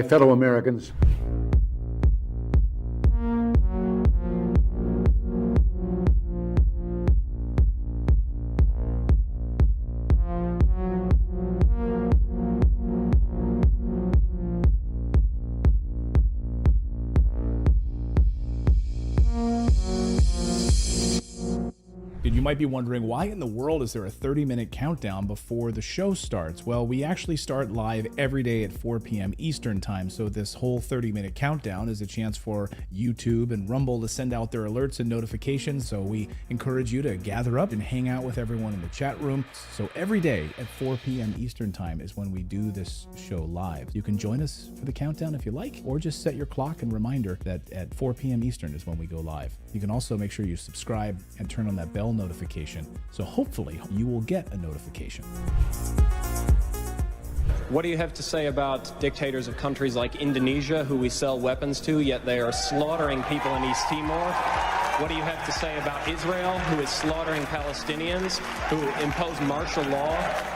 fellow Americans. You might be wondering, why in the world is there a 30-minute countdown before the show starts? Well, we actually start live every day at 4 p.m. Eastern time, so this whole 30-minute countdown is a chance for YouTube and Rumble to send out their alerts and notifications, so we encourage you to gather up and hang out with everyone in the chat room. So every day at 4 p.m. Eastern time is when we do this show live. You can join us for the countdown if you like, or just set your clock and reminder that at 4 p.m. Eastern is when we go live. You can also make sure you subscribe and turn on that bell notification, so hopefully you will get a notification. What do you have to say about dictators of countries like Indonesia, who we sell weapons to, yet they are slaughtering people in East Timor? What do you have to say about Israel, who is slaughtering Palestinians, who impose martial law?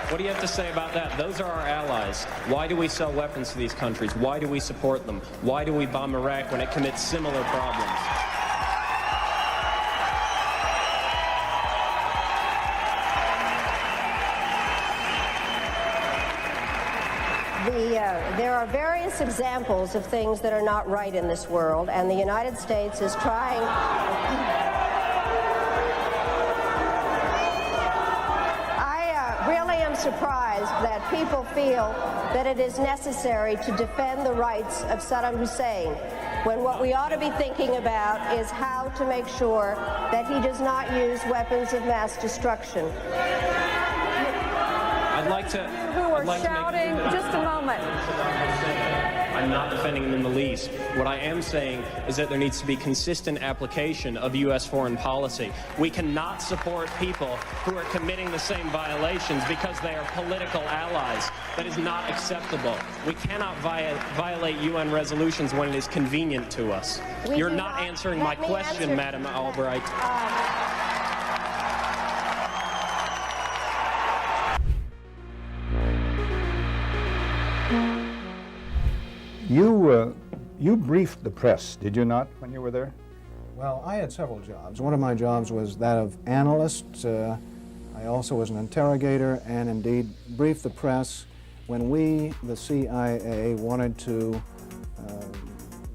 What do you have to say about that? Those are our allies. Why do we sell weapons to these countries? Why do we support them? Why do we bomb Iraq when it commits similar problems? There are various examples of things that are not right in this world, and the United States is trying. I really am surprised that people feel that it is necessary to defend the rights of Saddam Hussein, when what we ought to be thinking about is how to make sure that he does not use weapons of mass destruction. I'd like to... Who are shouting? Just a moment. I'm not defending him in the least. What I am saying is that there needs to be consistent application of U.S. foreign policy. We cannot support people who are committing the same violations because they are political allies. That is not acceptable. We cannot violate UN resolutions when it is convenient to us. You're not answering my question, Madam Albright. You briefed the press, did you not, when you were there? Well, I had several jobs. One of my jobs was that of analyst. I also was an interrogator and indeed briefed the press when we, the CIA, wanted to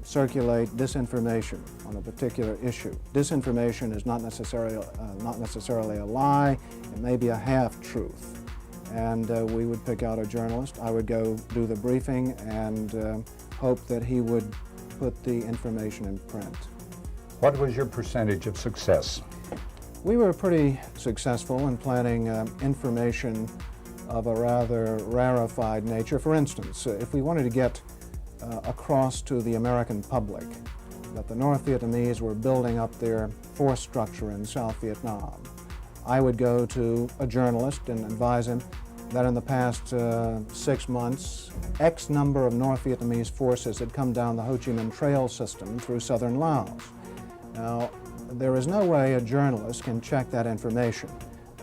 circulate disinformation on a particular issue. Disinformation is not necessarily a lie. It may be a half-truth. And we would pick out a journalist. I would go do the briefing and hope that he would put the information in print. What was your percentage of success? We were pretty successful in planning information of a rather rarefied nature. For instance, if we wanted to get across to the American public that the North Vietnamese were building up their force structure in South Vietnam, I would go to a journalist and advise him that in the past 6 months, X number of North Vietnamese forces had come down the Ho Chi Minh Trail system through southern Laos. Now, there is no way a journalist can check that information.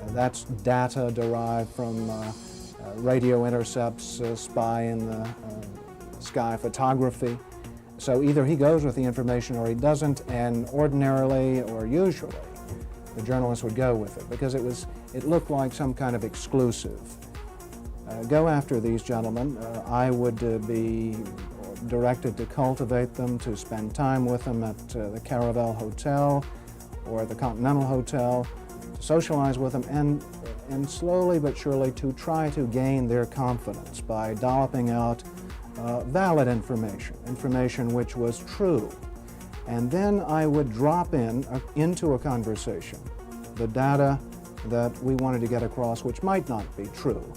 That's data derived from radio intercepts, spy in the sky photography. So either he goes with the information or he doesn't, and ordinarily or usually, the journalist would go with it because it looked like some kind of exclusive. Go after these gentlemen. I would be directed to cultivate them, to spend time with them at the Caravel Hotel or the Continental Hotel, to socialize with them, and slowly but surely to try to gain their confidence by dolloping out valid information which was true. And then I would drop into a conversation the data that we wanted to get across, which might not be true.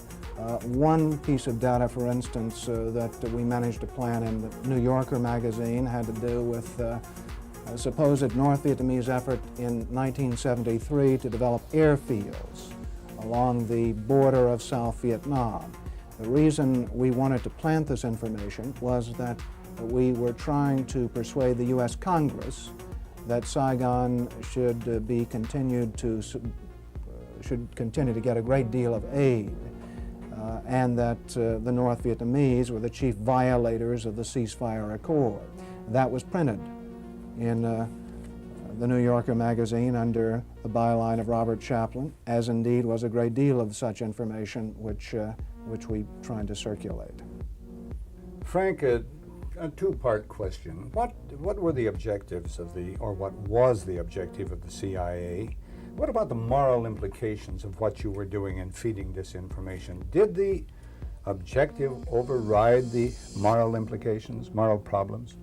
One piece of data, for instance, that we managed to plant in the New Yorker magazine had to do with a supposed North Vietnamese effort in 1973 to develop airfields along the border of South Vietnam. The reason we wanted to plant this information was that we were trying to persuade the U.S. Congress that Saigon should continue to get a great deal of aid. and that the North Vietnamese were the chief violators of the ceasefire accord. That was printed in the New Yorker magazine under the byline of Robert Chaplin, as indeed was a great deal of such information which we tried to circulate. Frank, a two-part question. What were the objectives of or what was the objective of the CIA? What about the moral implications of what you were doing in feeding disinformation? Did the objective override the moral implications, moral problems?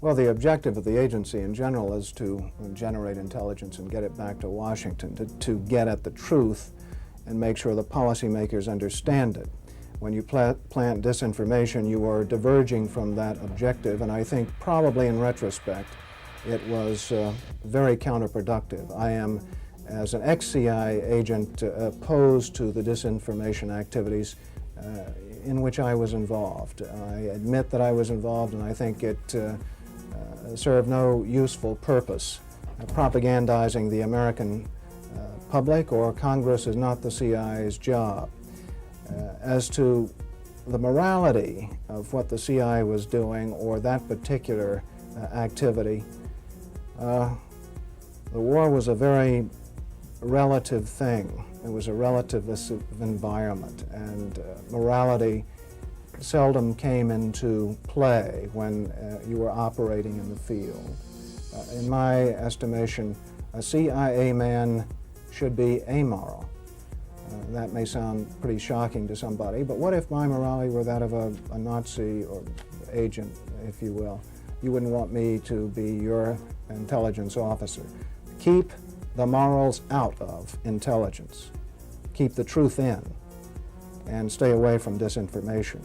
Well, the objective of the agency in general is to generate intelligence and get it back to Washington, to get at the truth and make sure the policymakers understand it. When you plant disinformation, you are diverging from that objective, and I think probably in retrospect it was very counterproductive. I am, as an ex-CIA agent, opposed to the disinformation activities in which I was involved. I admit that I was involved, and I think it served no useful purpose. Propagandizing the American public or Congress is not the CIA's job. As to the morality of what the CIA was doing or that particular activity, the war was a very relative thing. It was a relativist environment, and morality seldom came into play when you were operating in the field. In my estimation, a CIA man should be amoral. That may sound pretty shocking to somebody, but what if my morality were that of a Nazi or agent, if you will? You wouldn't want me to be your intelligence officer. Keep the morals out of intelligence. Keep the truth in, and stay away from disinformation.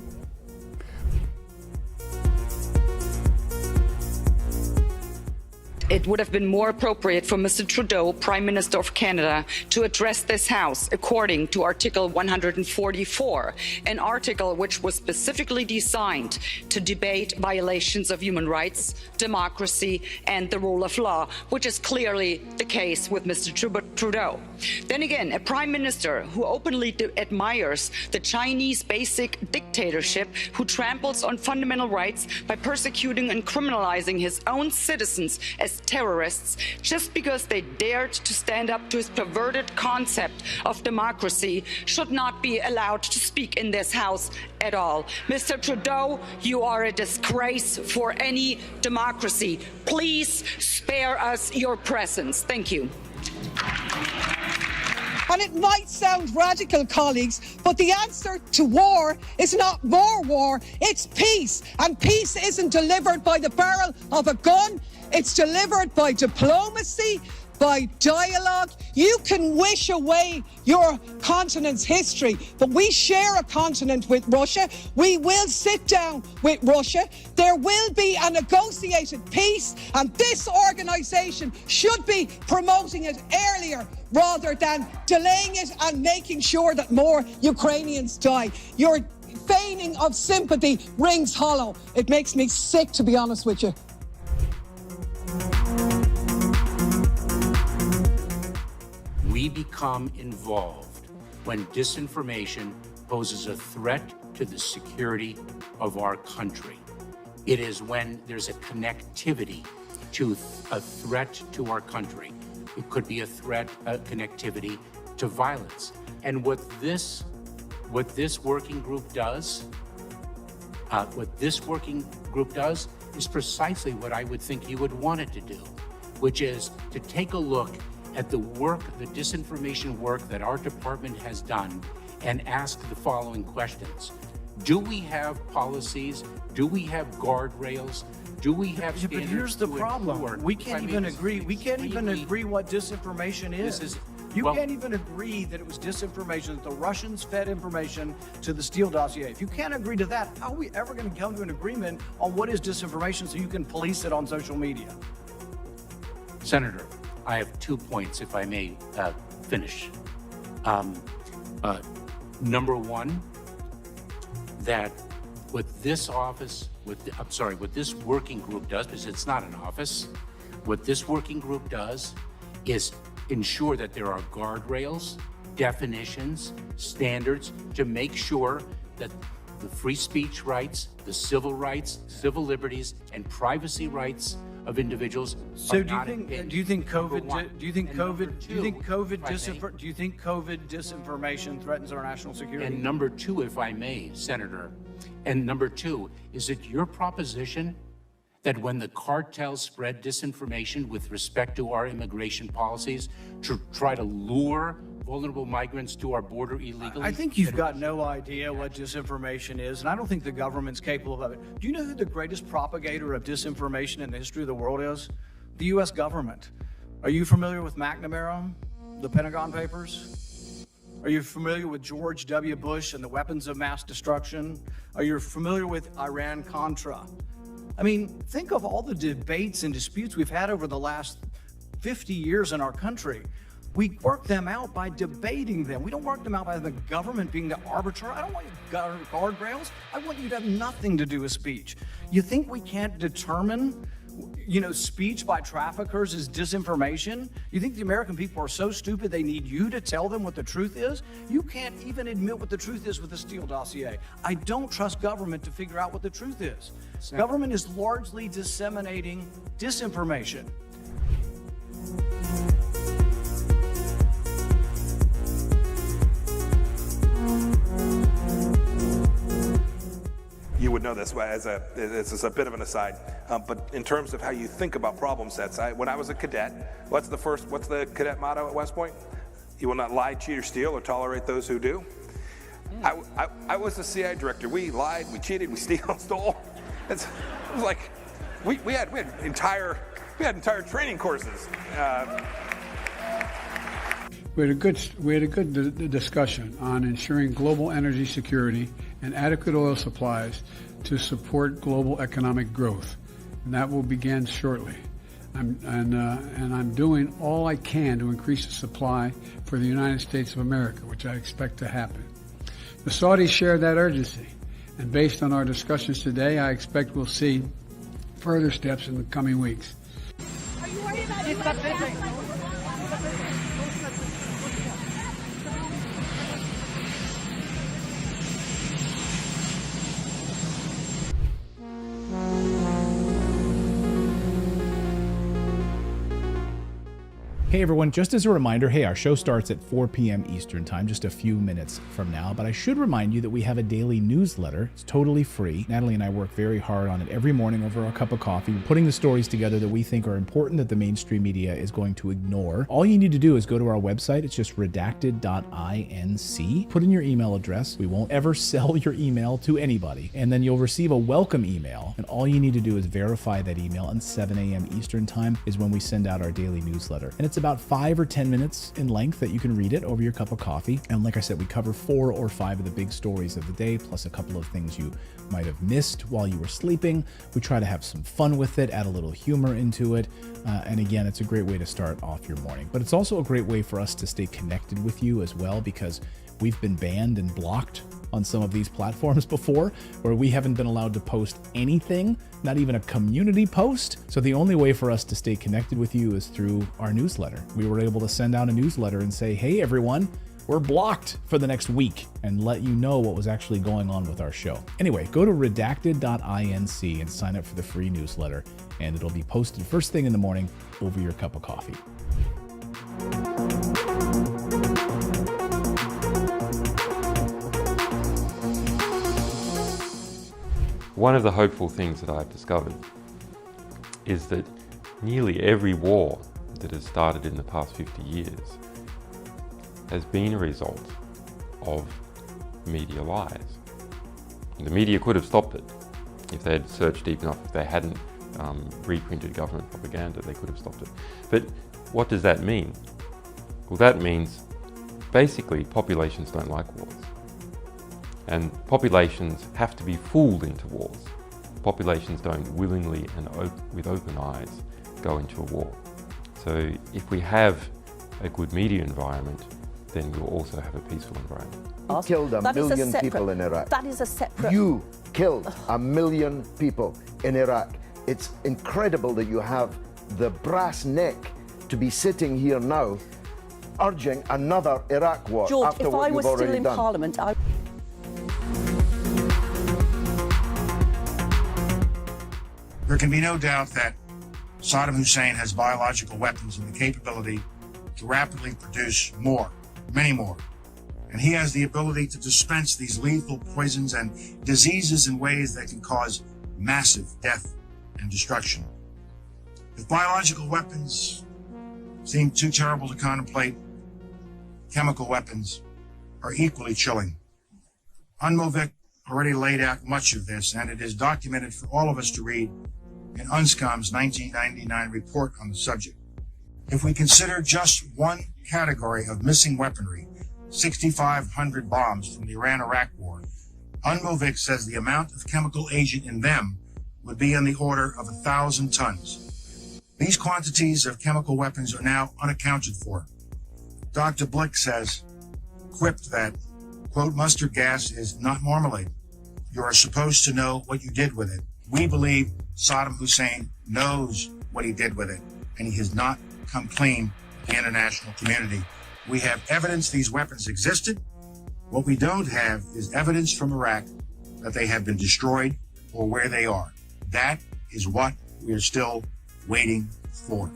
It would have been more appropriate for Mr. Trudeau, Prime Minister of Canada, to address this House according to Article 144, an article which was specifically designed to debate violations of human rights, democracy, and the rule of law, which is clearly the case with Mr. Trudeau. Then again, a Prime Minister who openly admires the Chinese basic dictatorship, who tramples on fundamental rights by persecuting and criminalizing his own citizens as terrorists just because they dared to stand up to his perverted concept of democracy, should not be allowed to speak in this House at all. Mr. Trudeau, you are a disgrace for any democracy. Please spare us your presence. Thank you. And it might sound radical, colleagues, but the answer to war is not more war, it's peace. And peace isn't delivered by the barrel of a gun, it's delivered by diplomacy, by dialogue. You can wish away your continent's history, but we share a continent with Russia. We will sit down with Russia. There will be a negotiated peace, and this organisation should be promoting it earlier rather than delaying it and making sure that more Ukrainians die. Your feigning of sympathy rings hollow. It makes me sick, to be honest with you. We become involved when disinformation poses a threat to the security of our country. It is when there's a connectivity to a threat to our country. It could be a threat, a connectivity to violence. And what this working group does, is precisely what I would think you would want it to do, which is to take a look at the work, the disinformation work that our department has done, and ask the following questions. Do we have policies? Do we have guardrails? Do we have standards? But here's the problem. We can't even agree. We can't even agree what disinformation is. You can't even agree that it was disinformation, that the Russians fed information to the Steele dossier. If you can't agree to that, how are we ever going to come to an agreement on what is disinformation so you can police it on social media? Senator, I have 2 points, if I may finish. Number one, that what this office, what this working group does, because it's not an office, what this working group does is ensure that there are guardrails definitions, standards to make sure that the free speech rights, the civil rights, civil liberties, and privacy rights of individuals. So do you think COVID disinformation threatens our national security? And number two, if I may, Senator, and number two, is it your proposition that when the cartels spread disinformation with respect to our immigration policies to try to lure vulnerable migrants to our border illegally? I think you've got no idea what disinformation is, and I don't think the government's capable of it. Do you know who the greatest propagator of disinformation in the history of the world is? The U.S. government. Are you familiar with McNamara, the Pentagon Papers? Are you familiar with George W. Bush and the weapons of mass destruction? Are you familiar with Iran-Contra? I mean, think of all the debates and disputes we've had over the last 50 years in our country. We work them out by debating them. We don't work them out by the government being the arbiter. I don't want you guardrails. I want you to have nothing to do with speech. You think we can't determine, speech by traffickers is disinformation? You think the American people are so stupid they need you to tell them what the truth is? You can't even admit what the truth is with the Steele dossier. I don't trust government to figure out what the truth is. Government is largely disseminating disinformation. You would know this this is a bit of an aside, but in terms of how you think about problem sets, when I was a cadet, what's the cadet motto at West Point? You will not lie, cheat, or steal, or tolerate those who do. I was the CIA director. We lied, we cheated, we stole. It was like we had entire training courses. We had a good discussion on ensuring global energy security and adequate oil supplies to support global economic growth, and that will begin shortly. I'm doing all I can to increase the supply for the United States of America, which I expect to happen. The Saudis share that urgency, and based on our discussions today, I expect we'll see further steps in the coming weeks. Are you worried about Hey everyone, just as a reminder, our show starts at 4 p.m. Eastern Time, just a few minutes from now, but I should remind you that we have a daily newsletter. It's totally free. Natalie and I work very hard on it every morning over a cup of coffee, putting the stories together that we think are important that the mainstream media is going to ignore. All you need to do is go to our website. It's just redacted.inc. Put in your email address. We won't ever sell your email to anybody. And then you'll receive a welcome email, and all you need to do is verify that email, and 7 a.m. Eastern Time is when we send out our daily newsletter. And it's about 5 or 10 minutes in length that you can read it over your cup of coffee. And like I said, we cover 4 or 5 of the big stories of the day, plus a couple of things you might have missed while you were sleeping. We try to have some fun with it, add a little humor into it. And again, it's a great way to start off your morning. But it's also a great way for us to stay connected with you as well, because we've been banned and blocked on some of these platforms before, where we haven't been allowed to post anything, not even a community post. So the only way for us to stay connected with you is through our newsletter. We were able to send out a newsletter and say, hey everyone, we're blocked for the next week, and let you know what was actually going on with our show. Anyway, go to redacted.inc and sign up for the free newsletter, and it'll be posted first thing in the morning over your cup of coffee. One of the hopeful things that I've discovered is that nearly every war that has started in the past 50 years has been a result of media lies. The media could have stopped it if they had searched deep enough. If they hadn't reprinted government propaganda, they could have stopped it. But what does that mean? Well, that means basically populations don't like wars. And populations have to be fooled into wars. Populations don't willingly and with open eyes go into a war. So if we have a good media environment, then we'll also have a peaceful environment. You killed a million people in Iraq. That is a separate... You killed 1 million people in Iraq. It's incredible that you have the brass neck to be sitting here now urging another Iraq war George, after if what I you've was still already in done. Parliament, There can be no doubt that Saddam Hussein has biological weapons and the capability to rapidly produce more, many more. And he has the ability to dispense these lethal poisons and diseases in ways that can cause massive death and destruction. If biological weapons seem too terrible to contemplate, chemical weapons are equally chilling. UNMOVIC already laid out much of this, and it is documented for all of us to read in UNSCOM's 1999 report on the subject. If we consider just one category of missing weaponry, 6,500 bombs from the Iran-Iraq war, UNMOVIC says the amount of chemical agent in them would be in the order of 1,000 tons. These quantities of chemical weapons are now unaccounted for. Dr. Blick says, quipped that, quote, mustard gas is not marmalade. You are supposed to know what you did with it. We believe Saddam Hussein knows what he did with it, and he has not come clean with the international community. We have evidence these weapons existed. What we don't have is evidence from Iraq that they have been destroyed or where they are. That is what we are still waiting for.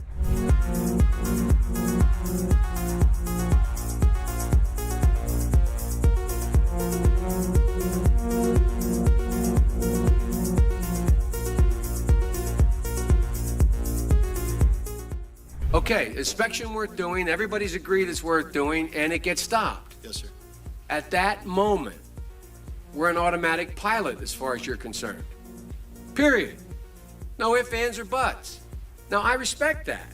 Okay, inspection worth doing, everybody's agreed it's worth doing, and it gets stopped. Yes, sir. At that moment, we're an automatic pilot as far as you're concerned. Period. No ifs, ands, or buts. Now, I respect that.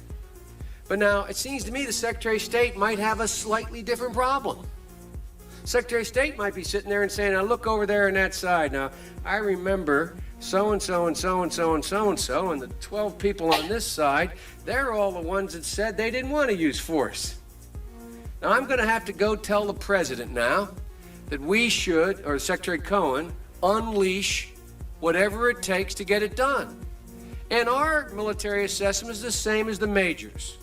But now, it seems to me the Secretary of State might have a slightly different problem. Secretary of State might be sitting there and saying, now look over there on that side. Now, I remember so-and-so and so-and-so and so-and-so, and the 12 people on this side, they're all the ones that said they didn't want to use force. Now, I'm going to have to go tell the president now that we should, or Secretary Cohen, unleash whatever it takes to get it done. And our military assessment is the same as the major's.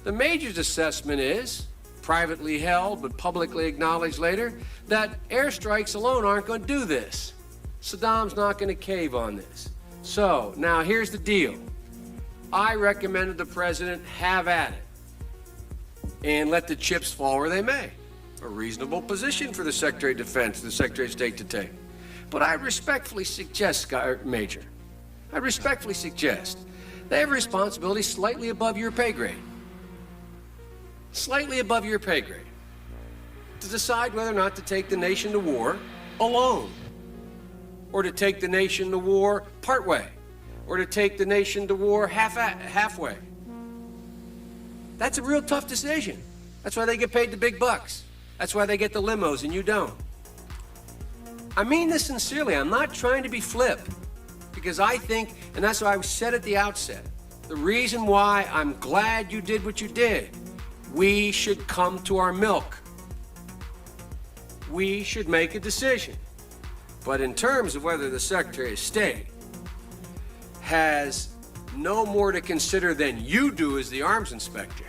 The major's assessment is, privately held but publicly acknowledged later, that airstrikes alone aren't going to do this. Saddam's not going to cave on this. So, now here's the deal. I recommended the president have at it and let the chips fall where they may. A reasonable position for the Secretary of Defense, the Secretary of State to take. But I respectfully suggest, Major, I respectfully suggest they have a responsibility slightly above your pay grade. Slightly above your pay grade. To decide whether or not to take the nation to war alone, or to take the nation to war partway, or to take the nation to war halfway. That's a real tough decision. That's why they get paid the big bucks. That's why they get the limos and you don't. I mean this sincerely. I'm not trying to be flip, because I think, and that's why I said at the outset, the reason why I'm glad you did what you did, we should come to our milk. We should make a decision. But in terms of whether the Secretary of State has no more to consider than you do as the arms inspector.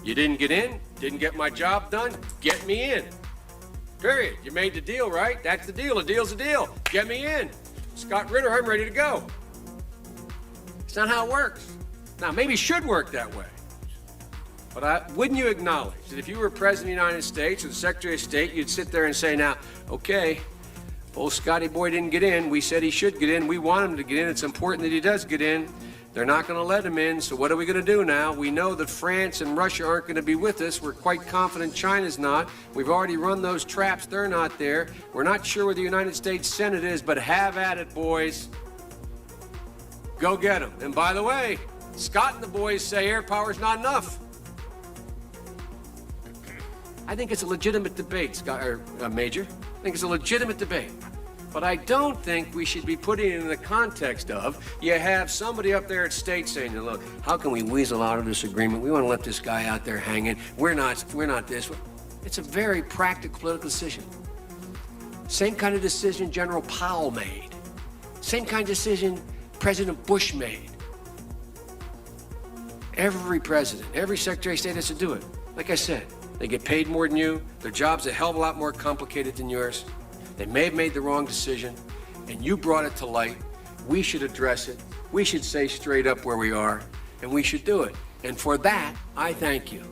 You didn't get in, didn't get my job done, get me in. Period. You made the deal, right? That's the deal. A deal's a deal. Get me in. Scott Ritter, I'm ready to go. It's not how it works. Now, maybe it should work that way. But wouldn't you acknowledge that if you were President of the United States or the Secretary of State, you'd sit there and say, now, okay, old Scotty boy didn't get in. We said he should get in. We want him to get in. It's important that he does get in. They're not going to let him in, so what are we going to do now? We know that France and Russia aren't going to be with us. We're quite confident China's not. We've already run those traps. They're not there. We're not sure where the United States Senate is, but have at it, boys. Go get them. And by the way, Scott and the boys say air power's not enough. I think it's a legitimate debate, Major. I think it's a legitimate debate. But I don't think we should be putting it in the context of, you have somebody up there at state saying, look, how can we weasel out of this agreement? We want to let this guy out there hanging. We're not this. It's a very practical political decision. Same kind of decision General Powell made. Same kind of decision President Bush made. Every president, every Secretary of State has to do it. Like I said, They get paid more than you. Their job's a hell of a lot more complicated than yours. They may have made the wrong decision, and you brought it to light. We should address it. We should say straight up where we are, and we should do it. And for that, I thank you.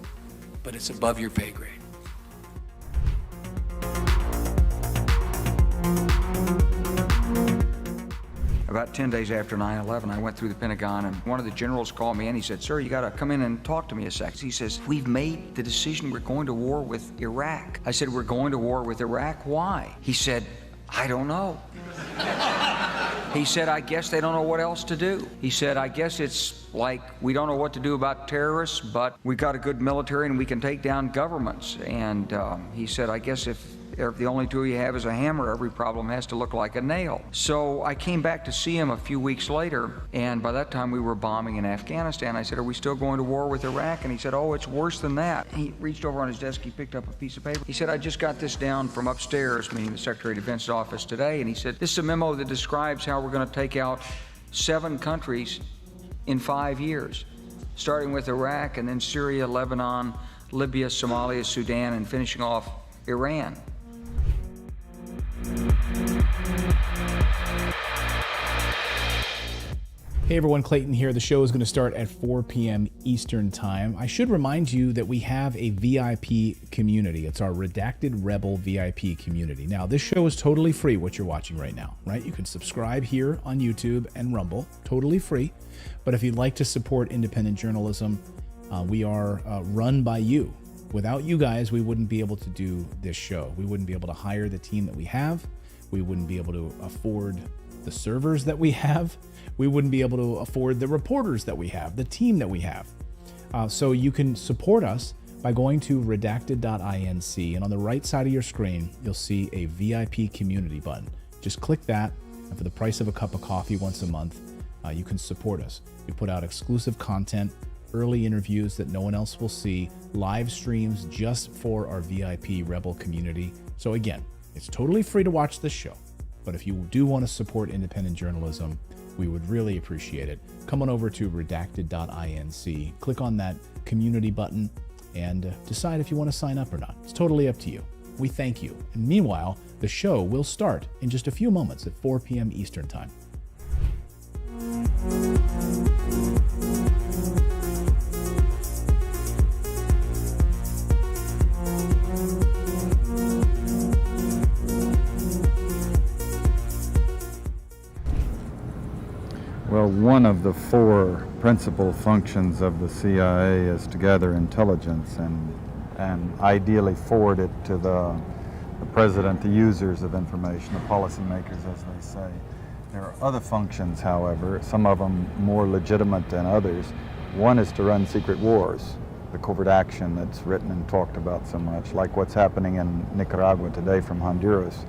But it's above your pay grade. About 10 days after 9/11, I went through the Pentagon, and one of the generals called me and he said, "Sir, you got to come in and talk to me a sec." He says, "We've made the decision. We're going to war with Iraq." I said, "We're going to war with Iraq? Why?" He said, "I don't know." He said, "I guess they don't know what else to do." He said, "I guess it's like we don't know what to do about terrorists, but we got a good military and we can take down governments." And he said, "I guess if the only tool you have is a hammer, every problem has to look like a nail." So I came back to see him a few weeks later, and by that time we were bombing in Afghanistan. I said, "Are we still going to war with Iraq?" And he said, "Oh, it's worse than that." He reached over on his desk, he picked up a piece of paper. He said, "I just got this down from upstairs," meaning the Secretary of Defense's office today, and he said, "This is a memo that describes how we're going to take out 7 countries in 5 years, starting with Iraq and then Syria, Lebanon, Libya, Somalia, Sudan, and finishing off Iran." Hey everyone, Clayton here. The show is going to start at 4 p.m. Eastern Time. I should remind you that we have a VIP community. It's our Redacted Rebel VIP community. Now, this show is totally free, what you're watching right now, right? You can subscribe here on YouTube and Rumble, totally free. But if you'd like to support independent journalism, we are run by you. Without you guys, we wouldn't be able to do this show. We wouldn't be able to hire the team that we have. We wouldn't be able to afford the servers that we have. We wouldn't be able to afford the reporters that we have, the team that we have. So you can support us by going to redacted.inc, and on the right side of your screen, you'll see a VIP community button. Just click that, and for the price of a cup of coffee once a month, you can support us. We put out exclusive content, early interviews that no one else will see, live streams just for our VIP Rebel community. So again, it's totally free to watch this show, but if you do want to support independent journalism, we would really appreciate it. Come on over to redacted.inc, click on that community button, and decide if you want to sign up or not. It's totally up to you. We thank you. And meanwhile, the show will start in just a few moments at 4 p.m. Eastern Time. Well, one of the 4 principal functions of the CIA is to gather intelligence and ideally forward it to the president, the users of information, the policymakers, as they say. There are other functions, however, some of them more legitimate than others. One is to run secret wars, the covert action that's written and talked about so much, like what's happening in Nicaragua today from Honduras.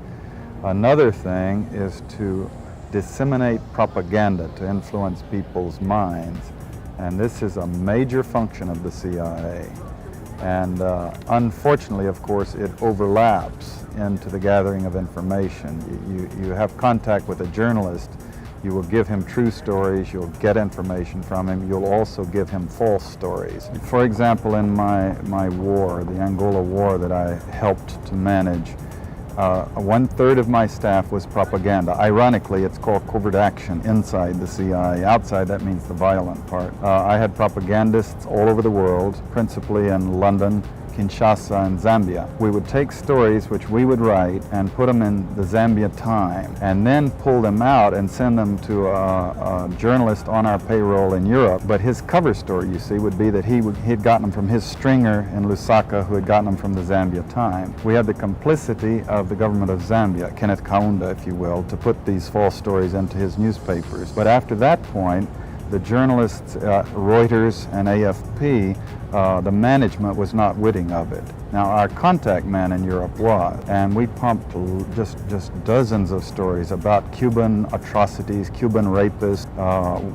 Another thing is to disseminate propaganda to influence people's minds, and this is a major function of the CIA. And unfortunately, of course, it overlaps into the gathering of information. You have contact with a journalist, you will give him true stories, you'll get information from him, you'll also give him false stories. For example, in my war, the Angola war that I helped to manage, 1/3 of my staff was propaganda. Ironically, it's called covert action inside the CIA. Outside, that means the violent part. I had propagandists all over the world, principally in London, Kinshasa, and Zambia. We would take stories which we would write and put them in the Zambia Time, and then pull them out and send them to a journalist on our payroll in Europe. But his cover story, you see, would be that he'd gotten them from his stringer in Lusaka, who had gotten them from the Zambia Time. We had the complicity of the government of Zambia, Kenneth Kaunda, if you will, to put these false stories into his newspapers. But after that point, the journalists, Reuters and AFP, the management was not witting of it. Now, our contact man in Europe was, and we pumped just dozens of stories about Cuban atrocities, Cuban rapists.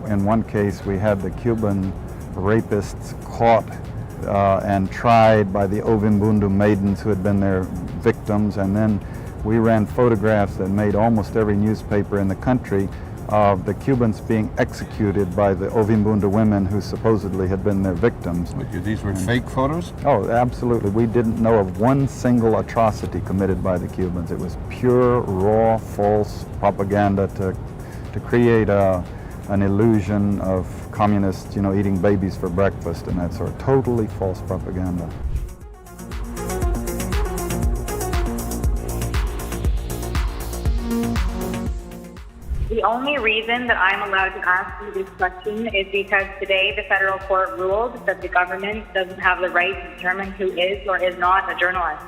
In one case, we had the Cuban rapists caught and tried by the Ovimbundu maidens who had been their victims, and then we ran photographs that made almost every newspaper in the country of the Cubans being executed by the Ovimbunda women who supposedly had been their victims. These were fake photos? Oh, absolutely. We didn't know of one single atrocity committed by the Cubans. It was pure, raw, false propaganda to create an illusion of communists, eating babies for breakfast and that sort of totally false propaganda. The only reason that I'm allowed to ask you this question is because today the federal court ruled that the government doesn't have the right to determine who is or is not a journalist.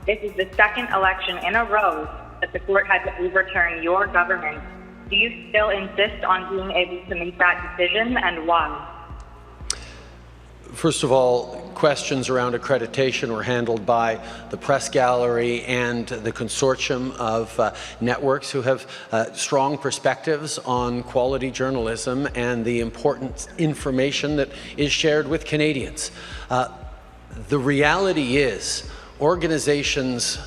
This is the second election in a row that the court had to overturn your government. Do you still insist on being able to make that decision, and why? First of all, questions around accreditation were handled by the press gallery and the consortium of networks who have strong perspectives on quality journalism and the important information that is shared with Canadians. The reality is organizations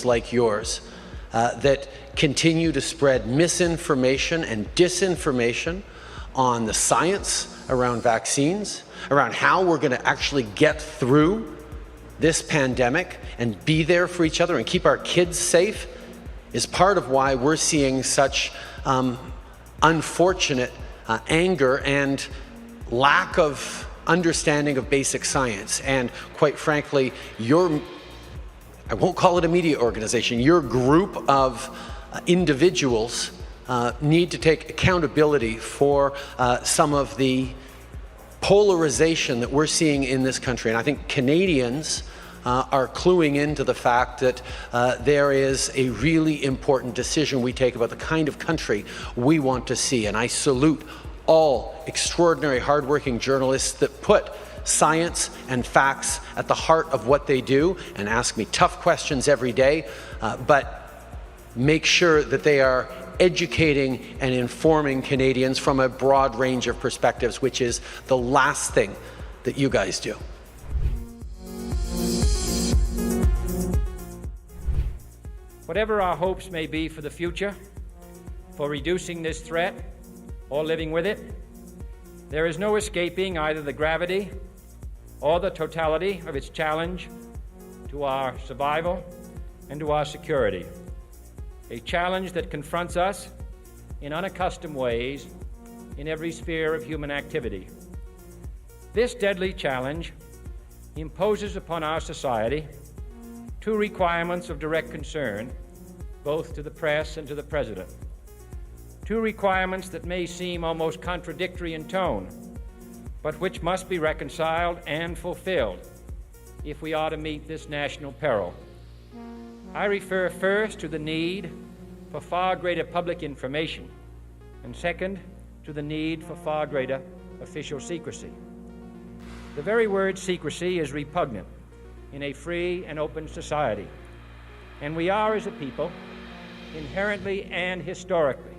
like yours that continue to spread misinformation and disinformation on the science around vaccines, around how we're going to actually get through this pandemic and be there for each other and keep our kids safe, is part of why we're seeing such unfortunate anger and lack of understanding of basic science. And quite frankly, I won't call it a media organization, your group of individuals need to take accountability for some of the polarization that we're seeing in this country. And I think Canadians are cluing into the fact that there is a really important decision we take about the kind of country we want to see. And I salute all extraordinary, hardworking journalists that put science and facts at the heart of what they do and ask me tough questions every day, but make sure that they are educating and informing Canadians from a broad range of perspectives, which is the last thing that you guys do. Whatever our hopes may be for the future, for reducing this threat or living with it, there is no escaping either the gravity or the totality of its challenge to our survival and to our security. A challenge that confronts us in unaccustomed ways in every sphere of human activity. This deadly challenge imposes upon our society two requirements of direct concern, both to the press and to the President. Two requirements that may seem almost contradictory in tone, but which must be reconciled and fulfilled if we are to meet this national peril. I refer first to the need for far greater public information, and second, to the need for far greater official secrecy. The very word secrecy is repugnant in a free and open society, and we are, as a people, inherently and historically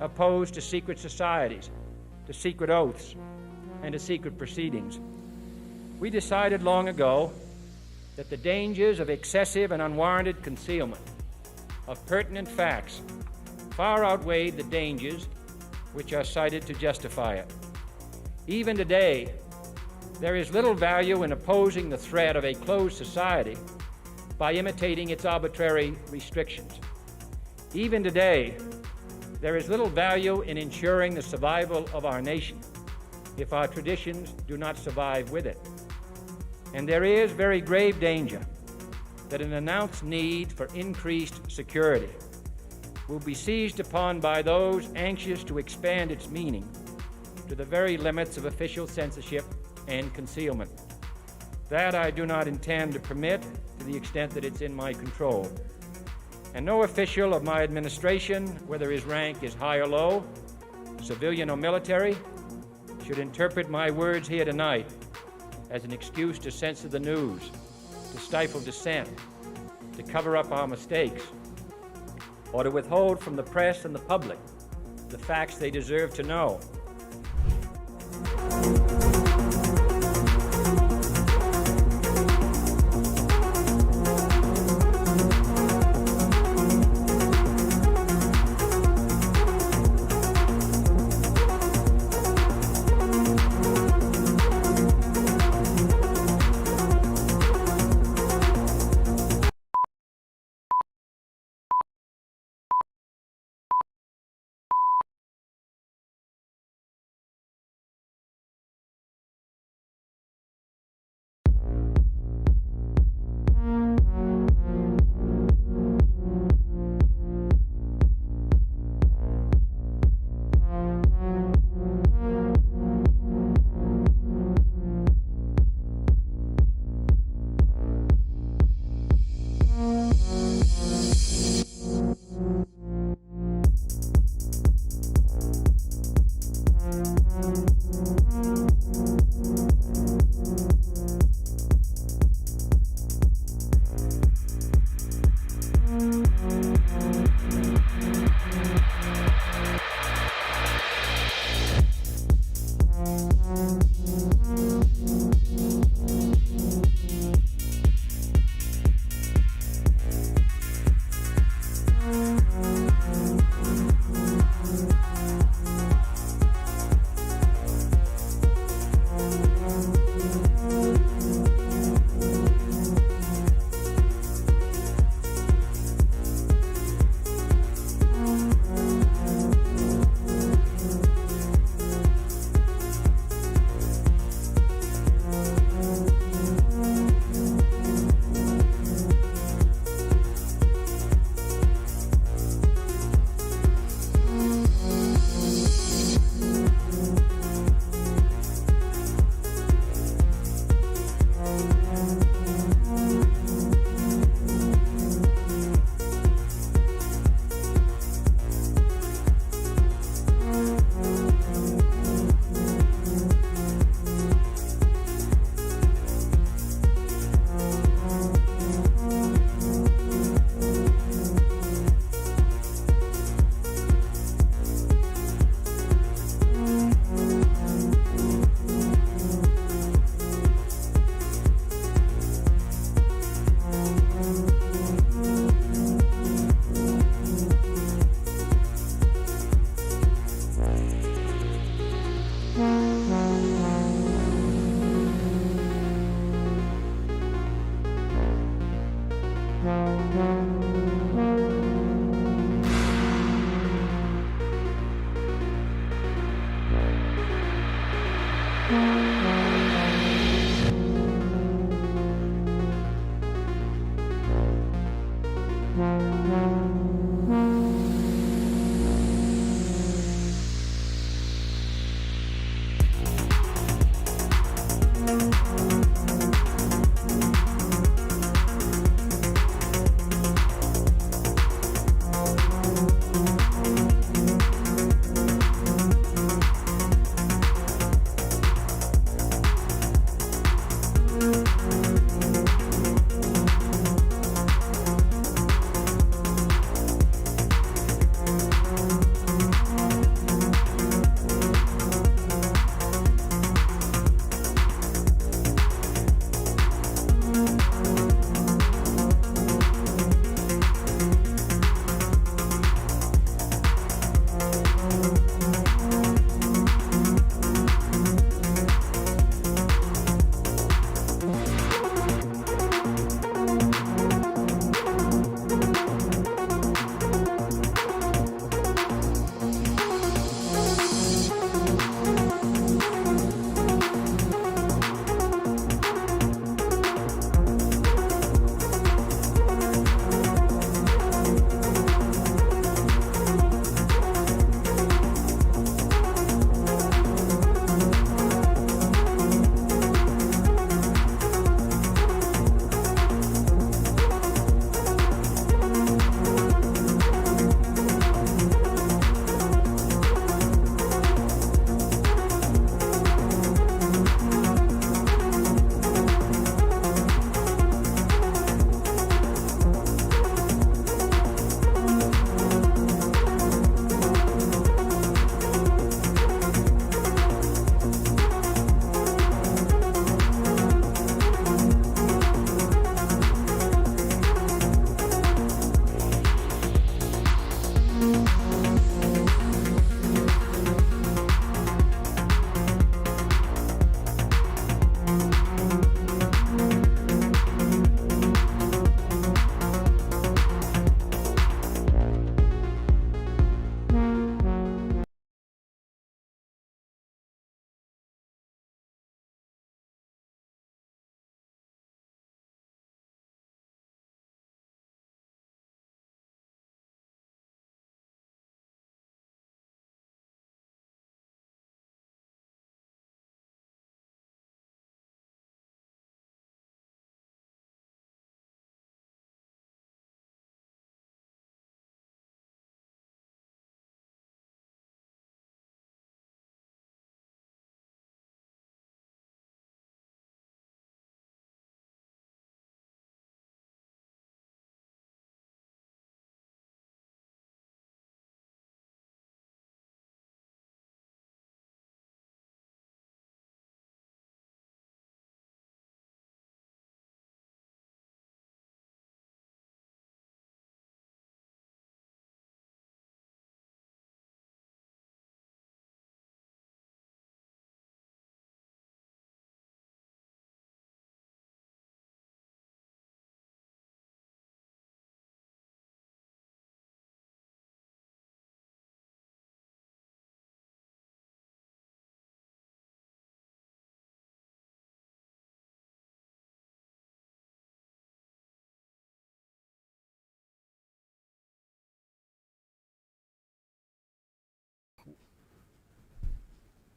opposed to secret societies, to secret oaths, and to secret proceedings. We decided long ago that the dangers of excessive and unwarranted concealment of pertinent facts far outweighed the dangers which are cited to justify it. Even today, there is little value in opposing the threat of a closed society by imitating its arbitrary restrictions. Even today, there is little value in ensuring the survival of our nation if our traditions do not survive with it. And there is very grave danger that an announced need for increased security will be seized upon by those anxious to expand its meaning to the very limits of official censorship and concealment. That I do not intend to permit to the extent that it's in my control. And no official of my administration, whether his rank is high or low, civilian or military, should interpret my words here tonight as an excuse to censor the news, to stifle dissent, to cover up our mistakes, or to withhold from the press and the public the facts they deserve to know.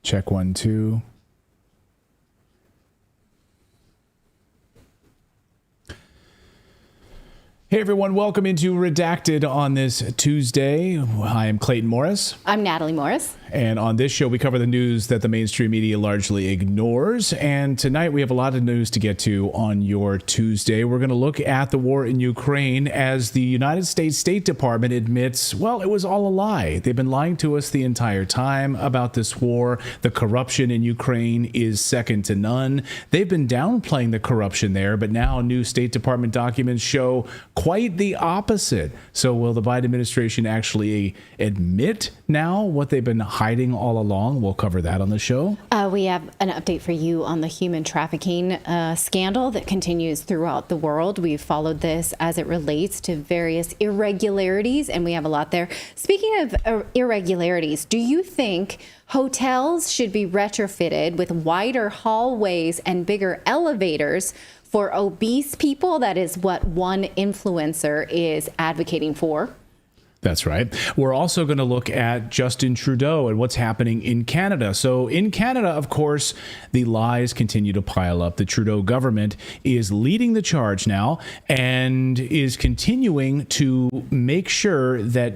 Check 1, 2. Hey everyone, welcome into Redacted on this Tuesday. I am Clayton Morris. I'm Natalie Morris. And on this show, we cover the news that the mainstream media largely ignores. And tonight, we have a lot of news to get to on your Tuesday. We're going to look at the war in Ukraine as the United States State Department admits, well, it was all a lie. They've been lying to us the entire time about this war. The corruption in Ukraine is second to none. They've been downplaying the corruption there, but now new State Department documents show quite the opposite. So will the Biden administration actually admit now what they've been hiding all along? We'll cover that on the show. We have an update for you on the human trafficking scandal that continues throughout the world. We've followed this as it relates to various irregularities, and we have a lot there. Speaking of irregularities, do you think hotels should be retrofitted with wider hallways and bigger elevators for obese people? That is what one influencer is advocating for. That's right. We're also going to look at Justin Trudeau and what's happening in Canada. So in Canada, of course, the lies continue to pile up. The Trudeau government is leading the charge now and is continuing to make sure that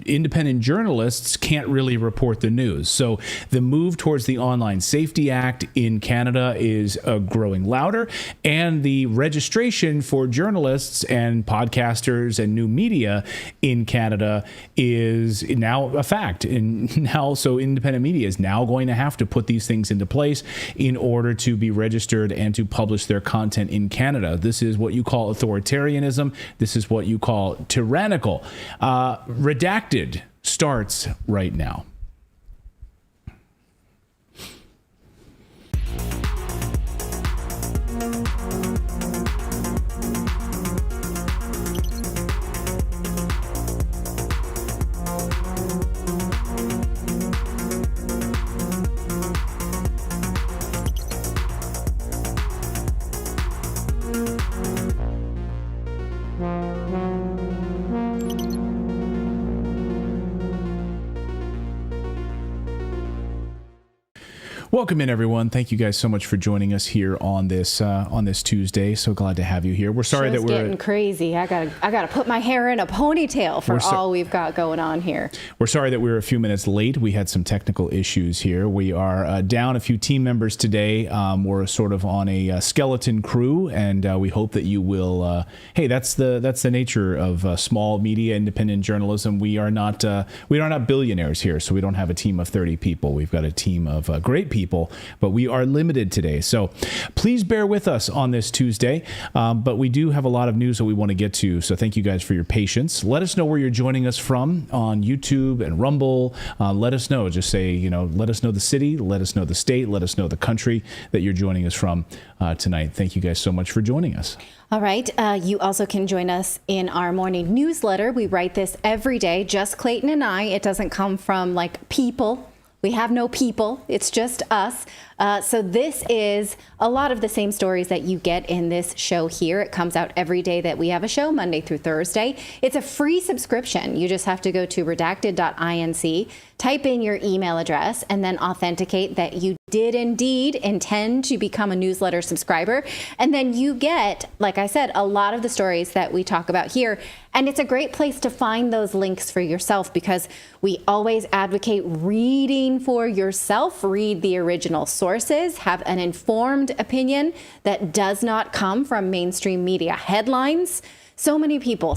independent journalists can't really report the news. So the move towards the Online Safety Act in Canada is growing louder, and the registration for journalists and podcasters and new media in Canada is now a fact. And now, so independent media is now going to have to put these things into place in order to be registered and to publish their content in Canada. This is what you call authoritarianism. This is what you call tyrannical. Redacted starts right now. Welcome in, everyone. Thank you guys so much for joining us here on this Tuesday. So glad to have you here. We're sorry that we're getting crazy. I gotta put my hair in a ponytail for all we've got going on here. We're sorry that we were a few minutes late. We had some technical issues here. We are down a few team members today. We're sort of on a skeleton crew, and we hope that you will. Hey, that's the nature of small media, independent journalism. We are not billionaires here, so we don't have a team of 30 people. We've got a team of great people, but we are limited today. So please bear with us on this Tuesday. But we do have a lot of news that we want to get to. So thank you guys for your patience. Let us know where you're joining us from on YouTube and Rumble. Let us know. Just say, let us know the city, let us know the state, let us know the country that you're joining us from tonight. Thank you guys so much for joining us. All right. You also can join us in our morning newsletter. We write this every day, just Clayton and I. It doesn't come from like people. We have no people. It's just us. So this is a lot of the same stories that you get in this show here. It comes out every day that we have a show, Monday through Thursday. It's a free subscription. You just have to go to redacted.inc, type in your email address, and then authenticate that you did indeed intend to become a newsletter subscriber. And then you get, like I said, a lot of the stories that we talk about here. And it's a great place to find those links for yourself, because we always advocate reading for yourself. Read the original sources, have an informed opinion that does not come from mainstream media headlines. So many people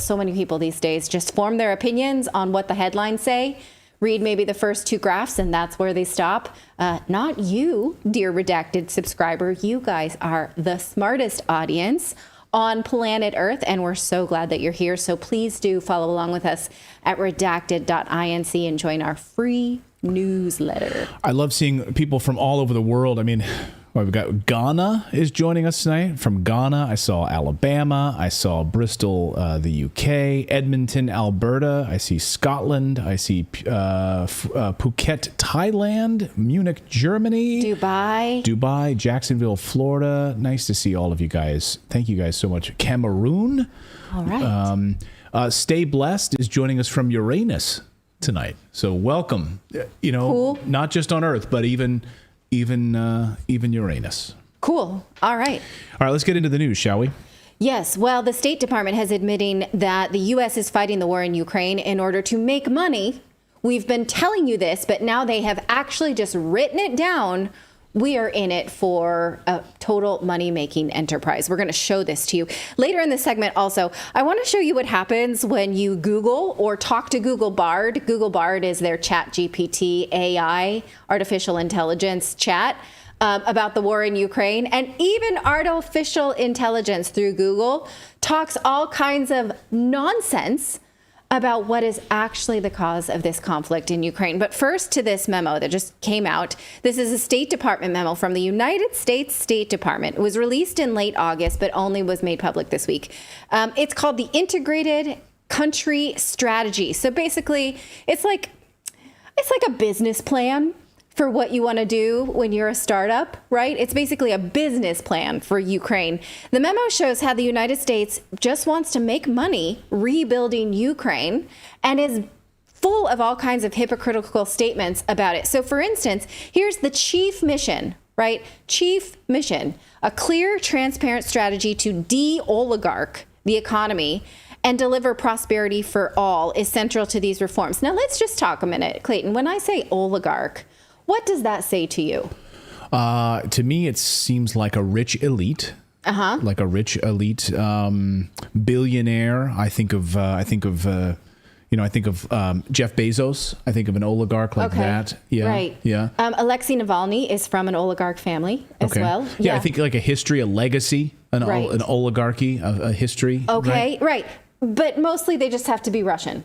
these days just form their opinions on what the headlines say. Read maybe the first two graphs, and that's where they stop. Not you, dear Redacted subscriber. You guys are the smartest audience on planet Earth, and we're so glad that you're here. So please do follow along with us at redacted.inc and join our free newsletter. I love seeing people from all over the world. I mean, we've got Ghana is joining us tonight. From Ghana, I saw Alabama. I saw Bristol, the UK, Edmonton, Alberta. I see Scotland. I see Phuket, Thailand, Munich, Germany, Dubai, Jacksonville, Florida. Nice to see all of you guys. Thank you guys so much. Cameroon. All right. Stay Blessed is joining us from Uranus. tonight. So welcome. Cool. Not just on Earth, but even Uranus. Cool. All right. All right, let's get into the news, shall we? Yes. Well, the State Department has admitting that the U.S. is fighting the war in Ukraine in order to make money. We've been telling you this, but now they have actually just written it down. We are in it for a total money-making enterprise. We're going to show this to you. Later in this segment also, I want to show you what happens when you Google or talk to Google Bard. Google Bard is their ChatGPT AI, artificial intelligence chat. About the war in Ukraine, and even artificial intelligence through Google talks all kinds of nonsense about what is actually the cause of this conflict in Ukraine. But first to this memo that just came out. This is a State Department memo from the United States State Department. It was released in late August, but only was made public this week. It's called the Integrated Country Strategy. So basically, it's like a business plan for what you want to do when you're a startup, right? It's basically a business plan for Ukraine. The memo shows how the United States just wants to make money rebuilding Ukraine and is full of all kinds of hypocritical statements about it. So for instance, here's the chief mission, right? Chief mission, a clear, transparent strategy to de-oligarch the economy and deliver prosperity for all is central to these reforms. Now let's just talk a minute, Clayton. When I say oligarch, what does that say to you? To me, it seems like a rich elite. Like a rich elite billionaire. I think of Jeff Bezos. I think of an oligarch like that. Yeah. Right. Yeah. Alexei Navalny is from an oligarch family as well. Yeah. I think like a history, a legacy, an oligarchy, a history. Okay. Right. But mostly they just have to be Russian.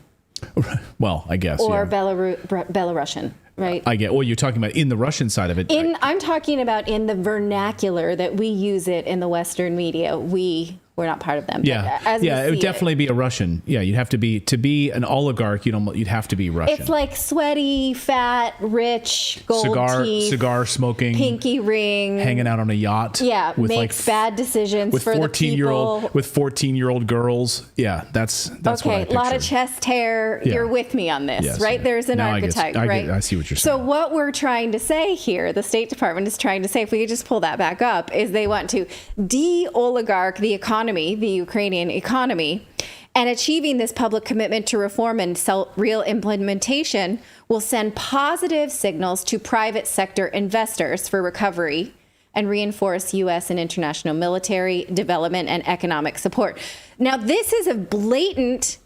Well, I guess. Or Belarusian. Right. I get. Well, you're talking about in the Russian side of it. I'm talking about in the vernacular that we use it in the Western media. We're not part of them. Yeah. It would definitely be a Russian. Yeah. You'd have to be an oligarch. You'd have to be Russian. It's like sweaty, fat, rich, gold teeth, cigar smoking, pinky ring, hanging out on a yacht. Yeah. With makes bad decisions with for 14-year-old with 14-year-old girls. Yeah. That's okay. What I picture. A lot of chest hair. Yeah. You're with me on this, yes, right? Yeah. There's an archetype, right? I see what you're saying. So what we're trying to say here, the State Department is trying to say, if we could just pull that back up, is they want to de-oligarch the economy, the Ukrainian economy, and achieving this public commitment to reform and real implementation will send positive signals to private sector investors for recovery and reinforce U.S. and international military development and economic support. Now, this is a blatant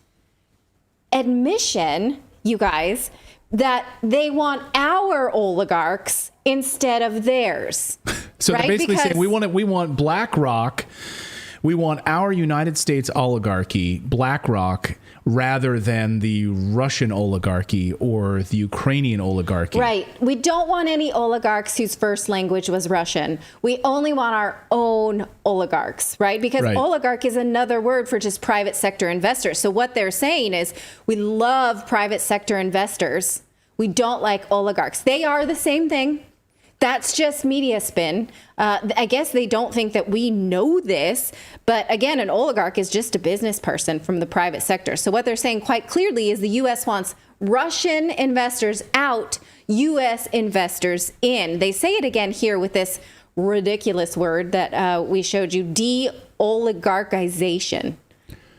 admission, you guys, that they want our oligarchs instead of theirs. So right? They're basically saying we want BlackRock. We want our United States oligarchy, BlackRock, rather than the Russian oligarchy or the Ukrainian oligarchy. Right. We don't want any oligarchs whose first language was Russian. We only want our own oligarchs, right? Because oligarch is another word for just private sector investors. So what they're saying is we love private sector investors. We don't like oligarchs. They are the same thing. That's just media spin. I guess they don't think that we know this. But again, an oligarch is just a business person from the private sector. So what they're saying quite clearly is the U.S. wants Russian investors out, U.S. investors in. They say it again here with this ridiculous word that we showed you, de-oligarchization.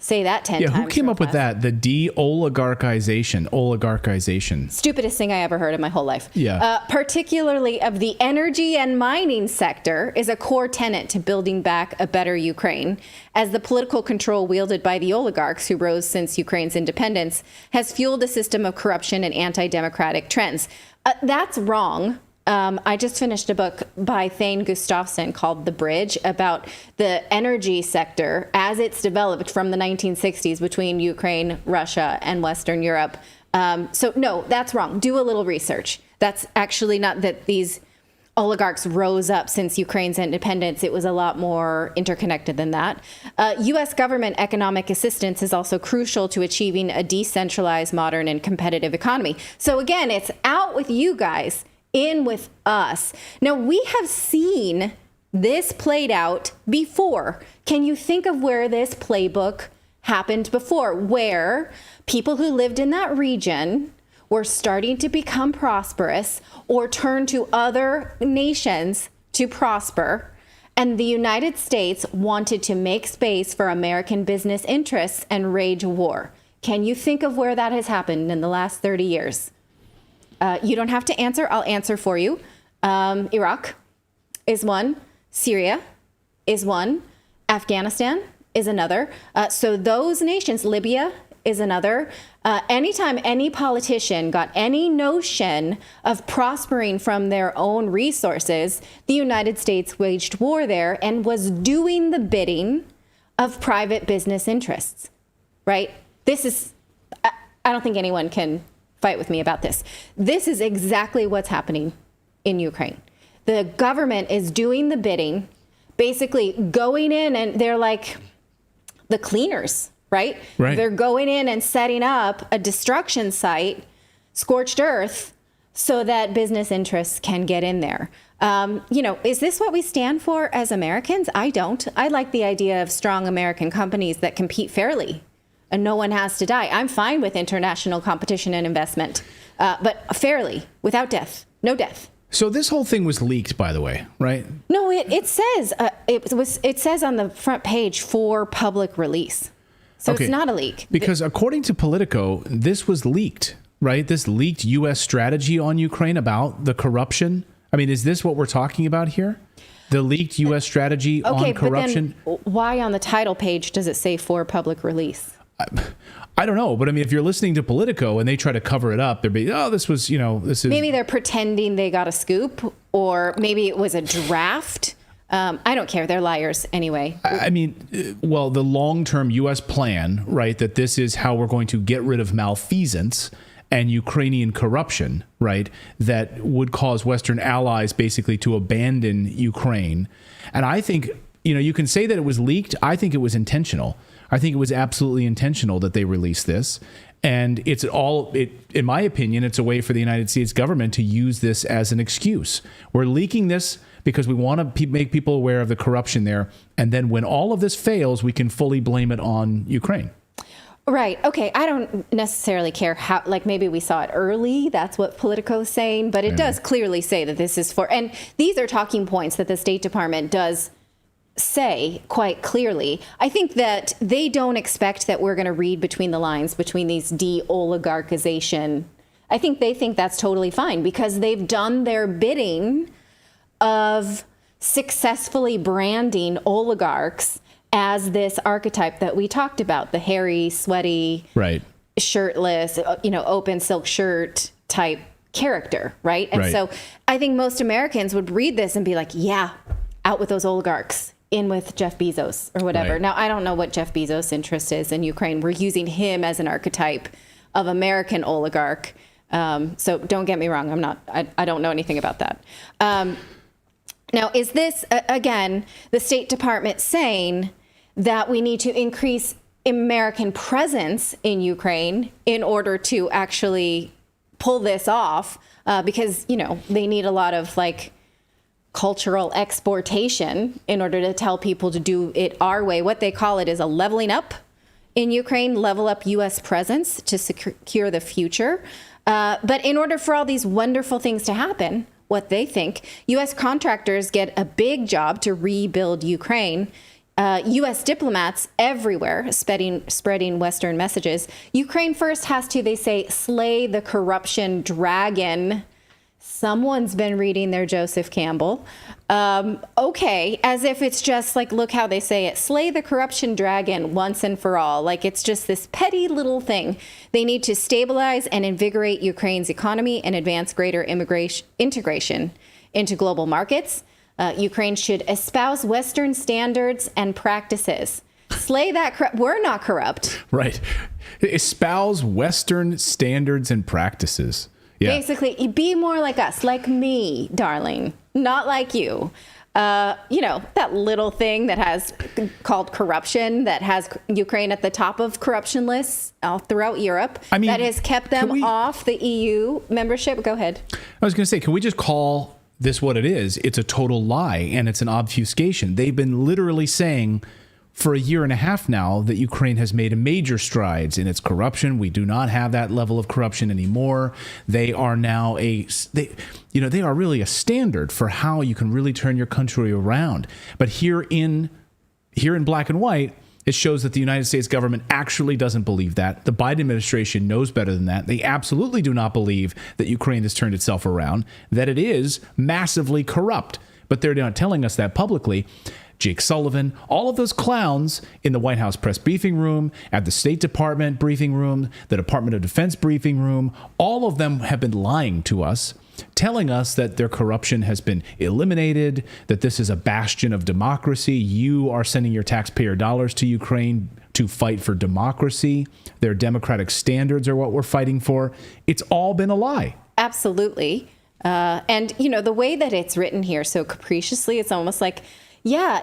Say that 10 times. Yeah, who came up with that? The de-oligarchization. Stupidest thing I ever heard in my whole life. Yeah. Particularly of the energy and mining sector is a core tenet to building back a better Ukraine, as the political control wielded by the oligarchs who rose since Ukraine's independence has fueled a system of corruption and anti-democratic trends. That's wrong. I just finished a book by Thane Gustafsson called The Bridge about the energy sector as it's developed from the 1960s between Ukraine, Russia, and Western Europe. So no, that's wrong. Do a little research. That's actually not that these oligarchs rose up since Ukraine's independence. It was a lot more interconnected than that. U.S. government economic assistance is also crucial to achieving a decentralized, modern, and competitive economy. So again, it's out with you guys, in with us. Now, we have seen this played out before. Can you think of where this playbook happened before, where people who lived in that region were starting to become prosperous or turn to other nations to prosper. And the United States wanted to make space for American business interests and wage war. Can you think of where that has happened in the last 30 years? You don't have to answer. I'll answer for you. Iraq is one. Syria is one. Afghanistan is another. So those nations, Libya is another. Anytime any politician got any notion of prospering from their own resources, the United States waged war there and was doing the bidding of private business interests, right? This is, I don't think anyone can fight with me about this. This is exactly what's happening in Ukraine. The government is doing the bidding, basically going in, and they're like the cleaners, right? They're going in and setting up a destruction site, scorched earth, so that business interests can get in there. Is this what we stand for as Americans? I don't. I like the idea of strong American companies that compete fairly and no one has to die. I'm fine with international competition and investment, but fairly, without death, no death. So this whole thing was leaked, by the way, right? No, it says it says on the front page for public release. So Okay. It's not a leak. Because according to Politico, this was leaked, right? This leaked U.S. strategy on Ukraine about the corruption. I mean, is this what we're talking about here? The leaked U.S. strategy on corruption? But then why on the title page does it say for public release? I don't know, but I mean, if you're listening to Politico and they try to cover it up, they'll be, oh, this was, this is... Maybe they're pretending they got a scoop, or maybe it was a draft. I don't care. They're liars anyway. I mean, well, the long-term U.S. plan, right, that this is how we're going to get rid of malfeasance and Ukrainian corruption, right, that would cause Western allies basically to abandon Ukraine. And I think, you can say that it was leaked. I think it was intentional. I think it was absolutely intentional that they released this. And in my opinion, it's a way for the United States government to use this as an excuse. We're leaking this because we want to make people aware of the corruption there. And then when all of this fails, we can fully blame it on Ukraine. Right. Okay. I don't necessarily care how, maybe we saw it early. That's what Politico is saying. But it does clearly say that this is for, and these are talking points that the State Department does say quite clearly. I think that they don't expect that we're going to read between the lines between these de-oligarchization. I think they think that's totally fine because they've done their bidding of successfully branding oligarchs as this archetype that we talked about, the hairy, sweaty, right, shirtless, open silk shirt type character, right? And so I think most Americans would read this and be like, yeah, out with those oligarchs, in with Jeff Bezos or whatever. Now, I don't know what Jeff Bezos' interest is in Ukraine. We're using him as an archetype of American oligarch. So don't get me wrong. I don't know anything about that. Now, is this, again, the State Department saying that we need to increase American presence in Ukraine in order to actually pull this off? Because, they need a lot of cultural exportation in order to tell people to do it our way. What they call it is a leveling up in Ukraine, level up U.S. presence to secure the future. But in order for all these wonderful things to happen, what they think, U.S. contractors get a big job to rebuild Ukraine. U.S. diplomats everywhere spreading Western messages. Ukraine first has to, they say, slay the corruption dragon. Someone's been reading their Joseph Campbell. Okay, as if it's just look how they say it. Slay the corruption dragon once and for all. It's just this petty little thing. They need to stabilize and invigorate Ukraine's economy and advance greater integration into global markets. Ukraine should espouse Western standards and practices. Slay that. We're not corrupt. Right. Espouse Western standards and practices. Yeah. Basically, be more like us, like me, darling, not like you. That little thing that has called corruption that has Ukraine at the top of corruption lists all throughout Europe. That has kept them off the EU membership. Go ahead. I was going to say, can we just call this what it is? It's a total lie and it's an obfuscation. They've been literally saying for a year and a half now that Ukraine has made major strides in its corruption. We do not have that level of corruption anymore. They are now they are really a standard for how you can really turn your country around. But here in black and white, it shows that the United States government actually doesn't believe that. The Biden administration knows better than that. They absolutely do not believe that Ukraine has turned itself around, that it is massively corrupt. But they're not telling us that publicly. Jake Sullivan, all of those clowns in the White House press briefing room, at the State Department briefing room, the Department of Defense briefing room, all of them have been lying to us, telling us that their corruption has been eliminated, that this is a bastion of democracy. You are sending your taxpayer dollars to Ukraine to fight for democracy. Their democratic standards are what we're fighting for. It's all been a lie. Absolutely. And, the way that it's written here so capriciously, it's almost like, yeah,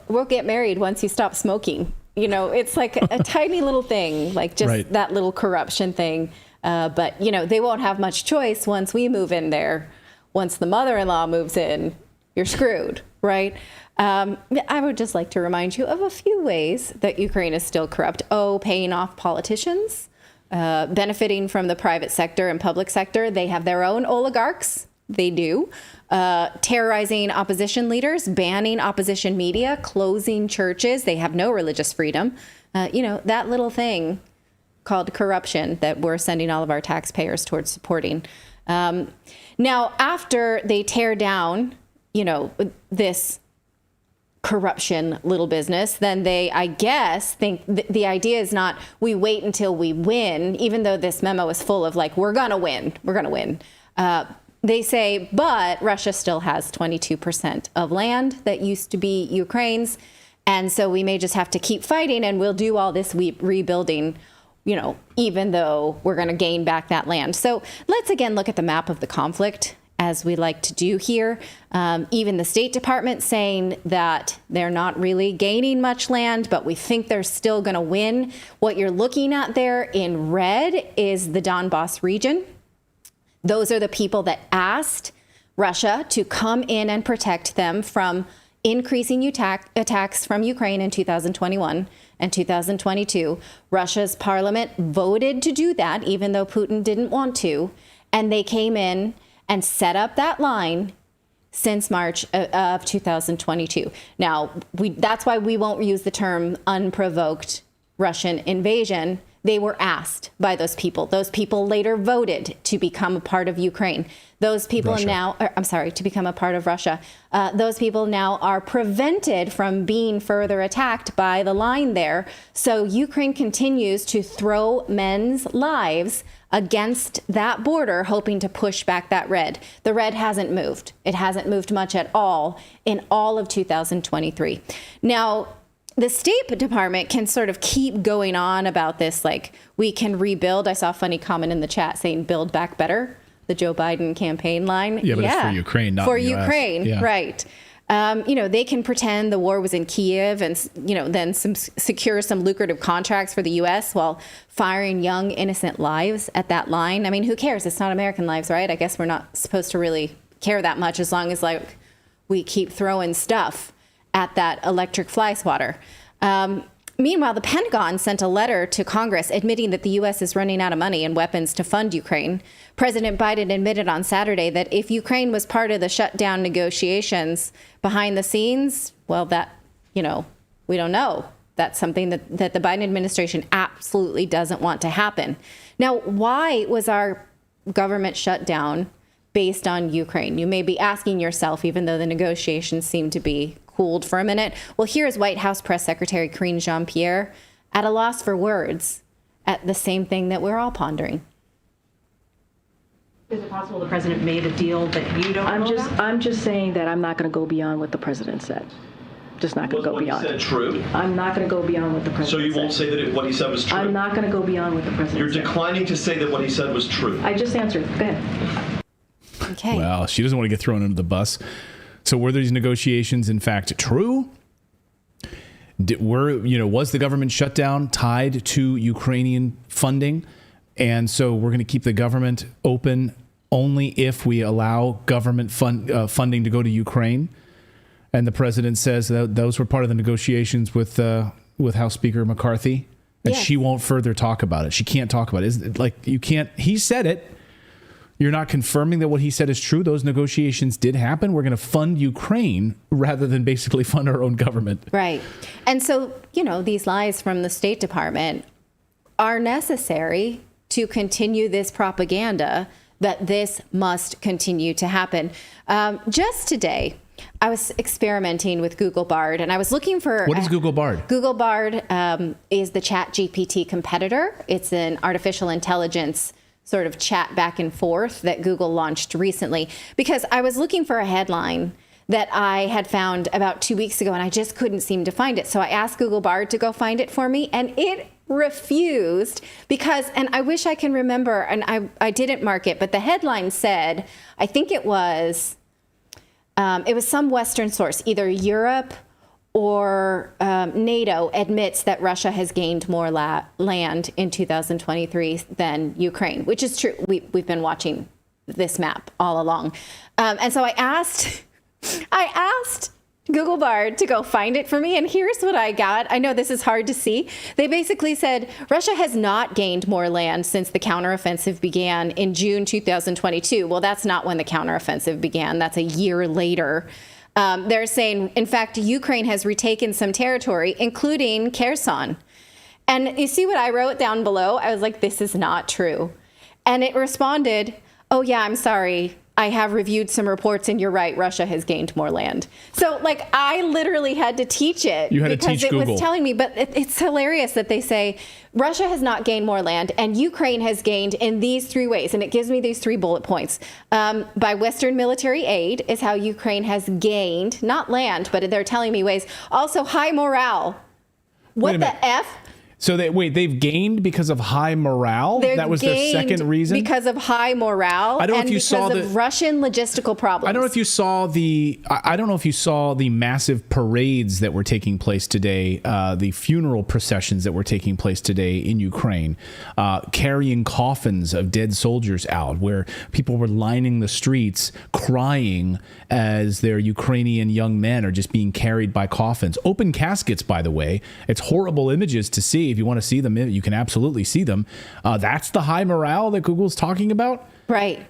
we'll get married once you stop smoking. It's like a tiny little thing, like just Right. that little corruption thing. But, they won't have much choice once we move in there. Once the mother-in-law moves in, you're screwed, right? I would just like to remind you of a few ways that Ukraine is still corrupt. Paying off politicians, benefiting from the private sector and public sector. They have their own oligarchs. They do. Terrorizing opposition leaders, banning opposition media, closing churches. They have no religious freedom. That little thing called corruption that we're sending all of our taxpayers towards supporting. Now, after they tear down, this corruption little business, then they, I guess, think the idea is not we wait until we win, even though this memo is full of like, we're going to win. They say, but Russia still has 22% of land that used to be Ukraine's. And so we may just have to keep fighting and we'll do all this rebuilding, even though we're going to gain back that land. So let's again look at the map of the conflict, as we like to do here. Even the State Department saying that they're not really gaining much land, but we think they're still going to win. What you're looking at there in red is the Donbas region. Those are the people that asked Russia to come in and protect them from increasing attacks from Ukraine in 2021 and 2022. Russia's parliament voted to do that, even though Putin didn't want to. And they came in and set up that line since March of 2022. Now, that's why we won't use the term unprovoked Russian invasion. They were asked by those people. Those people later voted to become a part of Ukraine. Those people to become a part of Russia. Those people now are prevented from being further attacked by the line there. So Ukraine continues to throw men's lives against that border, hoping to push back that red. The red hasn't moved. It hasn't moved much at all in all of 2023. Now, the State Department can sort of keep going on about this, like we can rebuild. I saw a funny comment in the chat saying build back better, the Joe Biden campaign line. Yeah, but it's for Ukraine, not for the US. Ukraine, Yeah. right. They can pretend the war was in Kiev and, then secure some lucrative contracts for the U.S. while firing young, innocent lives at that line. I mean, who cares? It's not American lives, right? I guess we're not supposed to really care that much as long as, we keep throwing stuff at that electric fly swatter. Meanwhile, the Pentagon sent a letter to Congress admitting that the U.S. is running out of money and weapons to fund Ukraine. President Biden admitted on Saturday that if Ukraine was part of the shutdown negotiations behind the scenes, well, that, we don't know. That's something that the Biden administration absolutely doesn't want to happen. Now, why was our government shutdown based on Ukraine? You may be asking yourself, even though the negotiations seem to be cooled for a minute. Well, here's White House Press Secretary Karine Jean-Pierre at a loss for words at the same thing that we're all pondering. Is it possible the president made a deal that you don't know about? I'm just saying that I'm not going to go beyond what the president said. Just not going to go beyond. Was what he said true? I'm not going to go beyond what the president said. So you won't say that what he said was true? I'm not going to go beyond what the president You're said. declining to say that what he said was true. I just answered. Go ahead. Okay. Well, she doesn't want to get thrown under the bus. So were these negotiations, in fact, true? Was the government shutdown tied to Ukrainian funding? And so we're going to keep the government open only if we allow government funding to go to Ukraine? And the president says that those were part of the negotiations with House Speaker McCarthy, and she won't further talk about it. She can't talk about it. It's like, you can't. He said it. You're not confirming that what he said is true. Those negotiations did happen. We're going to fund Ukraine rather than basically fund our own government. Right. And so, these lies from the State Department are necessary to continue this propaganda that this must continue to happen. Just today, I was experimenting with Google Bard, and I was looking for... What is Google Bard? Google Bard is the ChatGPT competitor. It's an artificial intelligence sort of chat back and forth that Google launched recently, because I was looking for a headline that I had found about 2 weeks ago, and I just couldn't seem to find it. So I asked Google Bard to go find it for me, and it refused because, and I wish I can remember, and I didn't mark it, but the headline said, I think it was some Western source, either Europe or NATO admits that Russia has gained more land in 2023 than Ukraine, which is true. We've been watching this map all along. And so I asked Google Bard to go find it for me, and here's what I got. I know this is hard to see. They basically said Russia has not gained more land since the counteroffensive began in June 2022. Well, that's not when the counteroffensive began. That's a year later. They're saying, in fact, Ukraine has retaken some territory, including Kherson. And you see what I wrote down below? I was like, this is not true. And it responded, oh, yeah, I'm sorry. I have reviewed some reports, and you're right. Russia has gained more land. So, I literally had to teach it. You had to teach Google. Because it was telling me. But it's hilarious that they say Russia has not gained more land, and Ukraine has gained in these 3 ways. And it gives me these 3 bullet points. By Western military aid is how Ukraine has gained, not land, but they're telling me ways. Also, high morale. What the F? So they've gained because of high morale? That was their second reason? Because of high morale. I don't know if you saw because of Russian logistical problems. I don't know if you saw the massive parades that were taking place today, the funeral processions that were taking place today in Ukraine, carrying coffins of dead soldiers out, where people were lining the streets crying as their Ukrainian young men are just being carried by coffins. Open caskets, by the way. It's horrible images to see. If you want to see them, you can absolutely see them. That's the high morale that Google's talking about? Right.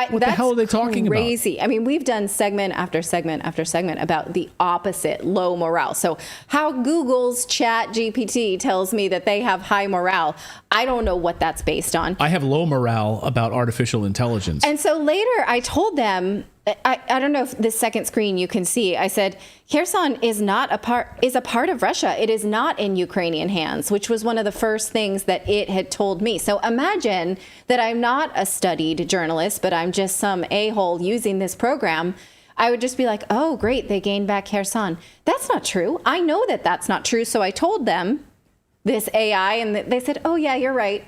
What the hell are they talking about? Crazy. I mean, we've done segment after segment after segment about the opposite, low morale. So how Google's ChatGPT tells me that they have high morale, I don't know what that's based on. I have low morale about artificial intelligence. And so later I told them, I don't know if this second screen you can see, I said, Kherson is a part of Russia. It is not in Ukrainian hands, which was one of the first things that it had told me. So imagine that I'm not a studied journalist, but I'm just some a-hole using this program. I would just be like, oh, great, they gained back Kherson. That's not true. I know that that's not true. So I told them this AI, and they said, oh, yeah, you're right.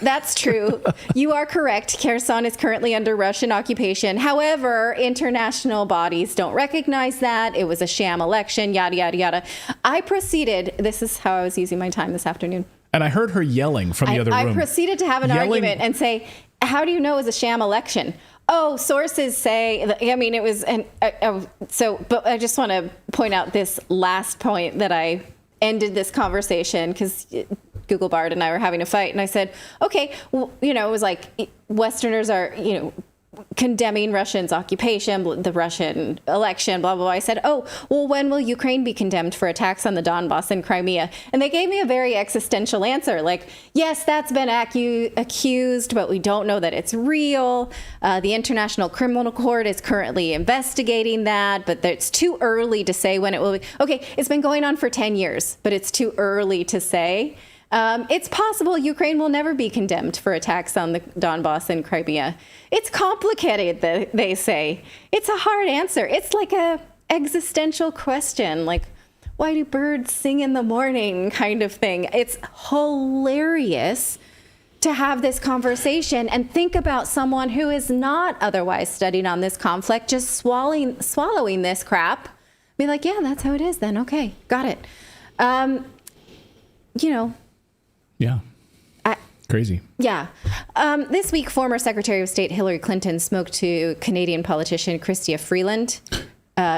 That's true. You are correct. Kherson is currently under Russian occupation. However, international bodies don't recognize that. It was a sham election, yada, yada, yada. I proceeded. This is how I was using my time this afternoon. And I heard her yelling from the other room. I proceeded to have an argument and say, how do you know it was a sham election? Oh, sources say, I mean, it was, but I just want to point out this last point that I ended this conversation, because Google Bard and I were having a fight, and I said, okay, well, it was like Westerners are, condemning Russians' occupation, the Russian election, blah, blah, blah. I said, oh, well, when will Ukraine be condemned for attacks on the Donbass and Crimea? And they gave me a very existential answer, like, yes, that's been accused, but we don't know that it's real. The International Criminal Court is currently investigating that, but it's too early to say when it will be. Okay, it's been going on for 10 years, but it's too early to say. It's possible Ukraine will never be condemned for attacks on the Donbass and Crimea. It's complicated, they say. It's a hard answer. It's like a existential question, like, why do birds sing in the morning kind of thing. It's hilarious to have this conversation and think about someone who is not otherwise studied on this conflict, just swallowing this crap. Be like, yeah, that's how it is then. Okay, got it. Yeah. Crazy. Yeah. This week, former Secretary of State Hillary Clinton spoke to Canadian politician Chrystia Freeland.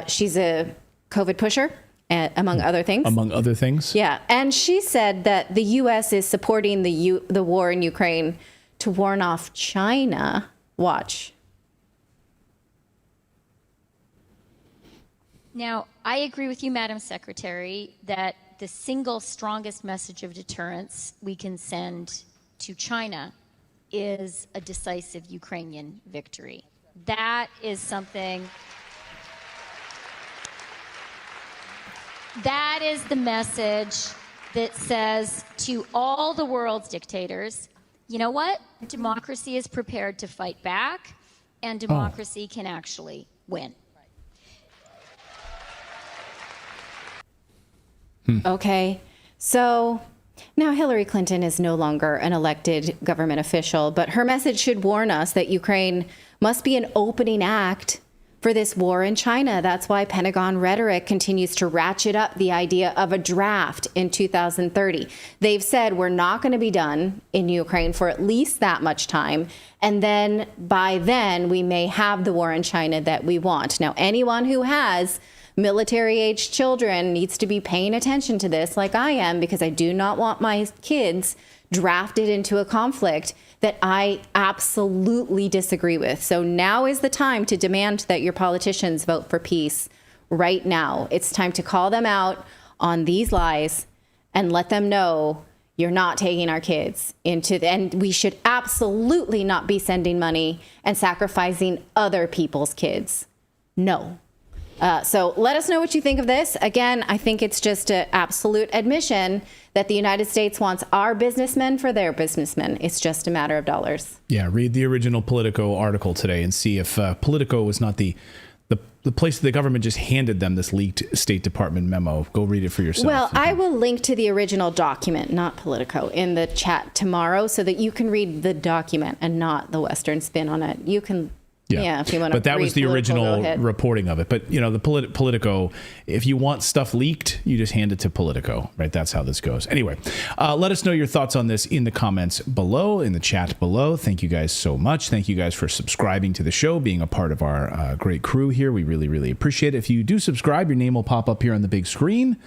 She's a COVID pusher, among other things. Among other things? Yeah. And she said that the U.S. is supporting the war in Ukraine to warn off China. Watch. Now, I agree with you, Madam Secretary, that the single strongest message of deterrence we can send to China is a decisive Ukrainian victory. That is something. That is the message that says to all the world's dictators, you know what? Democracy is prepared to fight back, and democracy can actually win. Okay. So now Hillary Clinton is no longer an elected government official, but her message should warn us that Ukraine must be an opening act for this war in China. That's why Pentagon rhetoric continues to ratchet up the idea of a draft in 2030. They've said we're not going to be done in Ukraine for at least that much time. And then by then we may have the war in China that we want. Now, anyone who has military-aged children needs to be paying attention to this like I am, because I do not want my kids drafted into a conflict that I absolutely disagree with. So now is the time to demand that your politicians vote for peace right now. It's time to call them out on these lies and let them know you're not taking our kids into and we should absolutely not be sending money and sacrificing other people's kids. No. So let us know what you think of this. Again, I think it's just an absolute admission that the United States wants our businessmen for their businessmen. It's just a matter of dollars. Yeah, read the original Politico article today and see if Politico was not the place the government just handed them this leaked State Department memo. Go read it for yourself. Well, I will link to the original document, not Politico, in the chat tomorrow so that you can read the document and not the Western spin on it. You can... Yeah, if you want to. But that was the original reporting of it. But, you know, the Politico, if you want stuff leaked, you just hand it to Politico, right? That's how this goes. Anyway, let us know your thoughts on this in the comments below, in the chat below. Thank you guys so much. Thank you guys for subscribing to the show, being a part of our great crew here. We really, really appreciate it. If you do subscribe, your name will pop up here on the big screen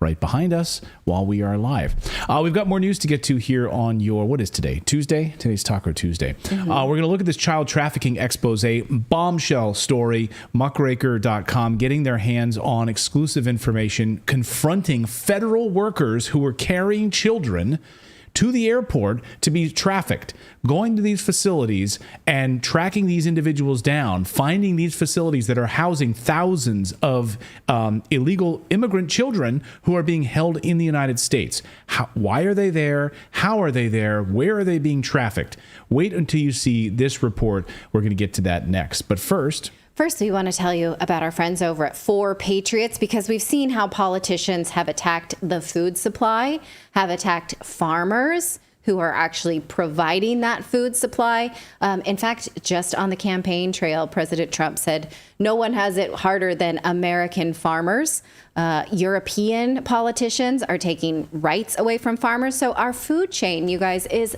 right behind us while we are live. We've got more news to get to here on your, what is today? Tuesday? Today's Taco Tuesday. Mm-hmm. We're going to look at this child trafficking expose, bombshell story, muckraker.com getting their hands on exclusive information confronting federal workers who were carrying children to the airport to be trafficked, going to these facilities and tracking these individuals down, finding these facilities that are housing thousands of illegal immigrant children who are being held in the United States. Why are they there? How are they there? Where are they being trafficked? Wait until you see this report. We're going to get to that next. But first, we want to tell you about our friends over at 4 Patriots, because we've seen how politicians have attacked the food supply, have attacked farmers who are actually providing that food supply. In fact, just on the campaign trail, President Trump said, no one has it harder than American farmers. European politicians are taking rights away from farmers. So our food chain, you guys, is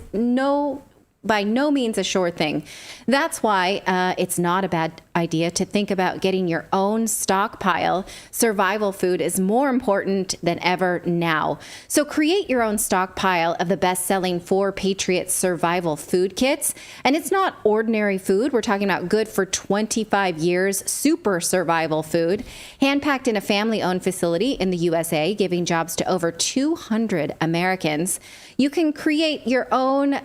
by no means a sure thing. That's why it's not a bad idea to think about getting your own stockpile. Survival food is more important than ever now. So create your own stockpile of the best-selling 4 Patriots survival food kits. And it's not ordinary food. We're talking about good for 25 years, super survival food, hand-packed in a family-owned facility in the USA, giving jobs to over 200 Americans. You can create your own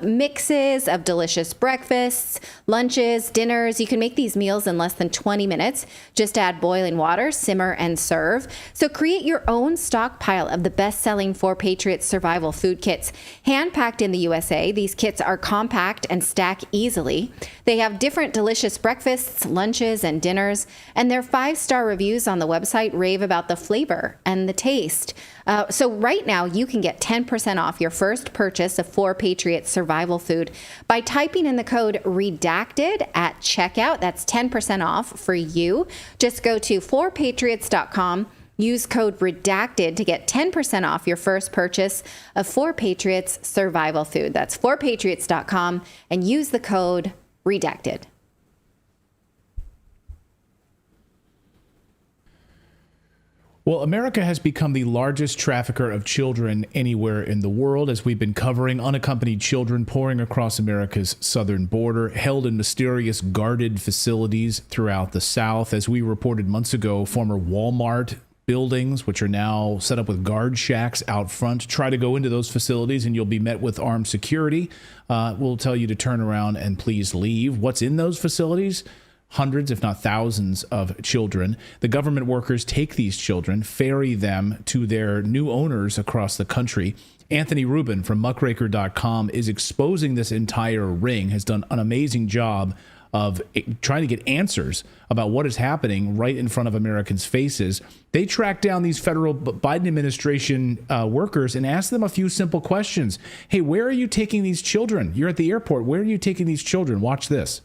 mixes of delicious breakfasts, lunches, dinners. You can make these meals in less than 20 minutes. Just add boiling water, simmer, and serve. So create your own stockpile of the best-selling 4 Patriots survival food kits. Hand-packed in the USA, these kits are compact and stack easily. They have different delicious breakfasts, lunches, and dinners, and their 5-star reviews on the website rave about the flavor and the taste. So right now, you can get 10% off your first purchase of 4 Patriots survival food by typing in the code REDACTED at checkout. That's 10% off for you. Just go to 4patriots.com. Use code REDACTED to get 10% off your first purchase of 4 Patriots survival food. That's 4patriots.com and use the code REDACTED. Well, America has become the largest trafficker of children anywhere in the world, as we've been covering unaccompanied children pouring across America's southern border, held in mysterious guarded facilities throughout the South. As we reported months ago, former Walmart buildings, which are now set up with guard shacks out front. Try to go into those facilities and you'll be met with armed security. We'll tell you to turn around and please leave. What's in those facilities? Hundreds, if not thousands, of children. The government workers take these children, ferry them to their new owners across the country. Anthony Rubin from muckraker.com is exposing this entire ring, has done an amazing job of trying to get answers about what is happening right in front of Americans' faces. They track down these federal Biden administration workers and ask them a few simple questions. Hey, where are you taking these children? You're at the airport. Where are you taking these children? Watch this.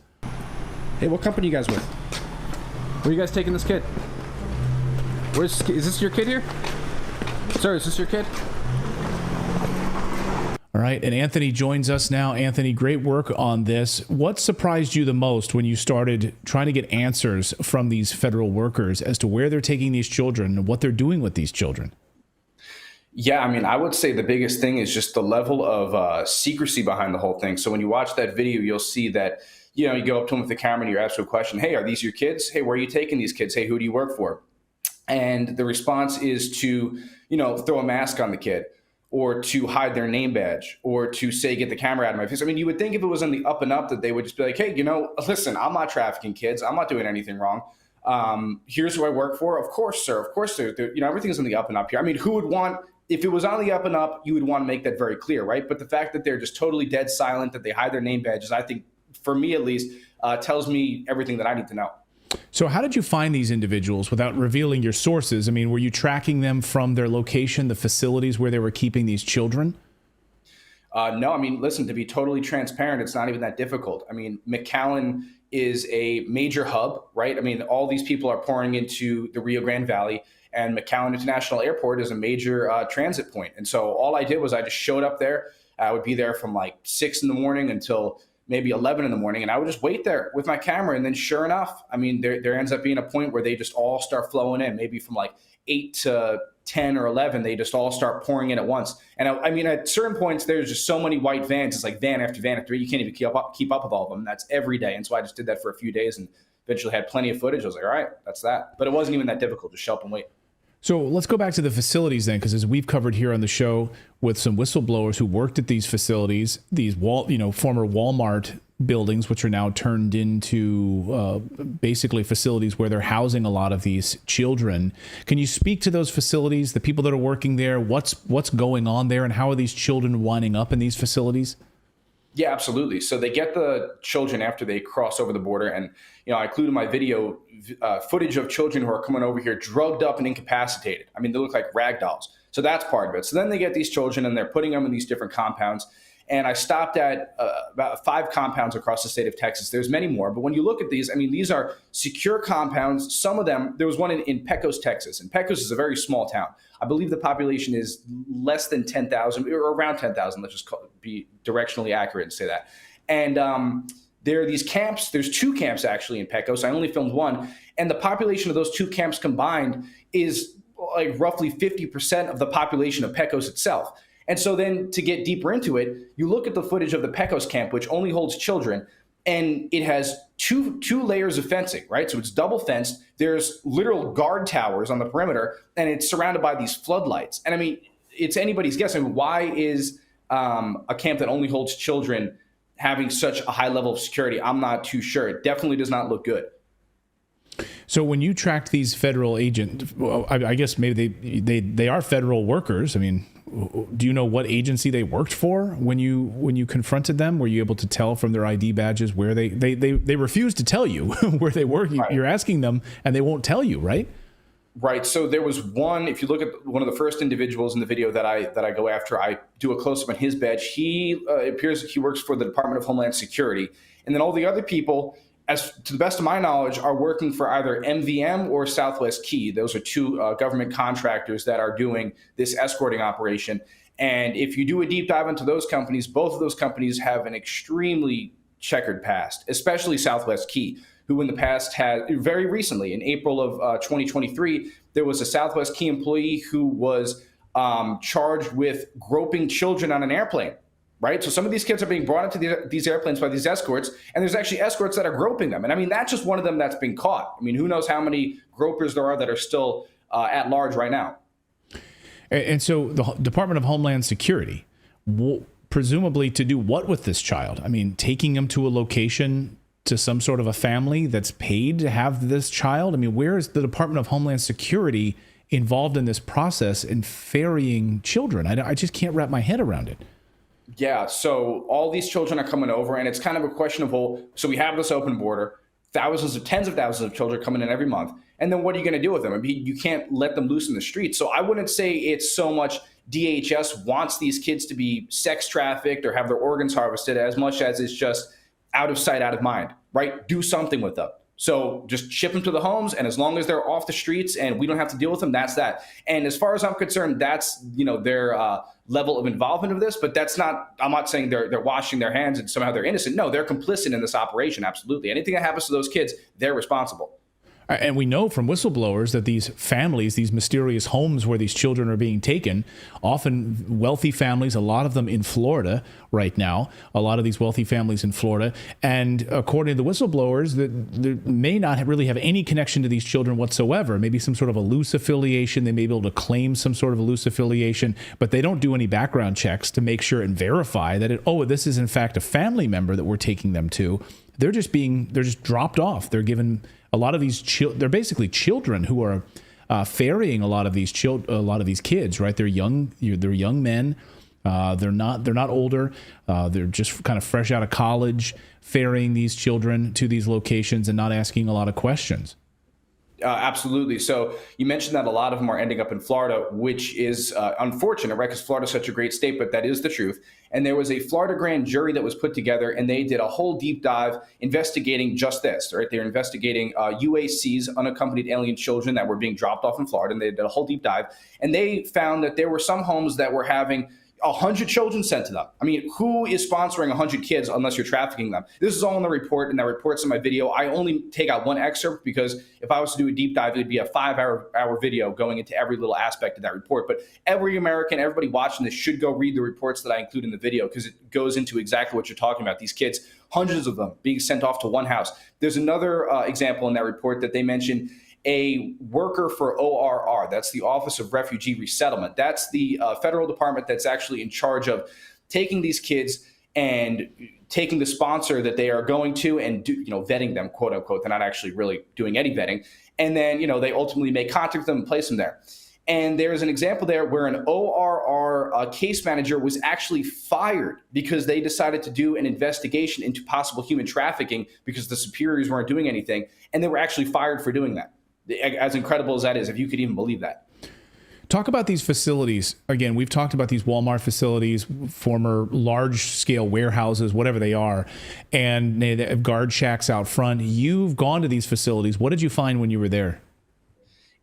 Hey, what company are you guys with? Where are you guys taking this kid? Is this your kid here? Sir, is this your kid? All right, and Anthony joins us now. Anthony, great work on this. What surprised you the most when you started trying to get answers from these federal workers as to where they're taking these children and what they're doing with these children? Yeah, I mean, I would say the biggest thing is just the level of secrecy behind the whole thing. So when you watch that video, you'll see that, you know, you go up to them with the camera and you ask them a question. Hey, are these your kids? Hey, where are you taking these kids? Hey, who do you work for? And the response is to, you know, throw a mask on the kid, or to hide their name badge, or to say, get the camera out of my face. I mean, you would think if it was on the up and up that they would just be like, hey, you know, listen, I'm not trafficking kids. I'm not doing anything wrong. Here's who I work for. Of course, sir. Of course, sir. You know, everything's on the up and up here. I mean, who would want, if it was on the up and up, you would want to make that very clear, right? But the fact that they're just totally dead silent, that they hide their name badges, I think, for me at least, tells me everything that I need to know. So how did you find these individuals without revealing your sources? I mean, were you tracking them from their location, the facilities where they were keeping these children? No, I mean, listen, to be totally transparent, it's not even that difficult. I mean, McAllen is a major hub, right? I mean, all these people are pouring into the Rio Grande Valley, and McAllen International Airport is a major transit point. And so all I did was I just showed up there. I would be there from like 6 in the morning until maybe 11 in the morning. And I would just wait there with my camera. And then sure enough, I mean, there ends up being a point where they just all start flowing in, maybe from like 8 to 10 or 11, they just all start pouring in at once. And I mean, at certain points, there's just so many white vans. It's like van after van after, you can't even keep up with all of them. And that's every day. And so I just did that for a few days and eventually had plenty of footage. I was like, all right, that's that. But it wasn't even that difficult. Just show up and wait. So let's go back to the facilities then, because as we've covered here on the show with some whistleblowers who worked at these facilities, these former Walmart buildings, which are now turned into basically facilities where they're housing a lot of these children. Can you speak to those facilities, the people that are working there, what's going on there, and how are these children winding up in these facilities? Yeah, absolutely. So they get the children after they cross over the border. And, you know, I included in my video footage of children who are coming over here drugged up and incapacitated. I mean, they look like rag dolls. So that's part of it. So then they get these children and they're putting them in these different compounds. And I stopped at about 5 compounds across the state of Texas. There's many more. But when you look at these, I mean, these are secure compounds. Some of them, there was one in Pecos, Texas. And Pecos is a very small town. I believe the population is less than 10,000 or around 10,000. Let's just be directionally accurate and say that. And there are these camps. There's 2 camps actually in Pecos. I only filmed one. And the population of those 2 camps combined is like roughly 50% of the population of Pecos itself. And so then to get deeper into it, you look at the footage of the Pecos camp, which only holds children, and it has two layers of fencing, right? So it's double fenced. There's literal guard towers on the perimeter, and it's surrounded by these floodlights. And I mean, it's anybody's guess. I mean, why is a camp that only holds children having such a high level of security? I'm not too sure. It definitely does not look good. So when you tracked these federal agents, well, I guess maybe they are federal workers. I mean, do you know what agency they worked for when you confronted them? Were you able to tell from their ID badges where they refused to tell you where they work? Right. You're asking them and they won't tell you, right? Right. So there was one, if you look at one of the first individuals in the video that I go after, I do a close-up on his badge. He appears he works for the Department of Homeland Security. And then all the other people, as to the best of my knowledge, are working for either MVM or Southwest Key. Those are 2 government contractors that are doing this escorting operation. And if you do a deep dive into those companies, both of those companies have an extremely checkered past, especially Southwest Key, who in the past had, very recently, in April of 2023, there was a Southwest key employee who was charged with groping children on an airplane. Right? So some of these kids are being brought into these airplanes by these escorts, and there's actually escorts that are groping them. And I mean, that's just one of them that's been caught. I mean, who knows how many gropers there are that are still at large right now. And so the Department of Homeland Security, presumably to do what with this child? I mean, taking him to a location, to some sort of a family that's paid to have this child? I mean, where is the Department of Homeland Security involved in this process in ferrying children? I just can't wrap my head around it. Yeah, so all these children are coming over, and it's kind of a question of, well, so we have this open border, tens of thousands of children coming in every month, and then what are you going to do with them? I mean, you can't let them loose in the streets. So I wouldn't say it's so much DHS wants these kids to be sex trafficked or have their organs harvested as much as it's just out of sight, out of mind, right? Do something with them. So just ship them to the homes, and as long as they're off the streets and we don't have to deal with them, that's that. And as far as I'm concerned, that's, their level of involvement of this, but I'm not saying they're washing their hands and somehow they're innocent. No, they're complicit in this operation. Absolutely. Anything that happens to those kids, they're responsible. And we know from whistleblowers that these families, these mysterious homes where these children are being taken, often wealthy families, a lot of them in Florida right now, a lot of these wealthy families in Florida. And according to the whistleblowers, that they may not really have any connection to these children whatsoever. Maybe some sort of a loose affiliation. They may be able to claim some sort of a loose affiliation, but they don't do any background checks to make sure and verify that, this is in fact a family member that we're taking them to. They're just dropped off. They're given a lot of these they're basically children who are ferrying a lot of these kids, right? They're young men. They're not older. They're just kind of fresh out of college, ferrying these children to these locations and not asking a lot of questions. Absolutely. So you mentioned that a lot of them are ending up in Florida, which is unfortunate, right? Because Florida is such a great state, but that is the truth. And there was a Florida grand jury that was put together, and they did a whole deep dive investigating just this, right? They're investigating UACs, unaccompanied alien children that were being dropped off in Florida, and they did a whole deep dive. And they found that there were some homes that were having 100 children sent to them. I mean, who is sponsoring 100 kids unless you're trafficking them? This is all in the report, and that report's in my video. I only take out one excerpt because if I was to do a deep dive, it'd be a 5-hour video going into every little aspect of that report. But every American, everybody watching this should go read the reports that I include in the video because it goes into exactly what you're talking about. These kids, hundreds of them being sent off to one house. There's another example in that report that they mentioned. A worker for ORR, that's the Office of Refugee Resettlement. That's the federal department that's actually in charge of taking these kids and taking the sponsor that they are going to and vetting them, quote unquote. They're not actually really doing any vetting. And then, they ultimately make contact with them and place them there. And there's an example there where an ORR case manager was actually fired because they decided to do an investigation into possible human trafficking because the superiors weren't doing anything. And they were actually fired for doing that. As incredible as that is, if you could even believe that. Talk about these facilities. Again, we've talked about these Walmart facilities, former large-scale warehouses, whatever they are, and they have guard shacks out front. You've gone to these facilities. What did you find when you were there?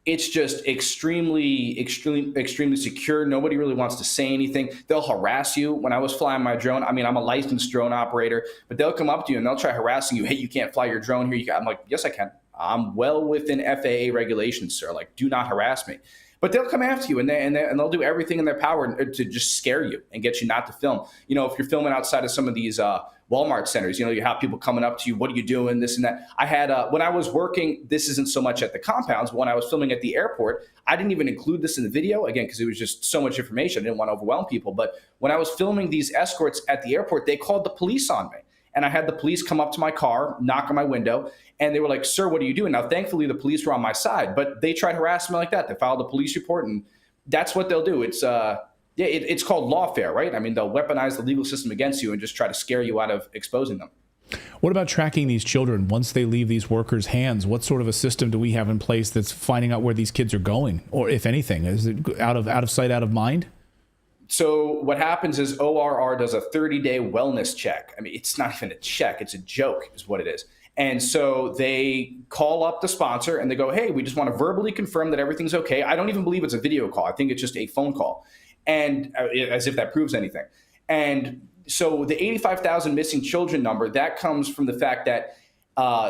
It's just extremely secure. Nobody really wants to say anything. They'll harass you. When I was flying my drone, I mean, I'm a licensed drone operator, but they'll come up to you and they'll try harassing you. Hey, you can't fly your drone here. I'm like, yes, I can. I'm well within FAA regulations, sir. Like, do not harass me. But they'll come after you, and they'll do everything in their power to just scare you and get you not to film. If you're filming outside of some of these Walmart centers, you have people coming up to you, what are you doing, this and that. I had, when I was working, this isn't so much at the compounds, but when I was filming at the airport, I didn't even include this in the video, again, because it was just so much information. I didn't want to overwhelm people. But when I was filming these escorts at the airport, they called the police on me. And I had the police come up to my car, knock on my window, and they were like, sir, what are you doing? Now, thankfully, the police were on my side, but they tried harassing me like that. They filed a police report, and that's what they'll do. It's it's called lawfare, right? I mean, they'll weaponize the legal system against you and just try to scare you out of exposing them. What about tracking these children once they leave these workers' hands? What sort of a system do we have in place that's finding out where these kids are going, or if anything? Is it out of sight, out of mind? So what happens is ORR does a 30-day wellness check. I mean, it's not even a check. It's a joke is what it is. And so they call up the sponsor and they go, hey, we just want to verbally confirm that everything's okay. I don't even believe it's a video call. I think it's just a phone call. And as if that proves anything. And so the 85,000 missing children number, that comes from the fact that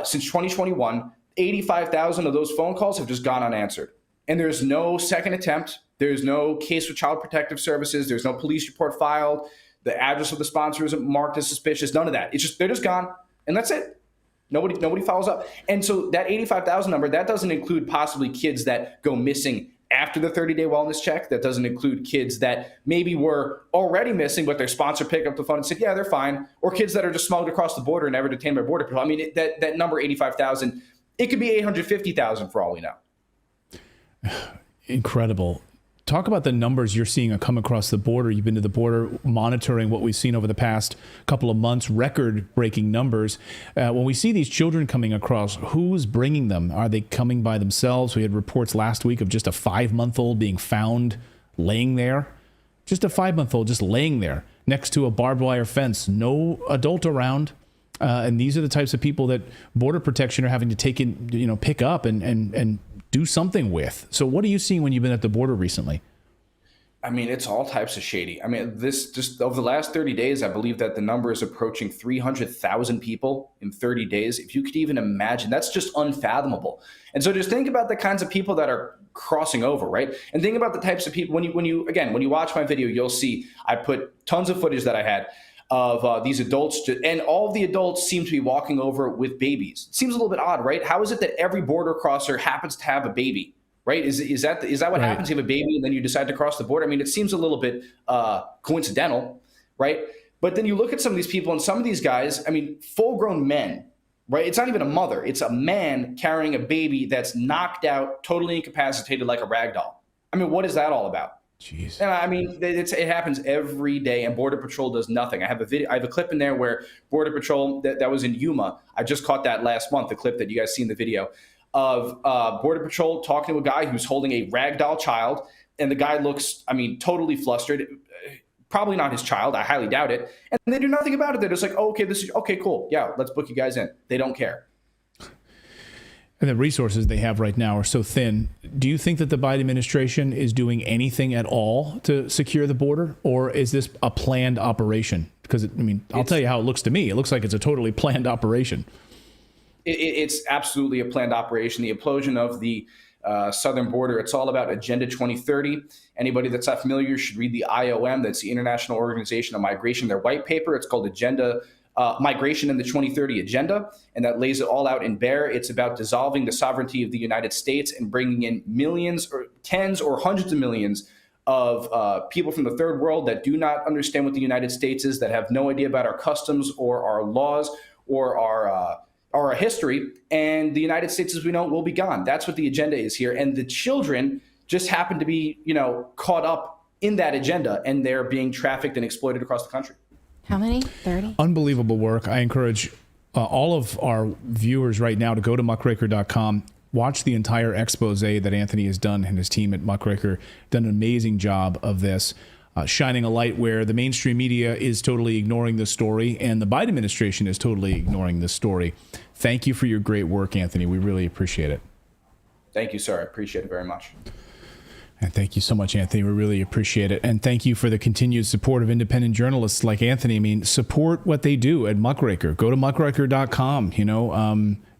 since 2021, 85,000 of those phone calls have just gone unanswered. And there's no second attempt. There's no case with Child Protective Services. There's no police report filed. The address of the sponsor isn't marked as suspicious. None of that. It's just, they're just gone. And that's it. Nobody follows up. And so that 85,000 number, that doesn't include possibly kids that go missing after the 30-day wellness check. That doesn't include kids that maybe were already missing, but their sponsor picked up the phone and said, yeah, they're fine. Or kids that are just smuggled across the border and never detained by Border Patrol. I mean, that number, 85,000, it could be 850,000 for all we know. Incredible. Talk about the numbers you're seeing come across the border. You've been to the border monitoring what we've seen over the past couple of months, record-breaking numbers. When we see these children coming across, who's bringing them? Are they coming by themselves? We had reports last week of just a 5-month-old being found laying there. Just a 5-month-old just laying there next to a barbed wire fence. No adult around. And these are the types of people that Border Protection are having to take in, pick up and do something with. So what are you seeing when you've been at the border recently? I mean, it's all types of shady. I mean, this just over the last 30 days, I believe that the number is approaching 300,000 people in 30 days. If you could even imagine, that's just unfathomable. And so just think about the kinds of people that are crossing over, right? And think about the types of people, when you watch my video, you'll see I put tons of footage that I had of these adults, and all of the adults seem to be walking over with babies. It seems a little bit odd, right? How is it that every border crosser happens to have a baby, right? Is that what happens? You have a baby and then you decide to cross the border? I mean, it seems a little bit coincidental, right? But then you look at some of these people, and some of these guys, I mean, full-grown men, right? It's not even a mother. It's a man carrying a baby that's knocked out, totally incapacitated like a rag doll. I mean, what is that all about? Jeez. And I mean, it happens every day, and Border Patrol does nothing. I have a clip in there where Border Patrol, that was in Yuma. I just caught that last month, the clip that you guys see in the video, of Border Patrol talking to a guy who's holding a ragdoll child, and the guy looks, I mean, totally flustered. Probably not his child. I highly doubt it. And they do nothing about it. They're just like, oh, okay, cool. Yeah, let's book you guys in. They don't care. And the resources they have right now are so thin. Do you think that the Biden administration is doing anything at all to secure the border, or is this a planned operation? Because, I'll tell you how it looks to me. It looks like it's a totally planned operation. It's absolutely a planned operation. The implosion of the southern border, it's all about Agenda 2030. Anybody that's not familiar should read the IOM. That's the International Organization of Migration. Their white paper, it's called Agenda Migration and the 2030 Agenda, and that lays it all out in bare. It's about dissolving the sovereignty of the United States and bringing in millions or tens or hundreds of millions of people from the third world that do not understand what the United States is, that have no idea about our customs or our laws or our history. And the United States, as we know, will be gone. That's what the agenda is here. And the children just happen to be, caught up in that agenda, and they're being trafficked and exploited across the country. How many? 30? Unbelievable work. I encourage all of our viewers right now to go to muckraker.com, watch the entire expose that Anthony has done and his team at Muckraker. Done an amazing job of this, shining a light where the mainstream media is totally ignoring this story and the Biden administration is totally ignoring this story. Thank you for your great work, Anthony. We really appreciate it. Thank you, sir. I appreciate it very much. And thank you so much, Anthony. We really appreciate it. And thank you for the continued support of independent journalists like Anthony. Support what they do at Muckraker. Go to muckraker.com,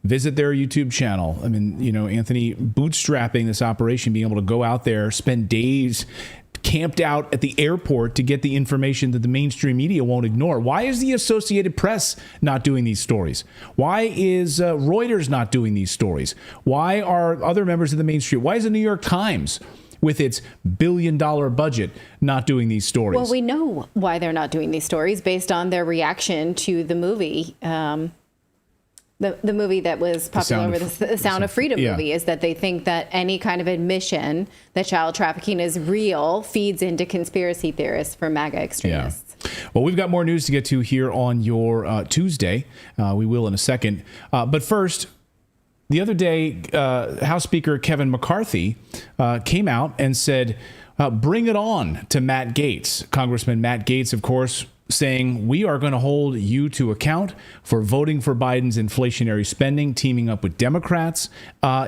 visit their YouTube channel. Anthony bootstrapping this operation, being able to go out there, spend days camped out at the airport to get the information that the mainstream media won't ignore. Why is the Associated Press not doing these stories? Why is Reuters not doing these stories? Why are other members of the mainstream? Why is the New York Times, with its billion-dollar budget, not doing these stories? Well, we know why they're not doing these stories based on their reaction to the movie, the movie that was popular, the Sound of Freedom movie, is that they think that any kind of admission that child trafficking is real feeds into conspiracy theorists for MAGA extremists. Yeah. Well, we've got more news to get to here on your Tuesday. We will in a second. But first, the other day, House Speaker Kevin McCarthy came out and said, bring it on to Matt Gaetz. Congressman Matt Gaetz, of course, saying we are going to hold you to account for voting for Biden's inflationary spending, teaming up with Democrats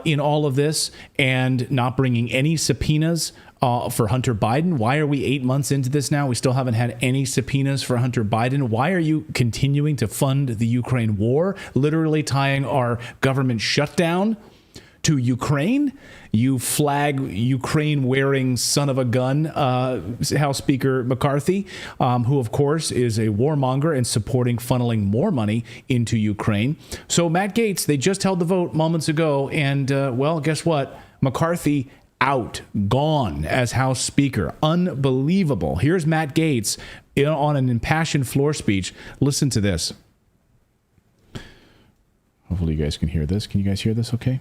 in all of this, and not bringing any subpoenas for Hunter Biden. Why are we 8 months into this now? We still haven't had any subpoenas for Hunter Biden. Why are you continuing to fund the Ukraine war, literally tying our government shutdown to Ukraine? You flag Ukraine-wearing son of a gun, House Speaker McCarthy, who, of course, is a warmonger and supporting funneling more money into Ukraine. So Matt Gaetz, they just held the vote moments ago, and, well, guess what? McCarthy out, gone as House Speaker. Unbelievable. Here's Matt Gaetz on an impassioned floor speech. Listen to this. Hopefully you guys can hear this. Can you guys hear this okay?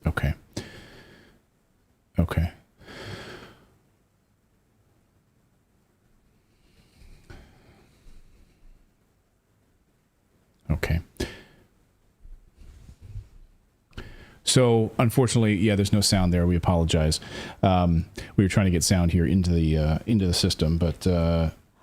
Okay. Okay. Okay. So, unfortunately, yeah, there's no sound there. We apologize. We were trying to get sound here into the system, but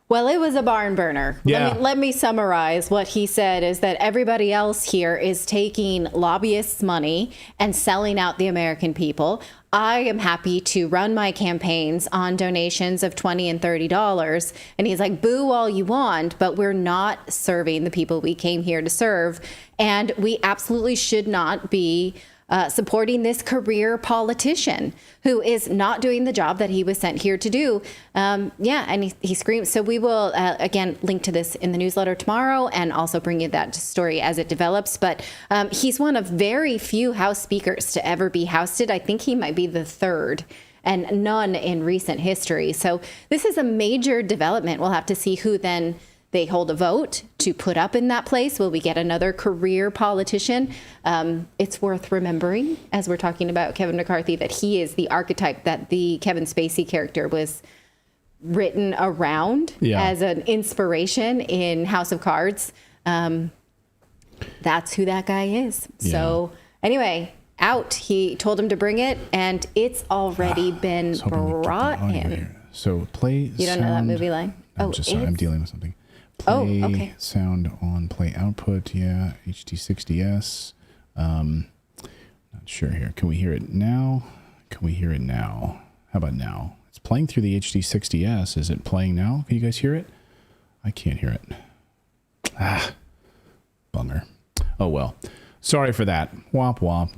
well, it was a barn burner. Yeah. Let me summarize. What he said is that everybody else here is taking lobbyists' money and selling out the American people. I am happy to run my campaigns on donations of $20 and $30. And he's like, boo all you want, but we're not serving the people we came here to serve. And we absolutely should not be supporting this career politician who is not doing the job that he was sent here to do. And he screams. So we will, again, link to this in the newsletter tomorrow and also bring you that story as it develops. But he's one of very few House speakers to ever be ousted. I think he might be the third, and none in recent history. So this is a major development. We'll have to see who then they hold a vote to put up in that place. Will we get another career politician? It's worth remembering, as we're talking about Kevin McCarthy, that he is the archetype that the Kevin Spacey character was written around as an inspiration in House of Cards. That's who that guy is. Yeah. So anyway, out. He told him to bring it, and it's already been brought in. So play You don't sound. know that movie line? I'm sorry, I'm dealing with something. Play okay. Sound on, play output, yeah, HD60S. Not sure here. Can we hear it now? Can we hear it now? How about now? It's playing through the HD60S. Is it playing now? Can you guys hear it? I can't hear it. Bummer. Oh well. Sorry for that. Womp womp.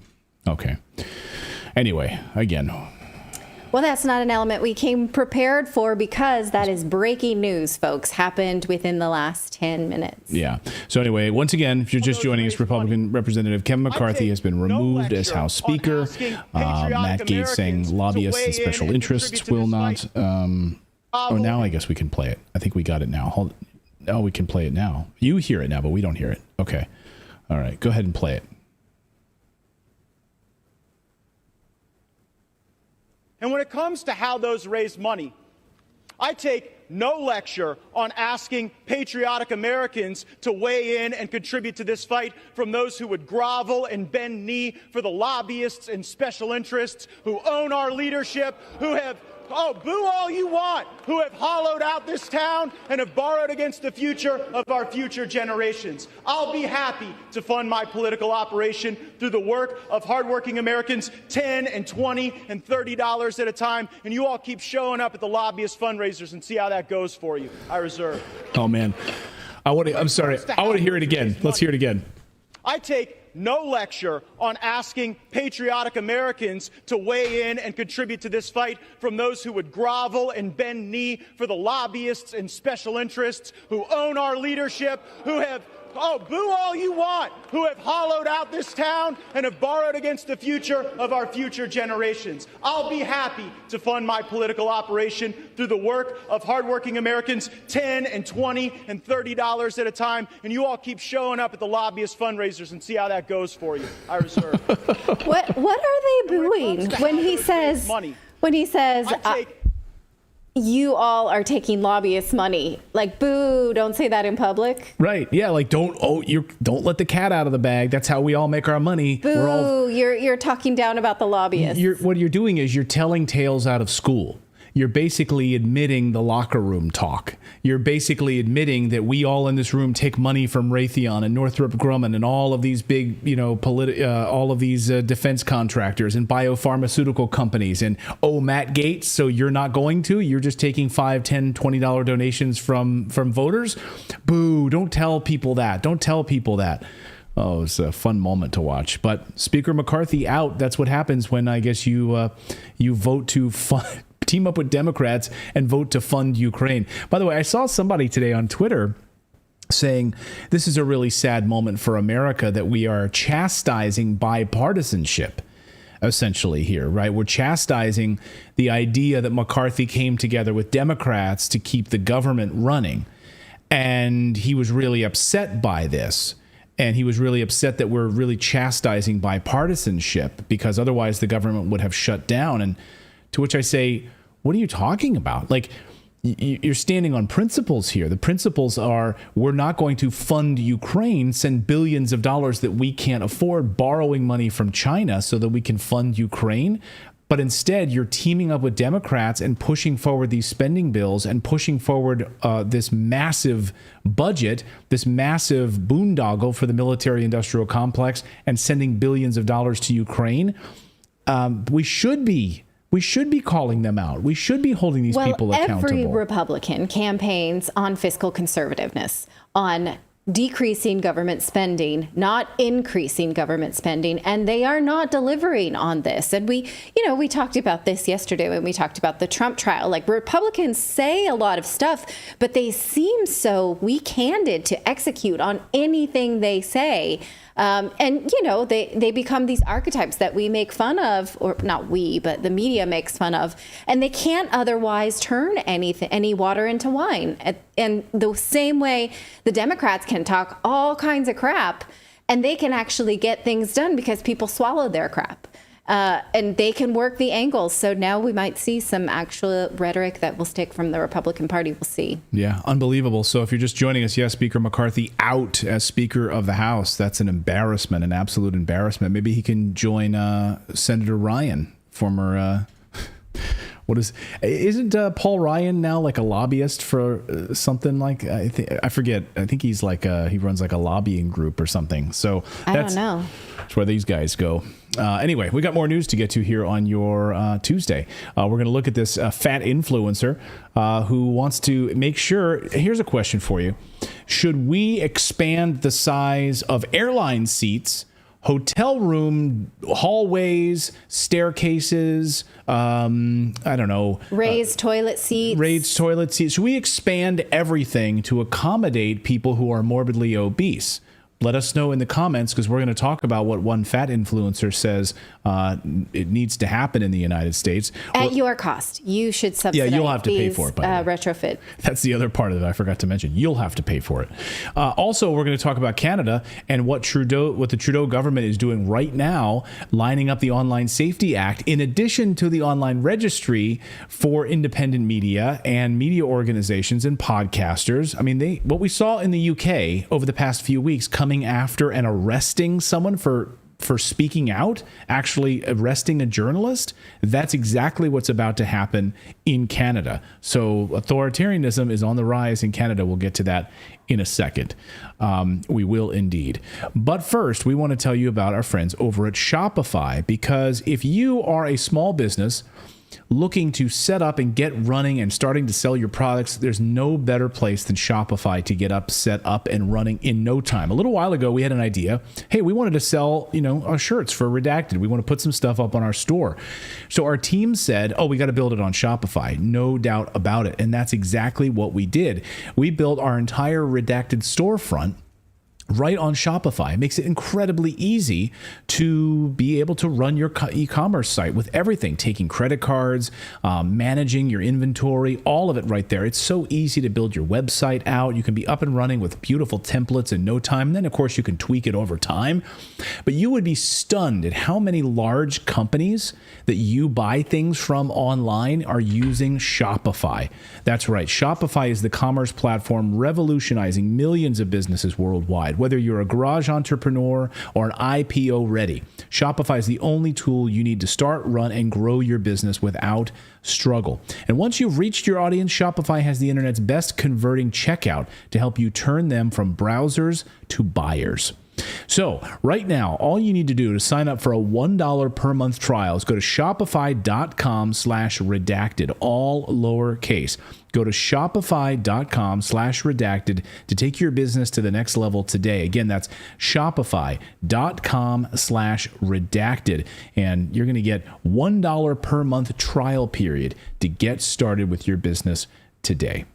Okay. Anyway, again. Well, that's not an element we came prepared for, because that is breaking news, folks. Happened within the last 10 minutes. Yeah. So anyway, once again, if you're just joining us, Republican Representative Kevin McCarthy has been removed as House Speaker. Matt Gaetz saying lobbyists and special interests will not. Now I guess we can play it. I think we got it now. Oh, we can play it now. You hear it now, but we don't hear it. Okay. All right. Go ahead and play it. And when it comes to how those raise money, I take no lecture on asking patriotic Americans to weigh in and contribute to this fight from those who would grovel and bend knee for the lobbyists and special interests who own our leadership, who have, boo all you want, who have hollowed out this town and have borrowed against the future of our future generations. I'll be happy to fund my political operation through the work of hardworking Americans, $10 and $20 and $30 at a time, and you all keep showing up at the lobbyist fundraisers and see how that goes for you. I reserve. Oh man, I'm sorry. I want to hear it again. Let's hear it again. I take no lecture on asking patriotic Americans to weigh in and contribute to this fight from those who would grovel and bend knee for the lobbyists and special interests who own our leadership, who have, boo all you want who have hollowed out this town and have borrowed against the future of our future generations. I'll be happy to fund my political operation through the work of hardworking Americans, $10 and $20 and $30 at a time, and you all keep showing up at the lobbyist fundraisers and see how that goes for you. I reserve. What are they booing when he says you all are taking lobbyist money? Like, boo, don't say that in public. Right. Yeah, like don't let the cat out of the bag. That's how we all make our money. Boo, you're talking down about the lobbyists. What you're doing is you're telling tales out of school. You're basically admitting the locker room talk. You're basically admitting that we all in this room take money from Raytheon and Northrop Grumman and all of these big, all of these defense contractors and biopharmaceutical companies. And, Matt Gaetz, so you're not going to? You're just taking $5, $10, $20 donations from voters? Boo, don't tell people that. Don't tell people that. Oh, it's a fun moment to watch. But Speaker McCarthy out. That's what happens when I guess you vote to team up with Democrats and vote to fund Ukraine. By the way, I saw somebody today on Twitter saying this is a really sad moment for America that we are chastising bipartisanship essentially here, right? We're chastising the idea that McCarthy came together with Democrats to keep the government running. And he was really upset by this. And he was really upset that we're really chastising bipartisanship because otherwise the government would have shut down. And to which I say, what are you talking about? Like, you're standing on principles here. The principles are we're not going to fund Ukraine, send billions of dollars that we can't afford, borrowing money from China so that we can fund Ukraine. But instead, you're teaming up with Democrats and pushing forward these spending bills and pushing forward this massive budget, this massive boondoggle for the military-industrial complex and sending billions of dollars to Ukraine. We should be calling them out. We should be holding these people accountable. Every Republican campaigns on fiscal conservativeness, on decreasing government spending, not increasing government spending, and they are not delivering on this. And we talked about this yesterday when we talked about the Trump trial. Like, Republicans say a lot of stuff, but they seem so weak-handed to execute on anything they say. They become these archetypes that we make fun of, or not we, but the media makes fun of, and they can't otherwise turn any water into wine. And the same way the Democrats can talk all kinds of crap, and they can actually get things done because people swallow their crap. And they can work the angles. So now we might see some actual rhetoric that will stick from the Republican Party. We'll see. Yeah, unbelievable. So if you're just joining us, yes, Speaker McCarthy out as Speaker of the House. That's an embarrassment, an absolute embarrassment. Maybe he can join Senator Ryan, former... Isn't Paul Ryan now like a lobbyist for something like, I forget. I think he's like, he runs like a lobbying group or something. So I don't know. That's where these guys go. Anyway, we got more news to get to here on your Tuesday. We're going to look at this fat influencer who wants to make sure. Here's a question for you. Should we expand the size of airline seats, hotel room hallways, staircases, I don't know. Raised toilet seats. Should we expand everything to accommodate people who are morbidly obese? Let us know in the comments, because we're going to talk about what one fat influencer says it needs to happen in the United States. At your cost. You should subsidize you'll have to pay for it, by the way. Retrofit. That's the other part of it I forgot to mention. You'll have to pay for it. Also, we're going to talk about Canada and what the Trudeau government is doing right now, lining up the Online Safety Act, in addition to the online registry for independent media and media organizations and podcasters. I mean, what we saw in the UK over the past few weeks, coming after and arresting someone for speaking out, actually arresting a journalist, that's exactly what's about to happen in Canada. So authoritarianism is on the rise in Canada. We'll get to that in a second. We will indeed. But first, we want to tell you about our friends over at Shopify, because if you are a small business looking to set up and get running and starting to sell your products, there's no better place than Shopify to get set up and running in no time. A little while ago, we had an idea. Hey, we wanted to sell, our shirts for Redacted. We want to put some stuff up on our store. So our team said, we got to build it on Shopify. No doubt about it. And that's exactly what we did. We built our entire Redacted storefront right on Shopify. It makes it incredibly easy to be able to run your e-commerce site with everything, taking credit cards, managing your inventory, all of it right there. It's so easy to build your website out. You can be up and running with beautiful templates in no time. And then, of course, you can tweak it over time. But you would be stunned at how many large companies that you buy things from online are using Shopify. That's right. Shopify is the commerce platform revolutionizing millions of businesses worldwide. Whether you're a garage entrepreneur or an IPO ready, Shopify is the only tool you need to start, run, and grow your business without struggle. And once you've reached your audience, Shopify has the internet's best converting checkout to help you turn them from browsers to buyers. So right now, all you need to do to sign up for a $1 per month trial is go to shopify.com/redacted, all lowercase. Go to shopify.com/redacted to take your business to the next level today. Again, that's shopify.com/redacted. And you're going to get $1 per month trial period to get started with your business today.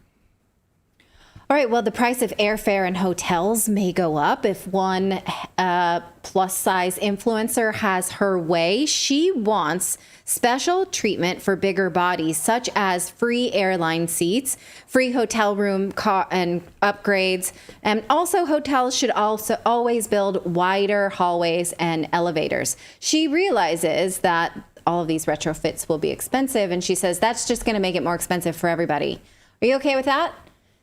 All right, well, the price of airfare and hotels may go up if one plus-size influencer has her way. She wants special treatment for bigger bodies, such as free airline seats, free hotel room and upgrades. And also, hotels should also always build wider hallways and elevators. She realizes that all of these retrofits will be expensive, and she says that's just going to make it more expensive for everybody. Are you okay with that?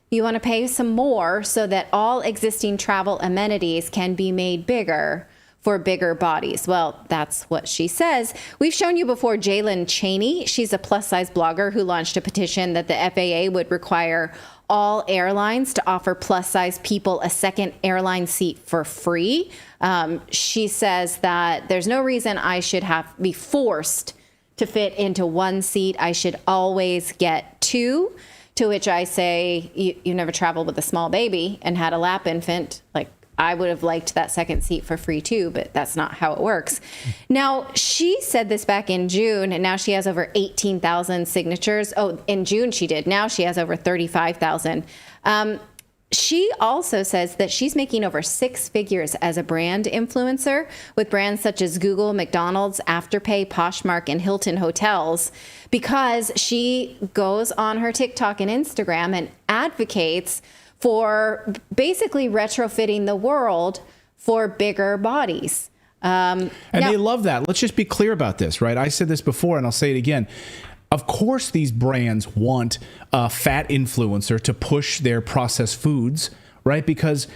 You want to pay some more so that all existing travel amenities can be made bigger for bigger bodies. Well, that's what she says. We've shown you before Jalen Cheney. She's a plus-size blogger who launched a petition that the FAA would require all airlines to offer plus-size people a second airline seat for free. She says that there's no reason I should be forced to fit into one seat. I should always get two. To which I say, you never traveled with a small baby and had a lap infant. Like, I would have liked that second seat for free too, but that's not how it works. Now, she said this back in June, and now she has over 18,000 signatures. Oh, in June she did. Now she has over 35,000. She also says that she's making over 6 figures as a brand influencer with brands such as Google, McDonald's, Afterpay, Poshmark, and Hilton Hotels, because she goes on her TikTok and Instagram and advocates for basically retrofitting the world for bigger bodies. And they love that. Let's just be clear about this, right? I said this before, and I'll say it again. Of course, these brands want a fat influencer to push their processed foods, right? Because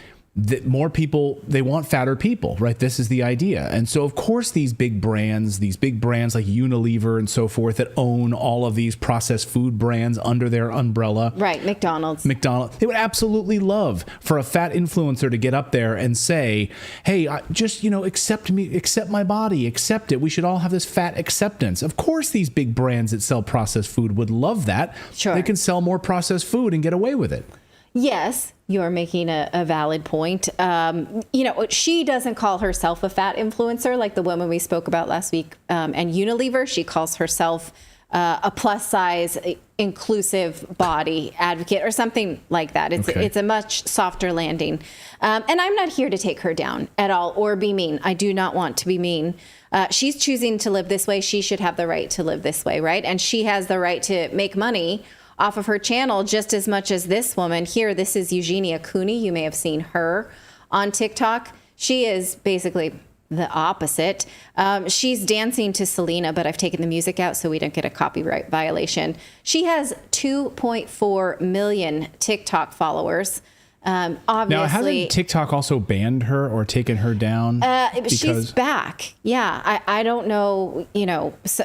more people, they want fatter people, right? This is the idea. And so, of course, these big brands like Unilever and so forth that own all of these processed food brands under their umbrella. Right, McDonald's. They would absolutely love for a fat influencer to get up there and say, hey, just, accept me, accept my body, accept it. We should all have this fat acceptance. Of course, these big brands that sell processed food would love that. Sure. They can sell more processed food and get away with it. Yes, you're making a valid point. She doesn't call herself a fat influencer like the woman we spoke about last week and Unilever. She calls herself a plus size inclusive body advocate or something like that. It's a much softer landing. And I'm not here to take her down at all or be mean. I do not want to be mean. She's choosing to live this way. She should have the right to live this way, right? And she has the right to make money off of her channel just as much as this woman here. This is Eugenia Cooney. You may have seen her on TikTok. She is basically the opposite. She's dancing to Selena, but I've taken the music out so we don't get a copyright violation. She has 2.4 million TikTok followers. Obviously, now, hasn't TikTok also banned her or taken her down? She's back. Yeah, I don't know.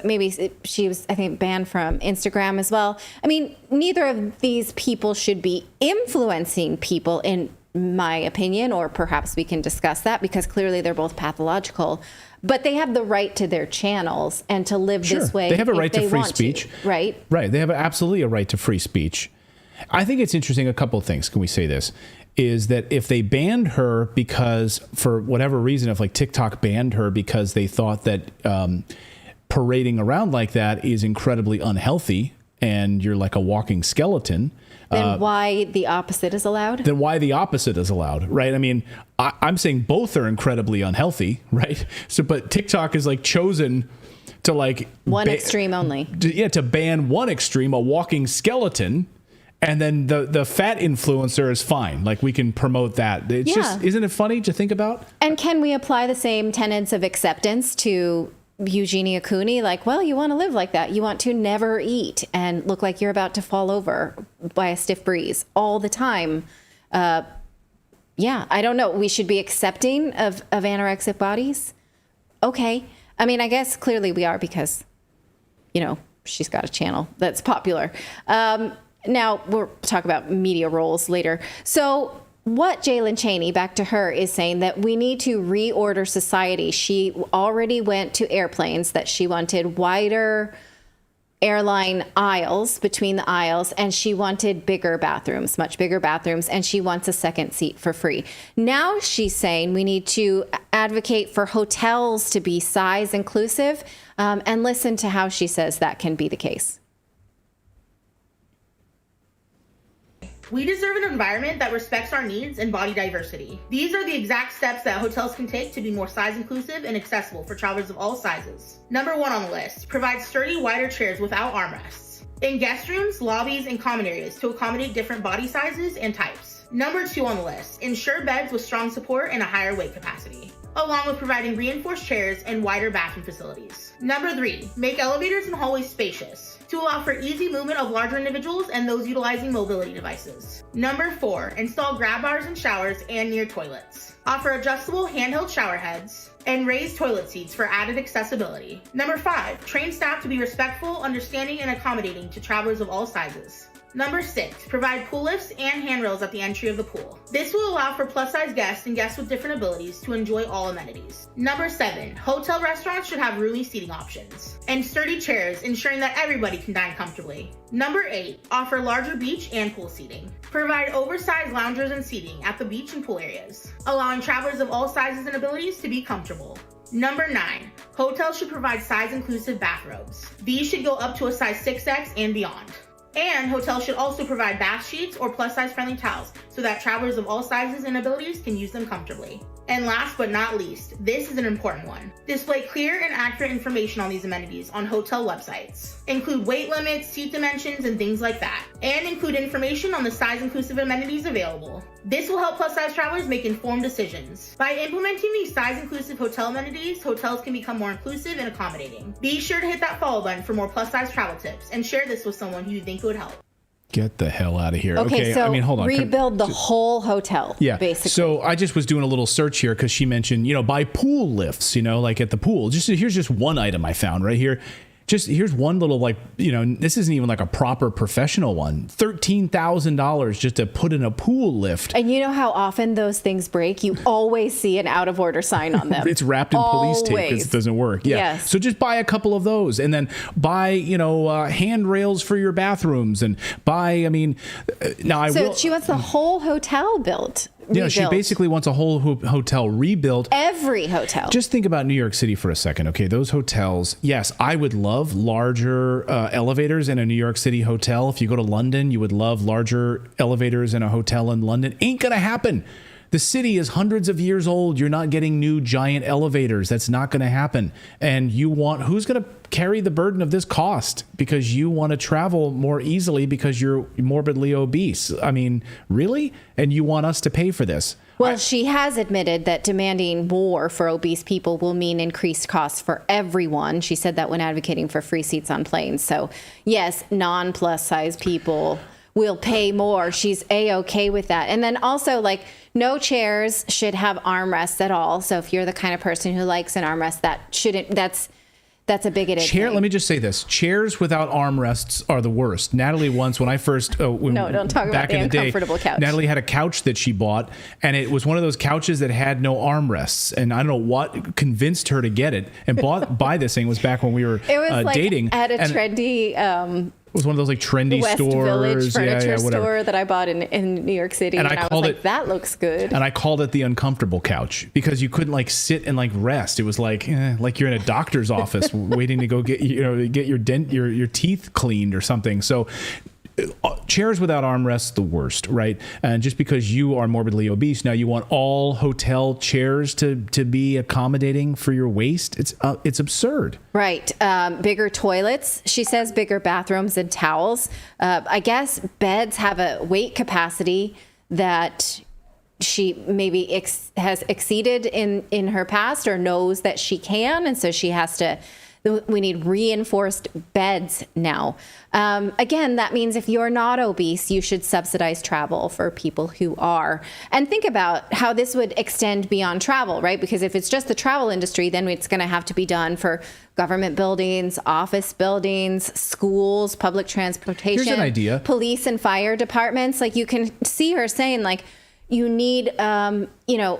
Maybe she was, I think, banned from Instagram as well. I mean, neither of these people should be influencing people, in my opinion, or perhaps we can discuss that because clearly they're both pathological. But they have the right to their channels and to live this way. They have a right to free speech, right? Right. They have absolutely a right to free speech. I think it's interesting. A couple of things. Can we say this? Is that if they banned her because, for whatever reason, if like TikTok banned her because they thought that parading around like that is incredibly unhealthy and you're like a walking skeleton, Then why the opposite is allowed? Then why the opposite is allowed, right? I mean, I'm saying both are incredibly unhealthy, right? So, but TikTok is like chosen to like one extreme only. To ban one extreme, a walking skeleton, and then the fat influencer is fine. Like we can promote that. It's just, isn't it funny to think about? And can we apply the same tenets of acceptance to Eugenia Cooney? Like, well, you want to live like that. You want to never eat and look like you're about to fall over by a stiff breeze all the time. I don't know. We should be accepting of anorexic bodies. Okay. I mean, I guess clearly we are because, she's got a channel that's popular. Now, we'll talk about media roles later. So what Jaylen Chaney, back to her, is saying that we need to reorder society. She already went to airplanes, that she wanted wider airline aisles between the aisles, and she wanted bigger bathrooms, much bigger bathrooms, and she wants a second seat for free. Now she's saying we need to advocate for hotels to be size inclusive, and listen to how she says that can be the case. We deserve an environment that respects our needs and body diversity. These are the exact steps that hotels can take to be more size inclusive and accessible for travelers of all sizes. Number 1 on the list, provide sturdy, wider chairs without armrests in guest rooms, lobbies, and common areas to accommodate different body sizes and types. Number 2 on the list, ensure beds with strong support and a higher weight capacity, along with providing reinforced chairs and wider bathroom facilities. Number 3, make elevators and hallways spacious to allow for easy movement of larger individuals and those utilizing mobility devices. Number 4, install grab bars in showers and near toilets. Offer adjustable handheld shower heads and raised toilet seats for added accessibility. Number 5, train staff to be respectful, understanding, and accommodating to travelers of all sizes. Number 6, provide pool lifts and handrails at the entry of the pool. This will allow for plus-size guests and guests with different abilities to enjoy all amenities. Number 7, hotel restaurants should have roomy seating options and sturdy chairs, ensuring that everybody can dine comfortably. Number 8, offer larger beach and pool seating. Provide oversized loungers and seating at the beach and pool areas, allowing travelers of all sizes and abilities to be comfortable. Number 9, hotels should provide size-inclusive bathrobes. These should go up to a size 6X and beyond. And hotels should also provide bath sheets or plus-size friendly towels so that travelers of all sizes and abilities can use them comfortably. And last but not least, this is an important one. Display clear and accurate information on these amenities on hotel websites. Include weight limits, seat dimensions, and things like that. And include information on the size-inclusive amenities available. This will help plus-size travelers make informed decisions. By implementing these size-inclusive hotel amenities, hotels can become more inclusive and accommodating. Be sure to hit that follow button for more plus-size travel tips and share this with someone who you think would help. Get the hell out of here. Okay, so I mean, hold on. Rebuild the whole hotel, basically. So I just was doing a little search here because she mentioned, buy pool lifts, like at the pool. Here's just one item I found right here. Here's one little, this isn't even like a proper professional one. $13,000 just to put in a pool lift. And you know how often those things break? You always see an out of order sign on them. It's wrapped in police tape because it doesn't work. Yeah. Yes. So just buy a couple of those and then buy, handrails for your bathrooms and buy, So she wants the whole hotel built. Yeah, she basically wants a whole hotel rebuilt. Every hotel. Just think about New York City for a second. Okay, those hotels. Yes, I would love larger elevators in a New York City hotel. If you go to London, you would love larger elevators in a hotel in London. Ain't gonna happen. The city is hundreds of years old. You're not getting new giant elevators. That's not going to happen. And who's going to carry the burden of this cost because you want to travel more easily because you're morbidly obese? I mean, really? And you want us to pay for this? Well, she has admitted that demanding more for obese people will mean increased costs for everyone. She said that when advocating for free seats on planes. So yes, non-plus size people will pay more. She's A-okay with that. And then also, no chairs should have armrests at all. So if you're the kind of person who likes an armrest, that's a bigoted thing. Let me just say this. Chairs without armrests are the worst. Natalie once, when I first... No, don't talk about the uncomfortable couch. Natalie had a couch that she bought, and it was one of those couches that had no armrests. And I don't know what convinced her to get it and buy this thing. It was back when we were dating. At a trendy... It was one of those trendy West stores. Village furniture store that I bought in New York City. And I was like, that looks good. And I called it the uncomfortable couch because you couldn't sit and rest. It was like you're in a doctor's office waiting to go get your teeth cleaned or something. So chairs without armrests, the worst, right? And just because you are morbidly obese, now you want all hotel chairs to be accommodating for your waist? It's absurd. Right. Bigger toilets, she says, bigger bathrooms and towels. I guess beds have a weight capacity that she maybe has exceeded in her past or knows that she can. And so she has to, we need reinforced beds now. Again, that means if you're not obese, you should subsidize travel for people who are. And think about how this would extend beyond travel, right? Because if it's just the travel industry, then it's going to have to be done for government buildings, office buildings, schools, public transportation. Here's an idea. Police and fire departments. Like, you can see her saying, like, you need,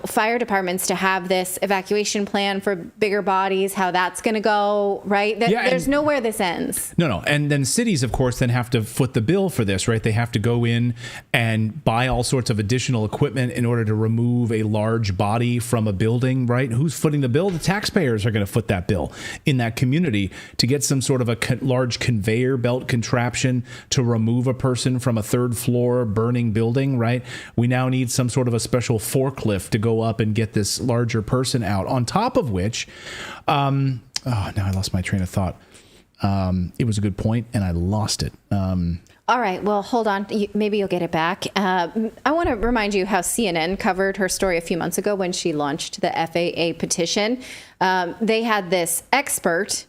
fire departments to have this evacuation plan for bigger bodies, how that's going to go, right? There's nowhere this ends. No. And then cities, of course, then have to foot the bill for this, right? They have to go in and buy all sorts of additional equipment in order to remove a large body from a building, right? Who's footing the bill? The taxpayers are going to foot that bill in that community to get some sort of a large conveyor belt contraption to remove a person from a third floor burning building, right? We now need some sort of a special forklift to go up and get this larger person out. On top of which, now I lost my train of thought. It was a good point, and I lost it. All right, well, hold on. Maybe you'll get it back. I want to remind you how CNN covered her story a few months ago when she launched the FAA petition. They had this expert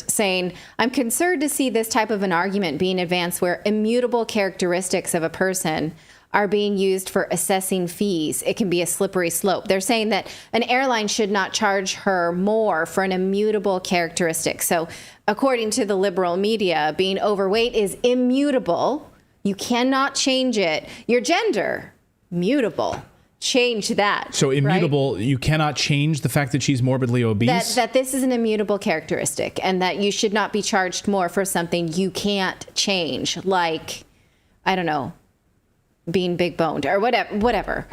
saying, I'm concerned to see this type of an argument being advanced where immutable characteristics of a person are being used for assessing fees. It can be a slippery slope. They're saying that an airline should not charge her more for an immutable characteristic. So according to the liberal media, being overweight is immutable. You cannot change it. Your gender, mutable. Change that. So immutable, right? You cannot change the fact that she's morbidly obese? That this is an immutable characteristic, and that you should not be charged more for something you can't change, like, I don't know, being big boned or whatever.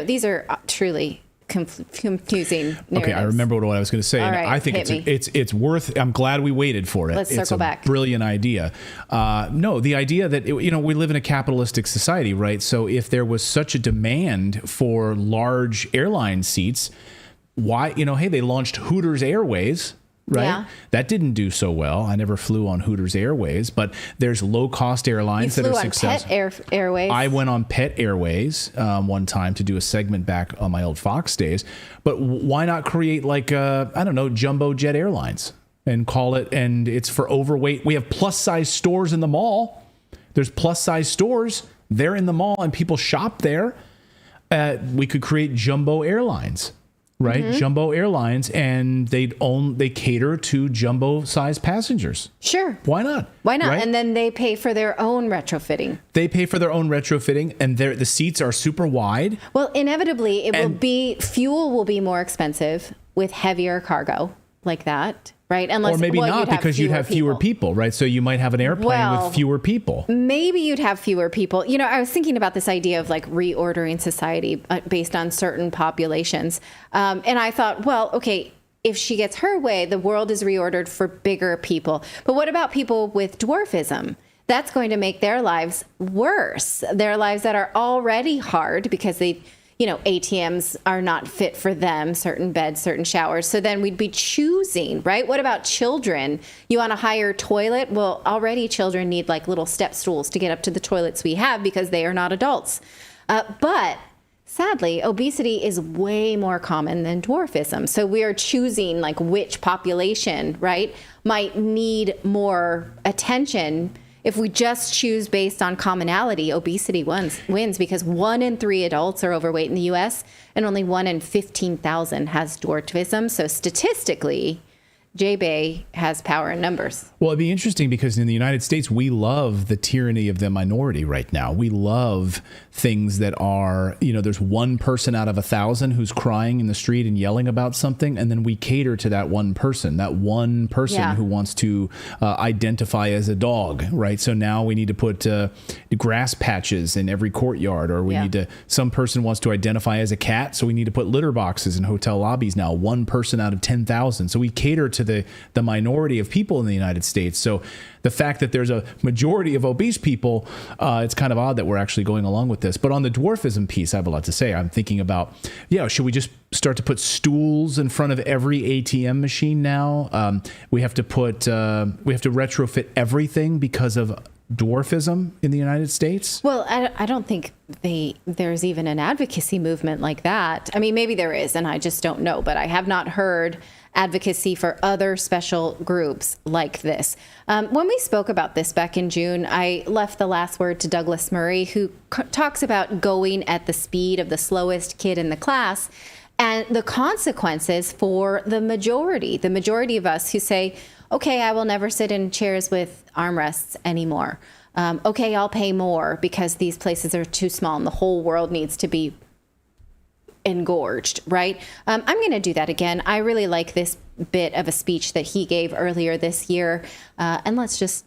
These are truly confusing narratives. Okay, I remember what I was going to say. All and right, I think it's worth. I'm glad we waited for it. Let's circle back. Brilliant idea. No, the idea that we live in a capitalistic society, right? So if there was such a demand for large airline seats, why? Hey, they launched Hooters Airways. Right? Yeah. That didn't do so well. I never flew on Hooters Airways, but there's low-cost airlines that are successful. Pet Airways. I went on Pet Airways one time to do a segment back on my old Fox days. But why not create Jumbo Jet Airlines and call it, and it's for overweight. We have plus-size stores in the mall. There's plus-size stores. They're in the mall and people shop there. We could create Jumbo Airlines. Right? Mm-hmm. Jumbo Airlines, and they cater to jumbo sized passengers. Sure. Why not? Why not? Right? And then they pay for their own retrofitting. And the seats are super wide. Well, inevitably fuel will be more expensive with heavier cargo like that. Right. Or maybe not, because you'd have fewer people, right? So you might have an airplane with fewer people. Maybe you'd have fewer people. I was thinking about this idea of like reordering society based on certain populations. And I thought, well, okay, if she gets her way, the world is reordered for bigger people. But what about people with dwarfism? That's going to make their lives worse. Their lives that are already hard because ATMs are not fit for them, certain beds, certain showers. So then we'd be choosing, right? What about children? You want a higher toilet? Well, already children need like little step stools to get up to the toilets we have because they are not adults. But sadly, obesity is way more common than dwarfism. So we are choosing like which population, right, might need more attention. If we just choose based on commonality, obesity wins because 1 in 3 adults are overweight in the U.S. and only 1 in 15,000 has dwarfism. So statistically, J-Bay has power in numbers. Well, it'd be interesting because in the United States, we love the tyranny of the minority right now. We love things that are, there's one person out of 1,000 who's crying in the street and yelling about something, and then we cater to that one person who wants to identify as a dog, right? So now we need to put grass patches in every courtyard, or some person wants to identify as a cat, so we need to put litter boxes in hotel lobbies now, one person out of 10,000. So we cater to the minority of people in the United States. So the fact that there's a majority of obese people, it's kind of odd that we're actually going along with this. But on the dwarfism piece, I have a lot to say. I'm thinking about, should we just start to put stools in front of every ATM machine now? We have to retrofit everything because of dwarfism in the United States? Well, I don't think there's even an advocacy movement like that. I mean, maybe there is, and I just don't know, but I have not heard advocacy for other special groups like this. When we spoke about this back in June, I left the last word to Douglas Murray, who talks about going at the speed of the slowest kid in the class and the consequences for the majority of us who say, okay, I will never sit in chairs with armrests anymore. Okay, I'll pay more because these places are too small and the whole world needs to be engorged, right? I'm going to do that again. I really like this bit of a speech that he gave earlier this year, and let's just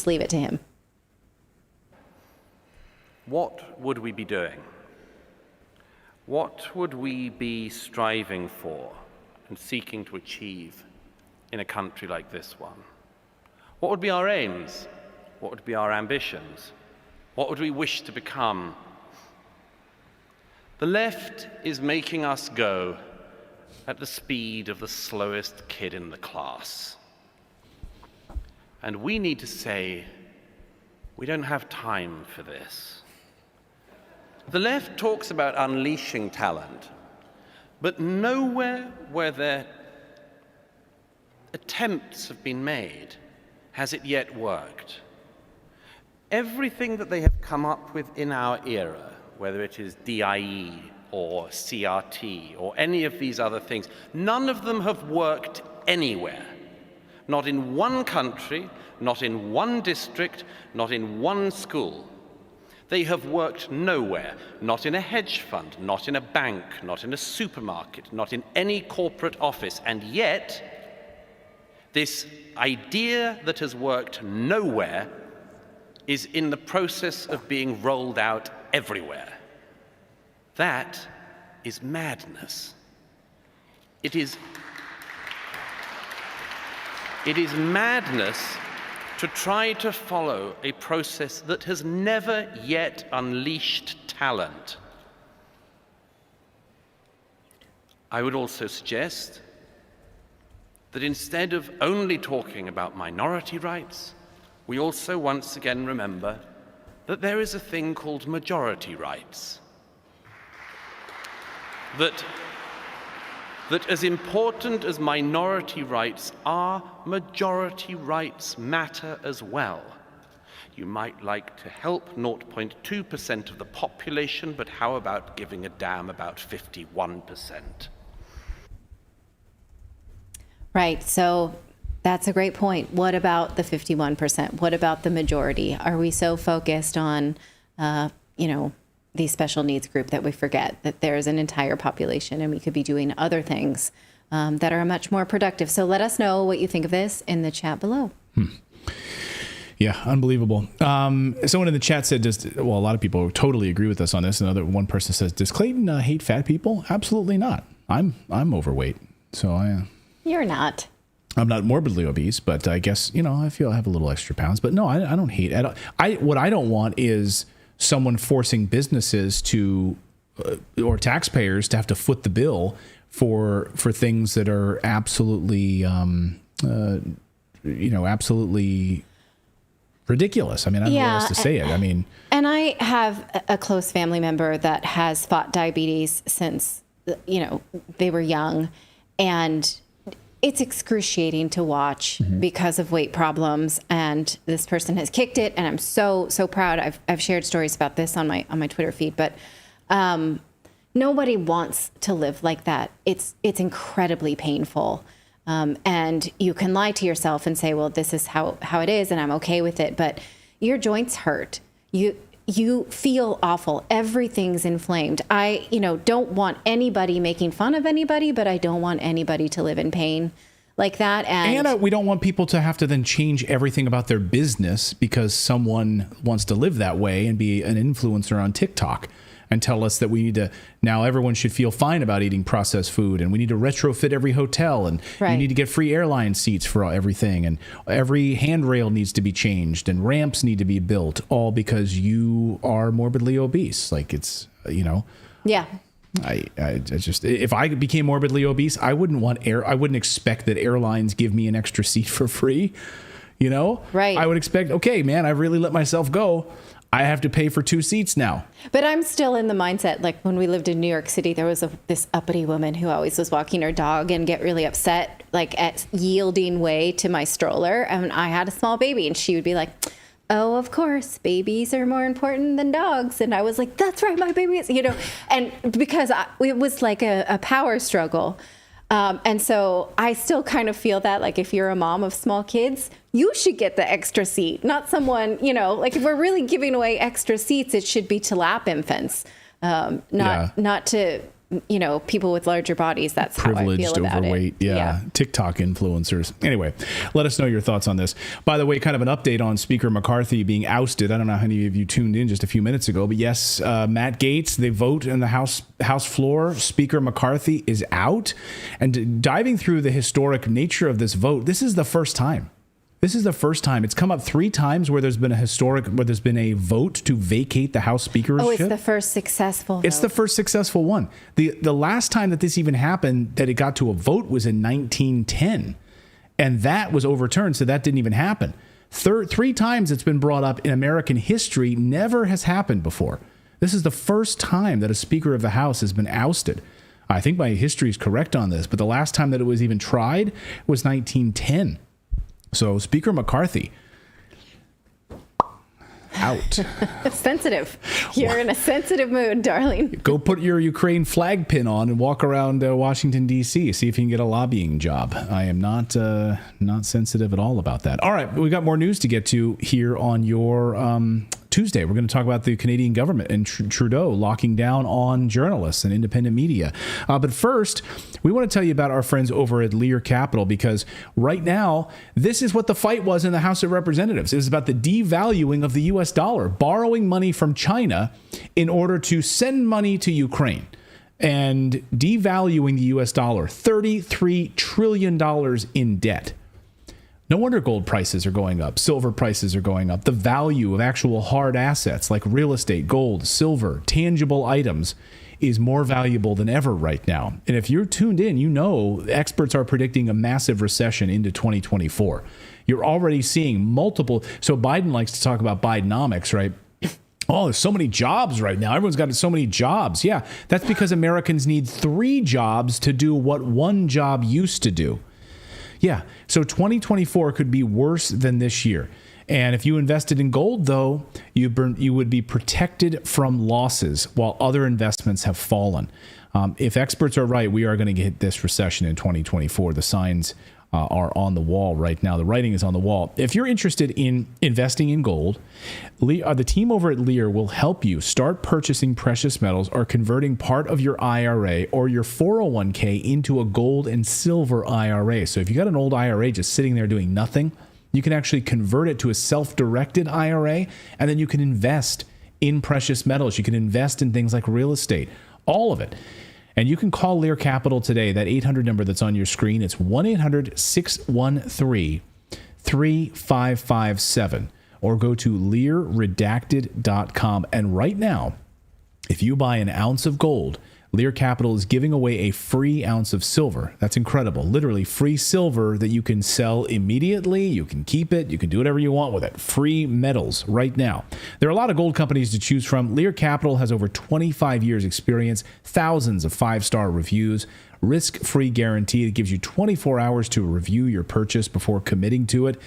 leave it to him. What would we be doing? What would we be striving for and seeking to achieve in a country like this one? What would be our aims? What would be our ambitions? What would we wish to become? The left is making us go at the speed of the slowest kid in the class. And we need to say, we don't have time for this. The left talks about unleashing talent, but nowhere where their attempts have been made has it yet worked. Everything that they have come up with in our era, whether it is DIE or CRT or any of these other things, none of them have worked anywhere. Not in one country, not in one district, not in one school. They have worked nowhere, not in a hedge fund, not in a bank, not in a supermarket, not in any corporate office. And yet, this idea that has worked nowhere is in the process of being rolled out everywhere. That is madness. It is madness to try to follow a process that has never yet unleashed talent. I would also suggest that instead of only talking about minority rights, we also once again remember that there is a thing called majority rights. That as important as minority rights are, majority rights matter as well. You might like to help 0.2% of the population, but how about giving a damn about 51%? Right, so that's a great point. What about the 51%? What about the majority? Are we so focused on, the special needs group that we forget that there's an entire population and we could be doing other things that are much more productive? So let us know what you think of this in the chat below. Yeah, unbelievable. Someone in the chat said, a lot of people totally agree with us on this. One person says, does Clayton hate fat people? Absolutely not. I'm overweight, so You're not. I'm not morbidly obese, but I guess, I feel I have a little extra pounds. But no, I don't hate it. What I don't want is someone forcing businesses to, or taxpayers to have to foot the bill for things that are absolutely, absolutely ridiculous. I mean, I don't know what else to say it. I mean, and I have a close family member that has fought diabetes since, they were young, and it's excruciating to watch because of weight problems, and this person has kicked it, and I'm so proud. I've shared stories about this on my Twitter feed, but nobody wants to live like that. It's incredibly painful, and you can lie to yourself and say, well, this is how it is, and I'm okay with it, but your joints hurt. You feel awful. Everything's inflamed. I, don't want anybody making fun of anybody, but I don't want anybody to live in pain like that. And we don't want people to have to then change everything about their business because someone wants to live that way and be an influencer on TikTok. and tell us that we need to, now everyone should feel fine about eating processed food, and we need to retrofit every hotel, and you need to get free airline seats for everything, and every handrail needs to be changed, and ramps need to be built, all because you are morbidly obese. Like, it's, Yeah. I just, if I became morbidly obese, I wouldn't expect that airlines give me an extra seat for free. Right. I would expect, okay, man, I've really let myself go. I have to pay for 2 seats now. But I'm still in the mindset, like when we lived in New York City, there was this uppity woman who always was walking her dog and get really upset, like at yielding way to my stroller. And I had a small baby, and she would be like, oh, of course, babies are more important than dogs. And I was like, that's right, my baby is, and because it was like a power struggle. And so I still kind of feel that, like, if you're a mom of small kids, you should get the extra seat, not someone, like if we're really giving away extra seats, it should be to lap infants, not to, people with larger bodies. That's how I feel privileged, about overweight, it. yeah. TikTok influencers. Anyway, let us know your thoughts on this. By the way, kind of an update on Speaker McCarthy being ousted. I don't know how many of you tuned in just a few minutes ago, but yes, Matt Gaetz, they vote in the House floor. Speaker McCarthy is out. And diving through the historic nature of this vote, this is the first time. It's come up 3 times where there's been a vote to vacate the House speakership. Oh, it's the first successful vote. It's the first successful one. The last time that this even happened, that it got to a vote, was in 1910. And that was overturned, so that didn't even happen. 3 times it's been brought up in American history, never has happened before. This is the first time that a Speaker of the House has been ousted. I think my history is correct on this, but the last time that it was even tried was 1910. So Speaker McCarthy, out. It's sensitive. You're in a sensitive mood, darling. Go put your Ukraine flag pin on and walk around Washington, D.C. See if you can get a lobbying job. I am not sensitive at all about that. All right, we got more news to get to here on your Tuesday. We're going to talk about the Canadian government and Trudeau locking down on journalists and independent media. But first, we want to tell you about our friends over at Lear Capital, because right now, this is what the fight was in the House of Representatives. It was about the devaluing of the U.S. dollar, borrowing money from China in order to send money to Ukraine, and devaluing the U.S. dollar, $33 trillion in debt. No wonder gold prices are going up. Silver prices are going up. The value of actual hard assets like real estate, gold, silver, tangible items is more valuable than ever right now. And if you're tuned in, you know experts are predicting a massive recession into 2024. You're already seeing multiple. So Biden likes to talk about Bidenomics, right? Oh, there's so many jobs right now. Everyone's got so many jobs. Yeah, that's because Americans need 3 jobs to do what 1 job used to do. Yeah, so 2024 could be worse than this year. And if you invested in gold, though, you would be protected from losses while other investments have fallen. If experts are right, we are going to get this recession in 2024. The signs are on the wall right now. The writing is on the wall. If you're interested in investing in gold, the team over at Lear will help you start purchasing precious metals or converting part of your IRA or your 401k into a gold and silver IRA. So if you got an old IRA just sitting there doing nothing, you can actually convert it to a self-directed IRA, and then you can invest in precious metals. You can invest in things like real estate, all of it. And you can call Lear Capital today, that 800 number that's on your screen. It's 1-800-613-3557. Or go to LearRedacted.com. And right now, if you buy an ounce of gold, Lear Capital is giving away a free ounce of silver. That's incredible. Literally free silver that you can sell immediately. You can keep it. You can do whatever you want with it. Free metals right now. There are a lot of gold companies to choose from. Lear Capital has over 25 years experience, thousands of 5-star reviews, risk-free guarantee. It gives you 24 hours to review your purchase before committing to it.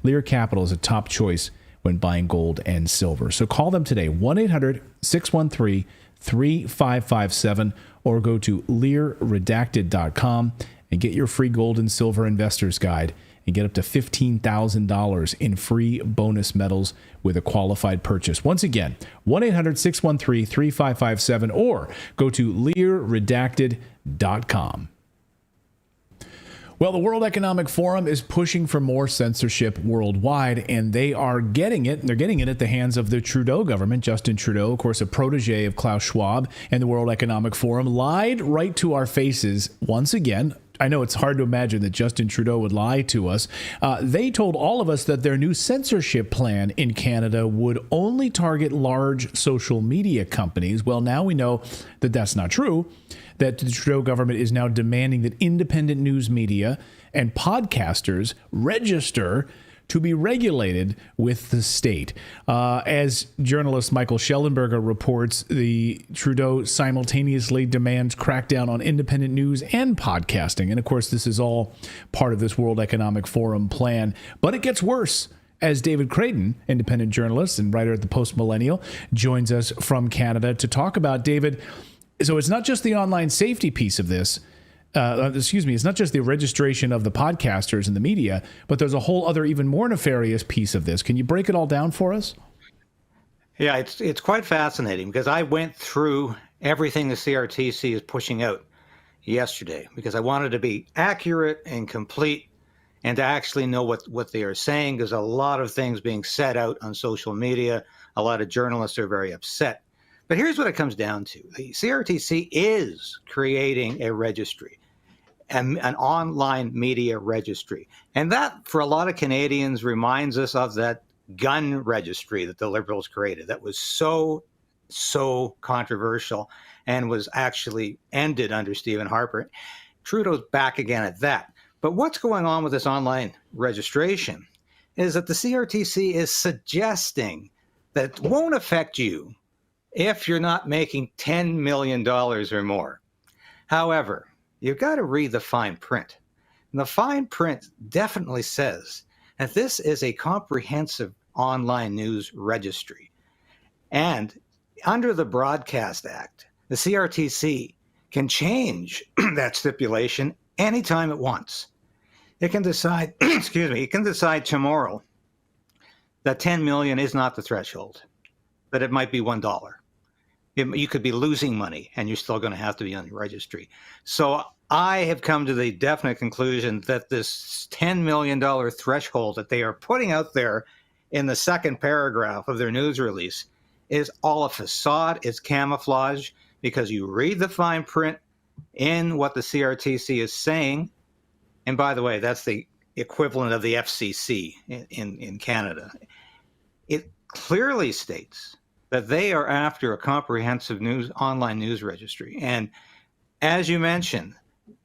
Lear Capital is a top choice when buying gold and silver. So call them today, 1-800-613-3557, or go to LearRedacted.com and get your free gold and silver investors guide and get up to $15,000 in free bonus metals with a qualified purchase. Once again, 1-800-613-3557, or go to LearRedacted.com. Well, the World Economic Forum is pushing for more censorship worldwide, and they are getting it. They're getting it at the hands of the Trudeau government. Justin Trudeau, of course, a protege of Klaus Schwab and the World Economic Forum, lied right to our faces once again. I know it's hard to imagine that Justin Trudeau would lie to us. They told all of us that their new censorship plan in Canada would only target large social media companies. Well, now we know that that's not true, that the Trudeau government is now demanding that independent news media and podcasters register to be regulated with the state. As journalist Michael Schellenberger reports, the Trudeau simultaneously demands crackdown on independent news and podcasting. And of course, this is all part of this World Economic Forum plan. But it gets worse, as David Clayton, independent journalist and writer at the Post Millennial, joins us from Canada to talk about. David, so it's not just the online safety piece of this. It's not just the registration of the podcasters and the media, but there's a whole other, even more nefarious piece of this. Can you break it all down for us? Yeah, it's quite fascinating because I went through everything the CRTC is pushing out yesterday because I wanted to be accurate and complete and to actually know what they are saying. There's a lot of things being said out on social media. A lot of journalists are very upset. But here's what it comes down to. The CRTC is creating a registry, an online media registry. And that, for a lot of Canadians, reminds us of that gun registry that the Liberals created that was so controversial and was actually ended under Stephen Harper. Trudeau's back again at that. But what's going on with this online registration is that the CRTC is suggesting that it won't affect you if you're not making $10 million or more. However, you've got to read the fine print. And the fine print definitely says that this is a comprehensive online news registry. And under the Broadcast Act, the CRTC can change that stipulation anytime it wants. It can decide, it can decide tomorrow that 10 million is not the threshold, that it might be $1. You could be losing money and you're still going to have to be on the registry. So I have come to the definite conclusion that this $10 million threshold that they are putting out there in the second paragraph of their news release is all a facade. It's camouflage because you read the fine print in what the CRTC is saying. And by the way, that's the equivalent of the FCC in Canada. It clearly states that they are after a comprehensive online news registry. And as you mentioned,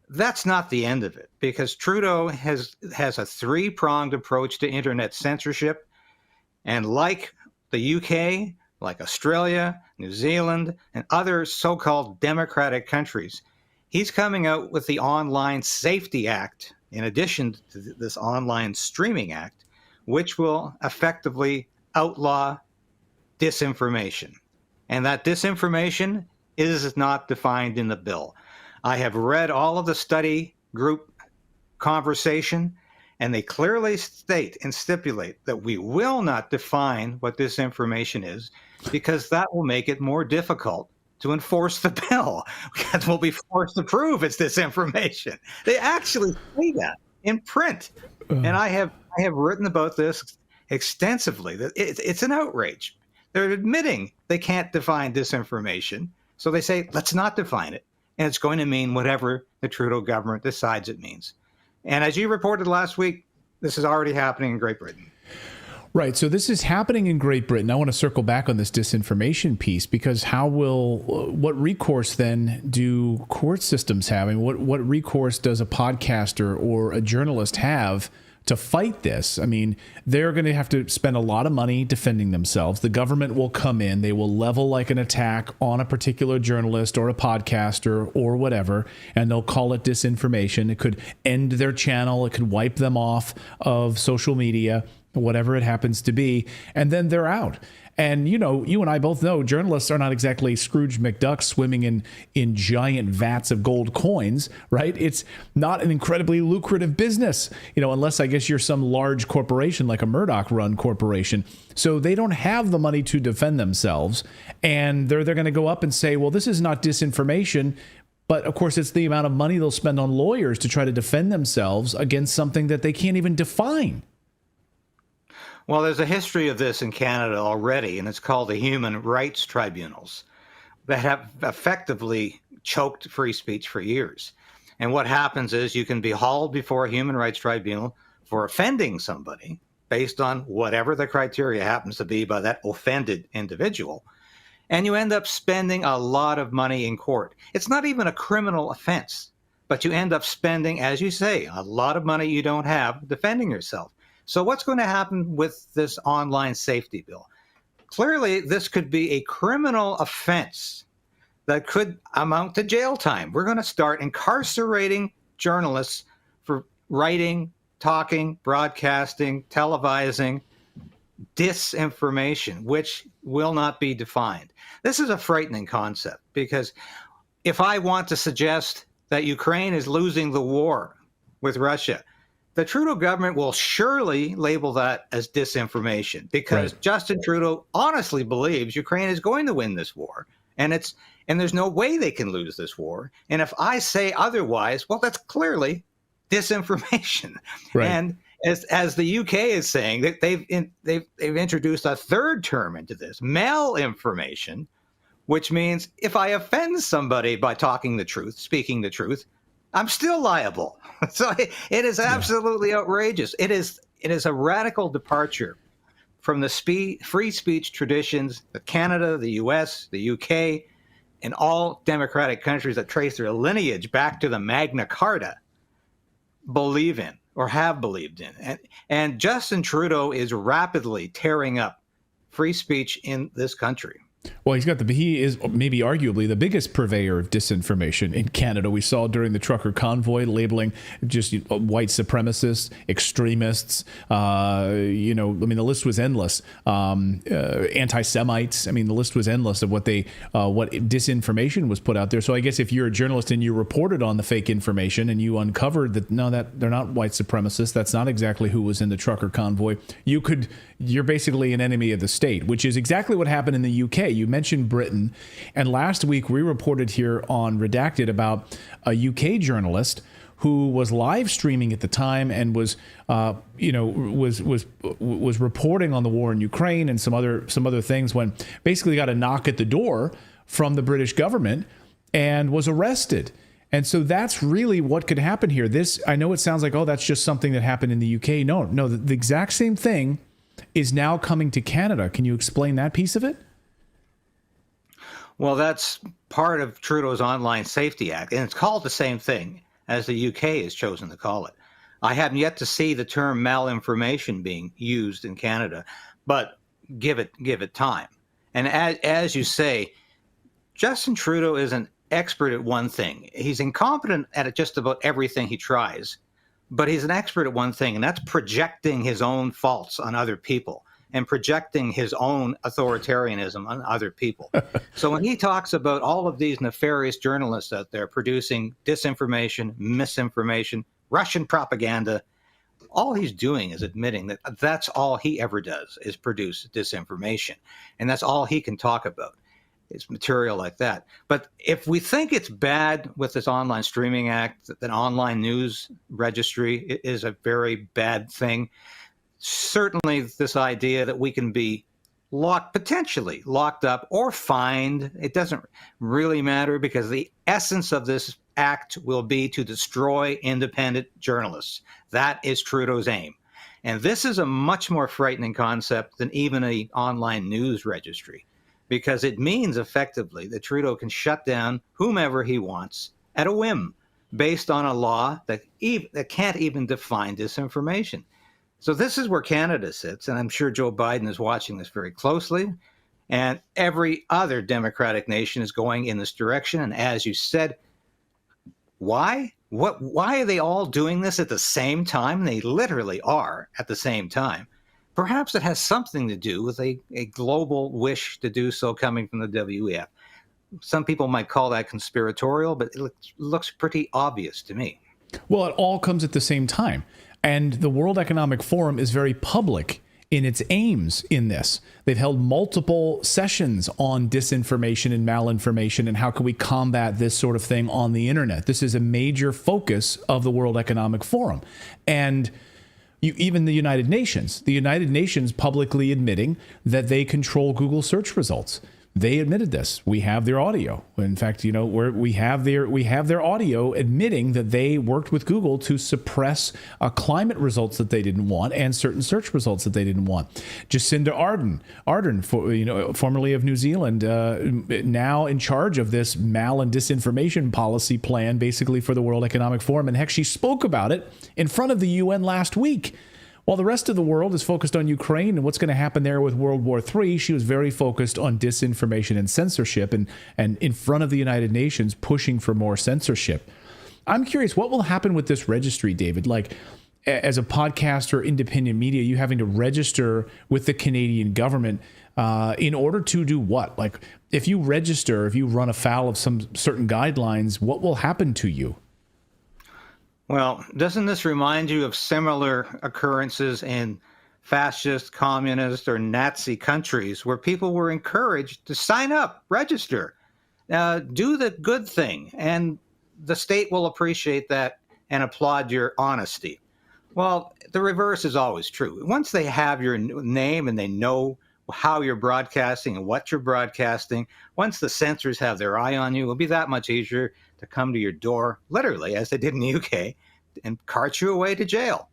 that's not the end of it because Trudeau has a three-pronged approach to internet censorship. And like the UK, like Australia, New Zealand, and other so-called democratic countries, he's coming out with the Online Safety Act in addition to this Online Streaming Act, which will effectively outlaw disinformation. And that disinformation is not defined in the bill. I have read all of the study group conversation, and they clearly state and stipulate that we will not define what disinformation is because that will make it more difficult to enforce the bill. We'll be forced to prove it's disinformation. They actually say that in print. And I have written about this extensively. That it's an outrage. They're admitting they can't define disinformation. So they say, let's not define it. And it's going to mean whatever the Trudeau government decides it means. And as you reported last week, this is already happening in Great Britain. Right. So this is happening in Great Britain. I want to circle back on this disinformation piece because what recourse then do court systems have? I mean, what recourse does a podcaster or a journalist have to fight this? I mean, they're going to have to spend a lot of money defending themselves. The government will come in. They will level like an attack on a particular journalist or a podcaster or whatever, and they'll call it disinformation. It could end their channel. It could wipe them off of social media, whatever it happens to be, and then they're out. And, you know, you and I both know journalists are not exactly Scrooge McDuck swimming in giant vats of gold coins, right? It's not an incredibly lucrative business, you know, unless I guess you're some large corporation like a Murdoch-run corporation. So they don't have the money to defend themselves. And they're going to go up and say, well, this is not disinformation. But of course, it's the amount of money they'll spend on lawyers to try to defend themselves against something that they can't even define. Well, there's a history of this in Canada already, and it's called the Human Rights Tribunals that have effectively choked free speech for years. And what happens is you can be hauled before a human rights tribunal for offending somebody based on whatever the criteria happens to be by that offended individual. And you end up spending a lot of money in court. It's not even a criminal offense, but you end up spending, as you say, a lot of money you don't have defending yourself. So what's going to happen with this online safety bill? Clearly, this could be a criminal offense that could amount to jail time. We're going to start incarcerating journalists for writing, talking, broadcasting, televising disinformation, which will not be defined. This is a frightening concept, because if I want to suggest that Ukraine is losing the war with Russia, the Trudeau government will surely label that as disinformation, because Justin Trudeau honestly believes Ukraine is going to win this war, and there's no way they can lose this war. And if I say otherwise, well, that's clearly disinformation. Right. And as the UK is saying, that they've introduced a third term into this, malinformation, which means if I offend somebody by talking the truth, speaking the truth, I'm still liable. So it is absolutely outrageous. It is a radical departure from the free speech traditions that Canada, the US, the UK, and all democratic countries that trace their lineage back to the Magna Carta believe in or have believed in. And Justin Trudeau is rapidly tearing up free speech in this country. Well, he is maybe arguably the biggest purveyor of disinformation in Canada. We saw during the trucker convoy labeling just white supremacists, extremists. The list was endless. Anti-Semites. I mean, the list was endless of what disinformation was put out there. So I guess if you're a journalist and you reported on the fake information and you uncovered that they're not white supremacists, that's not exactly who was in the trucker convoy, you're basically an enemy of the state, which is exactly what happened in the UK. You mentioned Britain, and last week we reported here on Redacted about a UK journalist who was live streaming at the time and was reporting on the war in Ukraine and some other things, when basically got a knock at the door from the British government and was arrested. And so that's really what could happen here. I know it sounds like, oh, that's just something that happened in the UK. No, the exact same thing is now coming to Canada. Can you explain that piece of it? Well, that's part of Trudeau's Online Safety Act, and it's called the same thing as the UK has chosen to call it. I haven't yet to see the term malinformation being used in Canada, but give it time. And as you say, Justin Trudeau is an expert at one thing. He's incompetent at just about everything he tries, but he's an expert at one thing, and that's projecting his own faults on other people and projecting his own authoritarianism on other people. So when he talks about all of these nefarious journalists out there producing disinformation, misinformation, Russian propaganda, all he's doing is admitting that that's all he ever does, is produce disinformation. And that's all he can talk about, is material like that. But if we think it's bad with this Online Streaming Act, that online news registry is a very bad thing, certainly this idea that we can be potentially locked up or fined, it doesn't really matter, because the essence of this act will be to destroy independent journalists. That is Trudeau's aim. And this is a much more frightening concept than even an online news registry, because it means effectively that Trudeau can shut down whomever he wants at a whim based on a law that can't even define disinformation. So this is where Canada sits, and I'm sure Joe Biden is watching this very closely, and every other democratic nation is going in this direction. And as you said, why? Why are they all doing this at the same time? They literally are at the same time. Perhaps it has something to do with a global wish to do so coming from the WEF. Some people might call that conspiratorial, but it looks pretty obvious to me. Well, it all comes at the same time. And the World Economic Forum is very public in its aims in this. They've held multiple sessions on disinformation and malinformation and how can we combat this sort of thing on the internet. This is a major focus of the World Economic Forum. And even the United Nations publicly admitting that they control Google search results. They admitted this. We have their audio. In fact, we have their audio admitting that they worked with Google to suppress climate results that they didn't want and certain search results that they didn't want. Jacinda Ardern, formerly of New Zealand, now in charge of this mal and disinformation policy plan, basically for the World Economic Forum. And heck, she spoke about it in front of the UN last week. While the rest of the world is focused on Ukraine and what's going to happen there with World War III, she was very focused on disinformation and censorship and in front of the United Nations pushing for more censorship. I'm curious, what will happen with this registry, David? Like, as a podcast or independent media, you having to register with the Canadian government in order to do what? Like, if you run afoul of some certain guidelines, what will happen to you? Well, doesn't this remind you of similar occurrences in fascist, communist, or Nazi countries where people were encouraged to sign up, register, do the good thing, and the state will appreciate that and applaud your honesty? Well, the reverse is always true. Once they have your name and they know how you're broadcasting and what you're broadcasting, once the censors have their eye on you, it'll be that much easier to come to your door, literally, as they did in the UK, and cart you away to jail.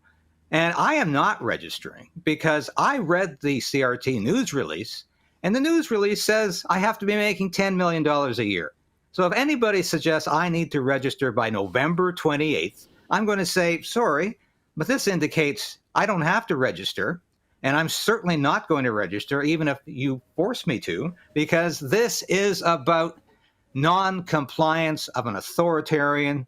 And I am not registering because I read the CRT news release, and the news release says I have to be making $10 million a year. So if anybody suggests I need to register by November 28th, I'm going to say, sorry, but this indicates I don't have to register. And I'm certainly not going to register, even if you force me to, because this is about non-compliance of an authoritarian,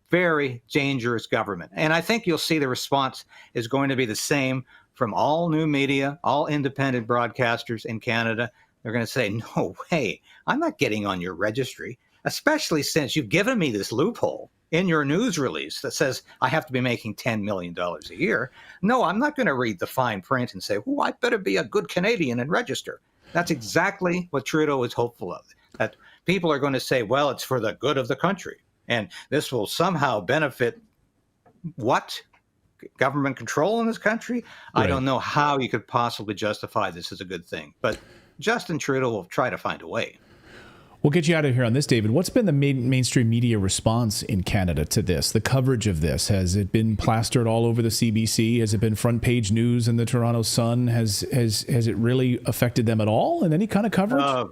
very dangerous government. And I think you'll see the response is going to be the same from all new media, all independent broadcasters in Canada. They're going to say, no way, I'm not getting on your registry, especially since you've given me this loophole in your news release that says I have to be making $10 million a year. No, I'm not going to read the fine print and say, oh, I better be a good Canadian and register. That's exactly what Trudeau is hopeful of, that people are going to say, well, it's for the good of the country. And this will somehow benefit what? Government control in this country? Right. I don't know how you could possibly justify this as a good thing. But Justin Trudeau will try to find a way. We'll get you out of here on this, David. What's been the mainstream media response in Canada to this, the coverage of this? Has it been plastered all over the CBC? Has it been front page news in the Toronto Sun? Has it really affected them at all in any kind of coverage?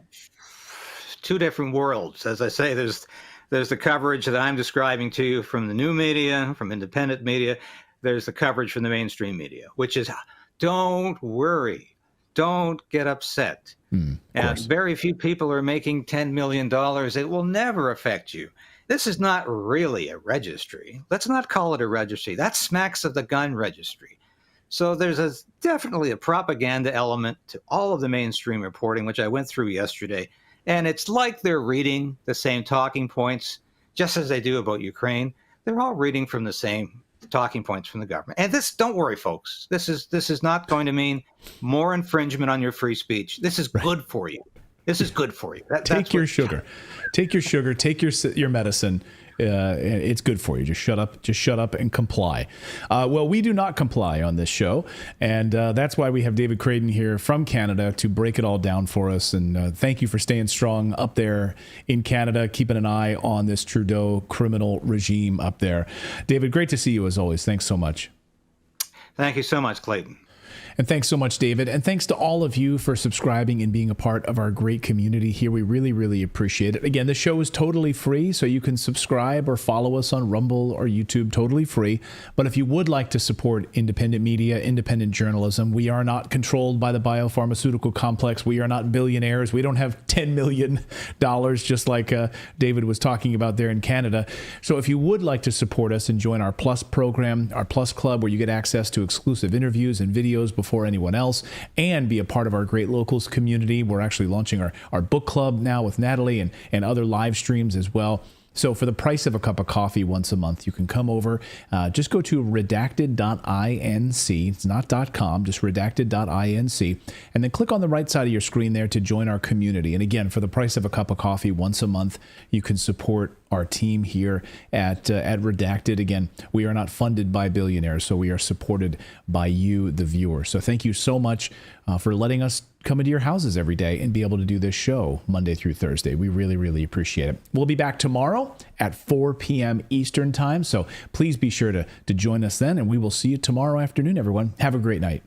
Two different worlds. As I say, there's the coverage that I'm describing to you from the new media, from independent media. There's the coverage from the mainstream media, which is, don't worry, don't get upset. And very few people are making $10 million. It will never affect you. This is not really a registry. Let's not call it a registry. That smacks of the gun registry. So there's definitely a propaganda element to all of the mainstream reporting, which I went through yesterday. And it's like they're reading the same talking points, just as they do about Ukraine. They're all reading from the same talking points from the government. And this, don't worry, folks. This is not going to mean more infringement on your free speech. This is good for you. This is good for you. Take your sugar. Take your sugar. Take your medicine. It's good for you. Just shut up and comply. Well, we do not comply on this show, and that's why we have David Clayton here from Canada to break it all down for us. And thank you for staying strong up there in Canada, keeping an eye on this Trudeau criminal regime up there. David, great to see you as always. Thanks so much. Thank you so much, Clayton. And thanks so much, David. And thanks to all of you for subscribing and being a part of our great community here. We really, really appreciate it. Again, the show is totally free, so you can subscribe or follow us on Rumble or YouTube, totally free. But if you would like to support independent media, independent journalism, we are not controlled by the biopharmaceutical complex. We are not billionaires. We don't have $10 million, just like David was talking about there in Canada. So if you would like to support us and join our Plus program, our Plus Club, where you get access to exclusive interviews and videos before anyone else, and be a part of our great locals community. We're actually launching our book club now with Natalie and other live streams as well. So for the price of a cup of coffee once a month, you can come over, just go to redacted.inc. It's not .com, just redacted.inc. And then click on the right side of your screen there to join our community. And again, for the price of a cup of coffee once a month, you can support our team here at Redacted. Again, we are not funded by billionaires, so we are supported by you, the viewer. So thank you so much for letting us come into your houses every day and be able to do this show Monday through Thursday. We really, really appreciate it. We'll be back tomorrow at 4 p.m. Eastern time, so please be sure to join us then, and we will see you tomorrow afternoon, everyone. Have a great night.